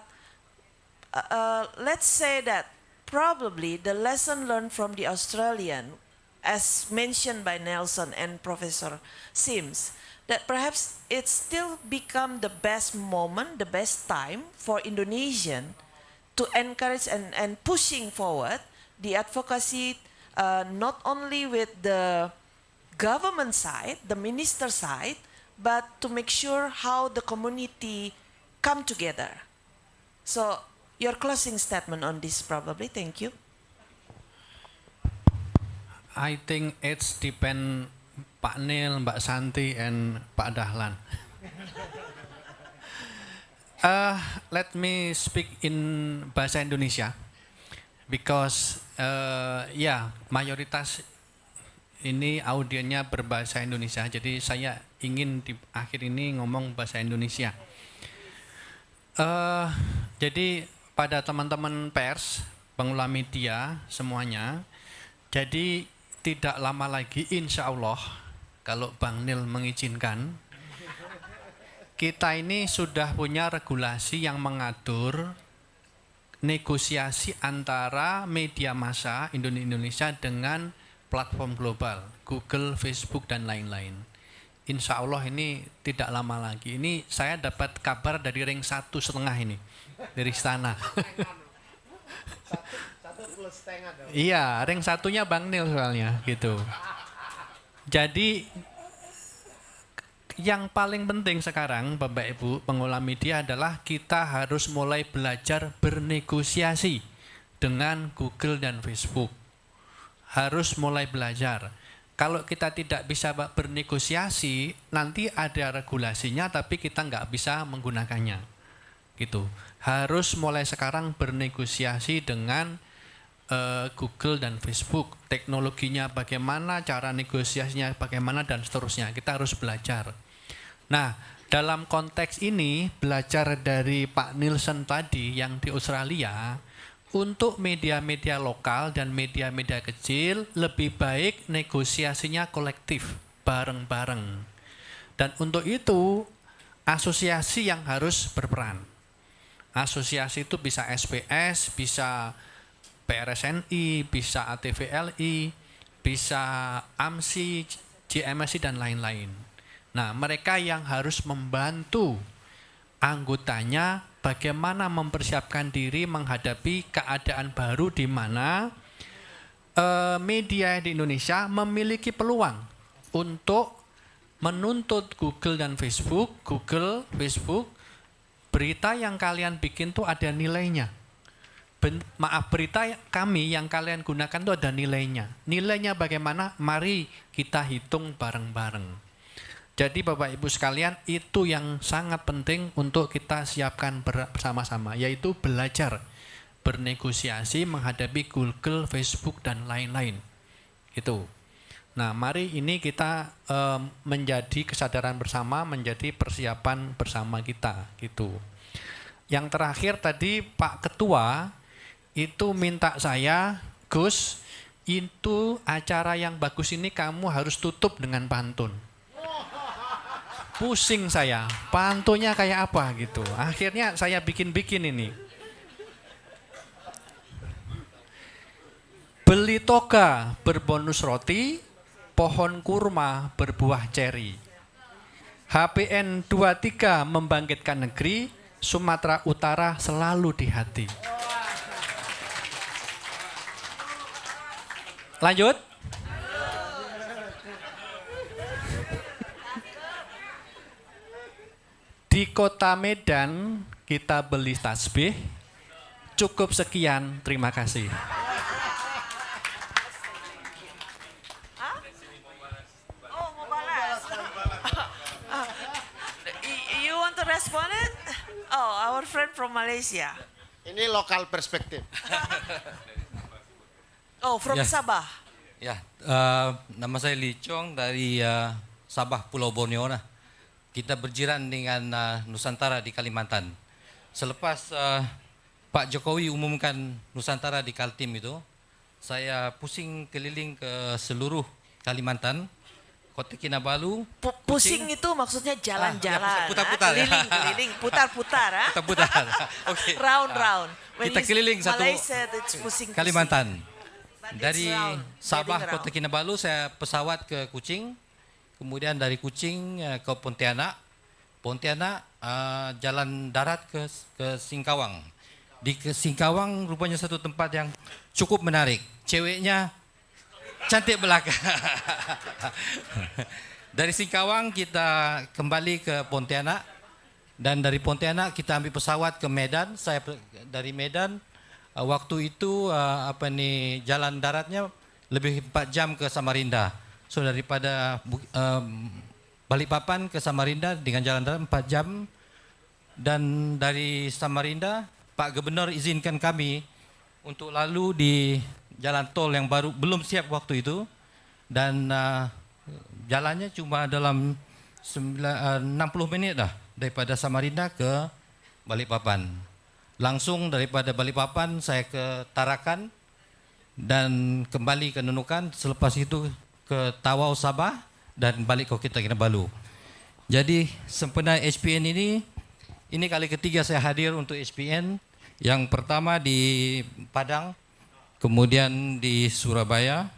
let's say that probably the lesson learned from the Australian, as mentioned by Nelson and Professor Sims, that perhaps it still become the best moment, the best time for Indonesian to encourage and pushing forward the advocacy, not only with the government side, the minister side, but to make sure how the community come together. So your closing statement on this probably. Thank you. I think it's depend Pak Nil, Mbak Santi, and Pak Dahlan. Let me speak in bahasa Indonesia because mayoritas ini audiennya berbahasa Indonesia, jadi saya ingin di akhir ini ngomong bahasa Indonesia. Jadi pada teman-teman pers, pengelola media semuanya, jadi tidak lama lagi insya Allah kalau Bang Nil mengizinkan, kita ini sudah punya regulasi yang mengatur negosiasi antara media massa Indonesia dengan platform global, Google, Facebook, dan lain-lain. Insya Allah ini tidak lama lagi. Ini saya dapat kabar dari ring 1,5 ini, dari istana. Iya, ring 1-nya Bang Nil soalnya, gitu. Jadi yang paling penting sekarang, Bapak Ibu pengelola media, adalah kita harus mulai belajar bernegosiasi dengan Google dan Facebook. Harus mulai belajar. Kalau kita tidak bisa bernegosiasi, nanti ada regulasinya tapi kita nggak bisa menggunakannya. Gitu. Harus mulai sekarang bernegosiasi dengan Google dan Facebook. Teknologinya bagaimana, cara negosiasinya bagaimana, dan seterusnya. Kita harus belajar. Nah, dalam konteks ini, belajar dari Pak Nielsen tadi yang di Australia, untuk media-media lokal dan media-media kecil lebih baik negosiasinya kolektif, bareng-bareng. Dan untuk itu asosiasi yang harus berperan. Asosiasi itu bisa SPS, bisa PRSNI, bisa ATVLI, bisa AMSI, JMSI, dan lain-lain. Nah, mereka yang harus membantu anggotanya bagaimana mempersiapkan diri menghadapi keadaan baru di mana media di Indonesia memiliki peluang untuk menuntut Google dan Facebook, berita yang kalian bikin tuh ada nilainya. Berita kami yang kalian gunakan tuh ada nilainya. Nilainya bagaimana? Mari kita hitung bareng-bareng. Jadi Bapak Ibu sekalian, itu yang sangat penting untuk kita siapkan bersama-sama, yaitu belajar bernegosiasi menghadapi Google, Facebook, dan lain-lain. Itu. Nah, mari ini kita menjadi kesadaran bersama, menjadi persiapan bersama kita, gitu. Yang terakhir tadi Pak Ketua itu minta saya, Gus, itu acara yang bagus ini kamu harus tutup dengan pantun. Pusing saya, pantunnya kayak apa gitu. Akhirnya saya bikin-bikin ini. Beli toga berbonus roti, pohon kurma berbuah ceri. HPN 23 membangkitkan negeri, Sumatera Utara selalu di hati. Lanjut. Di kota Medan kita beli tasbih. Cukup sekian, terima kasih. You want to respond it? Oh, our friend from Malaysia. Ini lokal perspektif. Oh, from Sabah. Ya, nama saya Lee Chong dari Sabah, Pulau Borneo. Kita berjiran dengan Nusantara di Kalimantan. Selepas Pak Jokowi umumkan Nusantara di Kaltim itu, saya pusing keliling ke seluruh Kalimantan, Kota Kinabalu. Pusing itu maksudnya jalan-jalan, putar-putar, keliling-keliling, putar-putar. Putar-putar. Okay. Round-round. Kita keliling satu Malaysia, it's pusing-pusing. Kalimantan. Dari round, Sabah, round. Kota Kinabalu, saya pesawat ke Kuching. Kemudian dari Kuching ke Pontianak. Pontianak jalan darat ke Singkawang. Di Singkawang rupanya satu tempat yang cukup menarik. Ceweknya cantik belaka. Dari Singkawang kita kembali ke Pontianak. Dan dari Pontianak kita ambil pesawat ke Medan. Saya dari Medan. Waktu itu jalan daratnya lebih 4 jam ke Samarinda. So daripada Balikpapan ke Samarinda dengan jalan darat 4 jam. Dan dari Samarinda Pak Gubernur izinkan kami untuk lalu di jalan tol yang baru belum siap waktu itu. Dan jalannya cuma dalam 60 menit dah daripada Samarinda ke Balikpapan. Langsung daripada Balikpapan saya ke Tarakan dan kembali ke Nunukan, selepas itu ke Tawau Sabah dan balik ke Kota Kinabalu. Jadi sempena HPN ini kali ketiga saya hadir untuk HPN. Yang pertama di Padang, kemudian di Surabaya.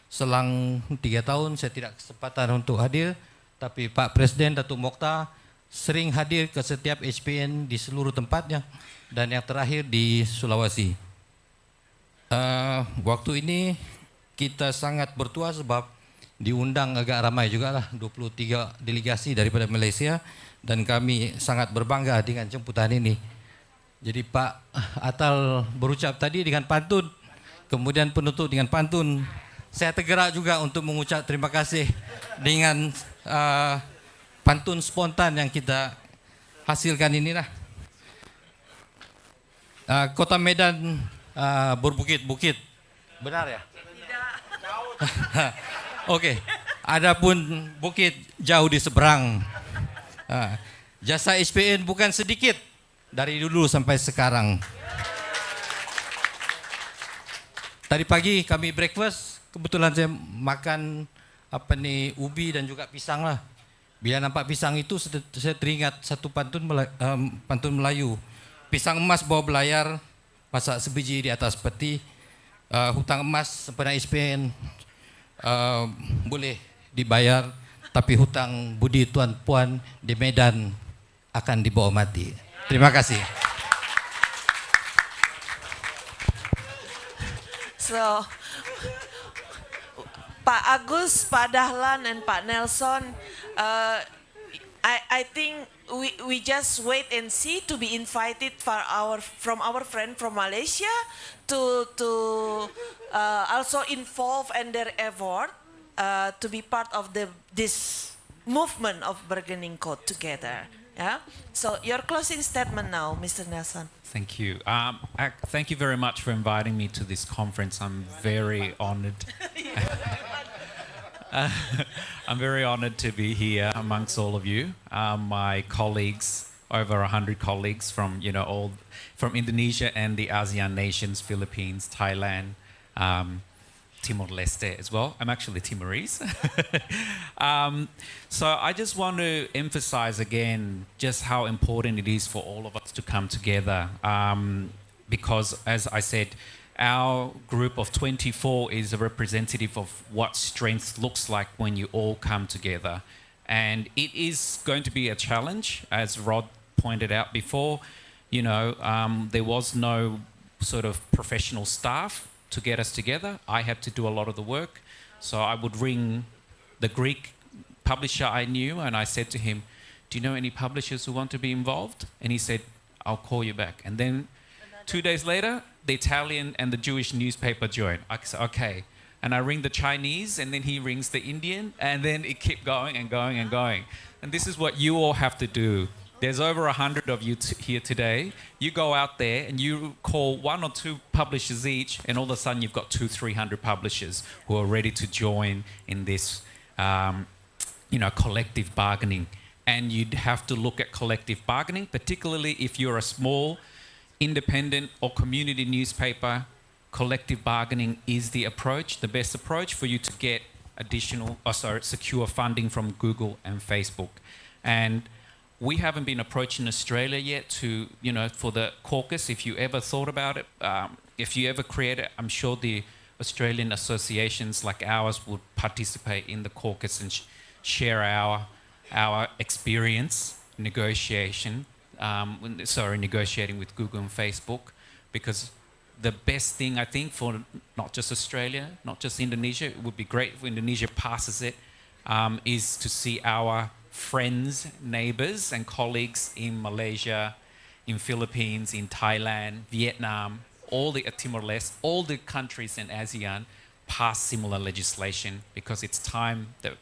Selang 3 tahun saya tidak kesempatan untuk hadir, tapi Pak Presiden Datuk Mokhtar sering hadir ke setiap HPN di seluruh tempatnya. Dan yang terakhir di Sulawesi. Waktu ini kita sangat bertuah sebab diundang agak ramai juga lah, 23 delegasi daripada Malaysia. Dan kami sangat berbangga dengan jemputan ini. Jadi Pak Atal berucap tadi dengan pantun, kemudian penutup dengan pantun. Saya tergerak juga untuk mengucap terima kasih dengan pantun spontan yang kita hasilkan inilah. Kota Medan berbukit-bukit. Benar ya? Tidak. Oke. Adapun bukit jauh di seberang. Jasa HPN bukan sedikit dari dulu sampai sekarang. Tadi pagi kami breakfast, kebetulan saya makan ubi dan juga pisang lah. Bila nampak pisang itu saya teringat satu pantun Melayu. pisang emas bawa belayar, masak sebiji di atas peti. Hutang emas sempena HPN boleh dibayar, tapi hutang budi tuan puan di Medan akan dibawa mati. Terima kasih. So, Pak Agus, Pak Dahlan, and Pak Nelson, I think we just wait and see to be invited from our friend from Malaysia to also involve in their effort to be part of this movement of bargaining code together. Yeah. So your closing statement now, Mr. Nelson. Thank you. Thank you very much for inviting me to this conference. I'm very honored. I'm very honored to be here amongst all of you. My colleagues, over 100 colleagues from from Indonesia and the ASEAN nations, Philippines, Thailand, Timor-Leste as well. I'm actually Timorese. So I just want to emphasize again just how important it is for all of us to come together. Because as I said, our group of 24 is a representative of what strength looks like when you all come together. And it is going to be a challenge, as Rod pointed out before. There was no sort of professional staff to get us together. I had to do a lot of the work. So I would ring the Greek publisher I knew and I said to him, do you know any publishers who want to be involved? And he said, I'll call you back. And then 2 days later, the Italian and the Jewish newspaper joined. I said, okay. And I ring the Chinese and then he rings the Indian and then it kept going and going and going. And this is what you all have to do. There's over 100 of you here today. You go out there and you call 1 or 2 publishers each, and all of a sudden you've got 200-300 publishers who are ready to join in this, collective bargaining. And you'd have to look at collective bargaining, particularly if you're a small, independent or community newspaper. Collective bargaining is the approach, the best approach for you to get secure funding from Google and Facebook. And we haven't been approached in Australia yet for the caucus. If you ever thought about it, if you ever create it, I'm sure the Australian associations like ours would participate in the caucus and share our experience negotiating with Google and Facebook, because the best thing I think for not just Australia, not just Indonesia, it would be great if Indonesia passes it, is to see our friends, neighbors and colleagues in Malaysia, in Philippines, in Thailand, Vietnam, all the Timor-Leste, all the countries in ASEAN pass similar legislation, because it's time that,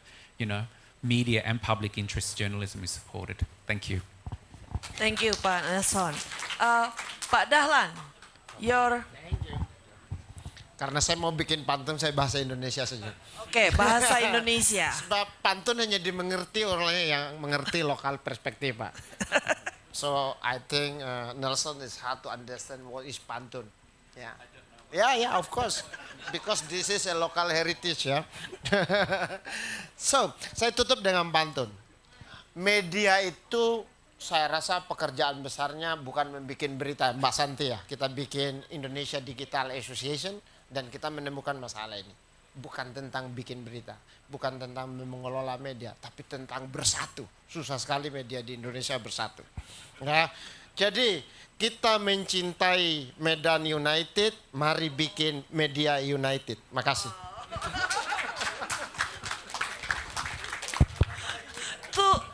media and public interest journalism is supported. Thank you. Thank you, Pak Nelson. Pak Dahlan, your... Karena saya mau bikin pantun, saya bahasa Indonesia saja. Oke, bahasa Indonesia. Sebab pantun hanya dimengerti orangnya yang mengerti lokal perspektif, Pak. So I think Nelson is hard to understand what is pantun. Yeah, of course. Because this is a local heritage, ya. So, saya tutup dengan pantun. Media itu saya rasa pekerjaan besarnya bukan membuat berita, Mbak Santi ya. Kita bikin Indonesia Digital Association dan kita menemukan masalah ini. Bukan tentang bikin berita, bukan tentang mengelola media, tapi tentang bersatu. Susah sekali media di Indonesia bersatu. Ya, jadi kita mencintai Medan United, mari bikin Media United. Makasih.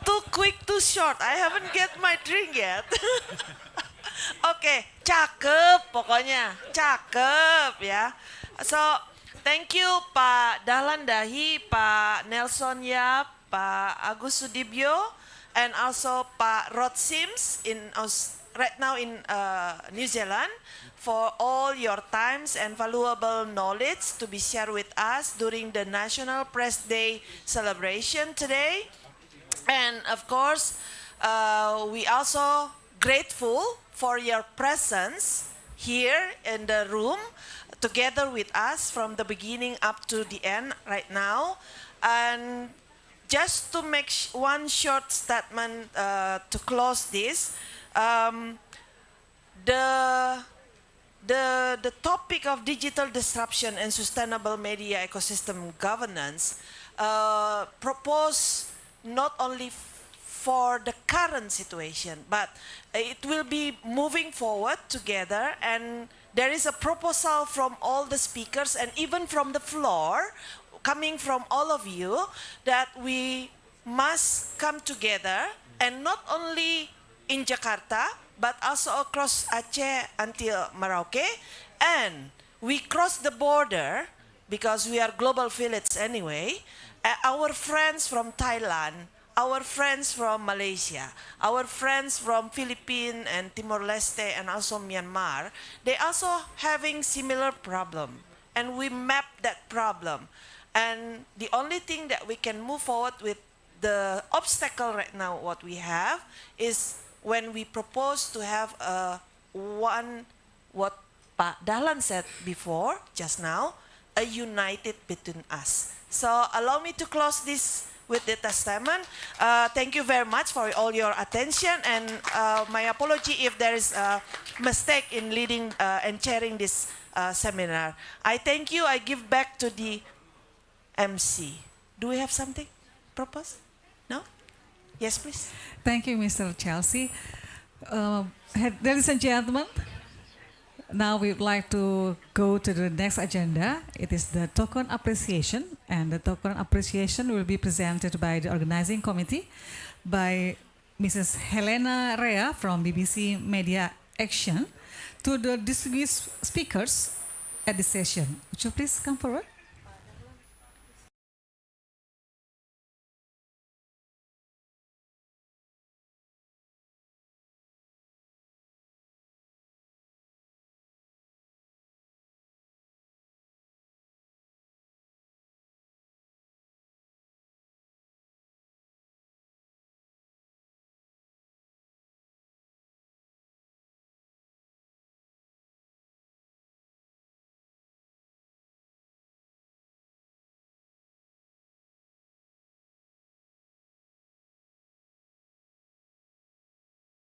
Too quick, too short. I haven't get my drink yet. Oke, cakep pokoknya, cakep ya. So, thank you Pak Dahlan Dahi, Pak Nelson Yap, Pak Agus Sudibyo, and also Pak Rod Sims right now in New Zealand, for all your times and valuable knowledge to be shared with us during the National Press Day celebration today. And of course, we also grateful for your presence here in the room together with us from the beginning up to the end right now. And just to make one short statement to close this, the topic of digital disruption and sustainable media ecosystem governance propose not only for the current situation, but it will be moving forward together, and there is a proposal from all the speakers and even from the floor, coming from all of you, that we must come together, and not only in Jakarta, but also across Aceh until Merauke, and we cross the border because we are global village anyway. Our friends from Thailand, our friends from Malaysia, our friends from Philippines and Timor-Leste and also Myanmar, they also having similar problem, and we map that problem. And the only thing that we can move forward with, the obstacle right now what we have is when we propose to have what Pak Dahlan said before, just now, a united between us. So allow me to close this with the testament. Thank you very much for all your attention, and my apology if there is a mistake in leading and chairing this seminar. I thank you. I give back to the MC. Do we have something proposed? No? Yes, please. Thank you, Mr. Chelsea. Ladies and gentlemen, now we would like to go to the next agenda. It is the token appreciation, and the token appreciation will be presented by the organizing committee by Mrs. Helena Rea from BBC Media Action to the distinguished speakers at the session. Would you please come forward?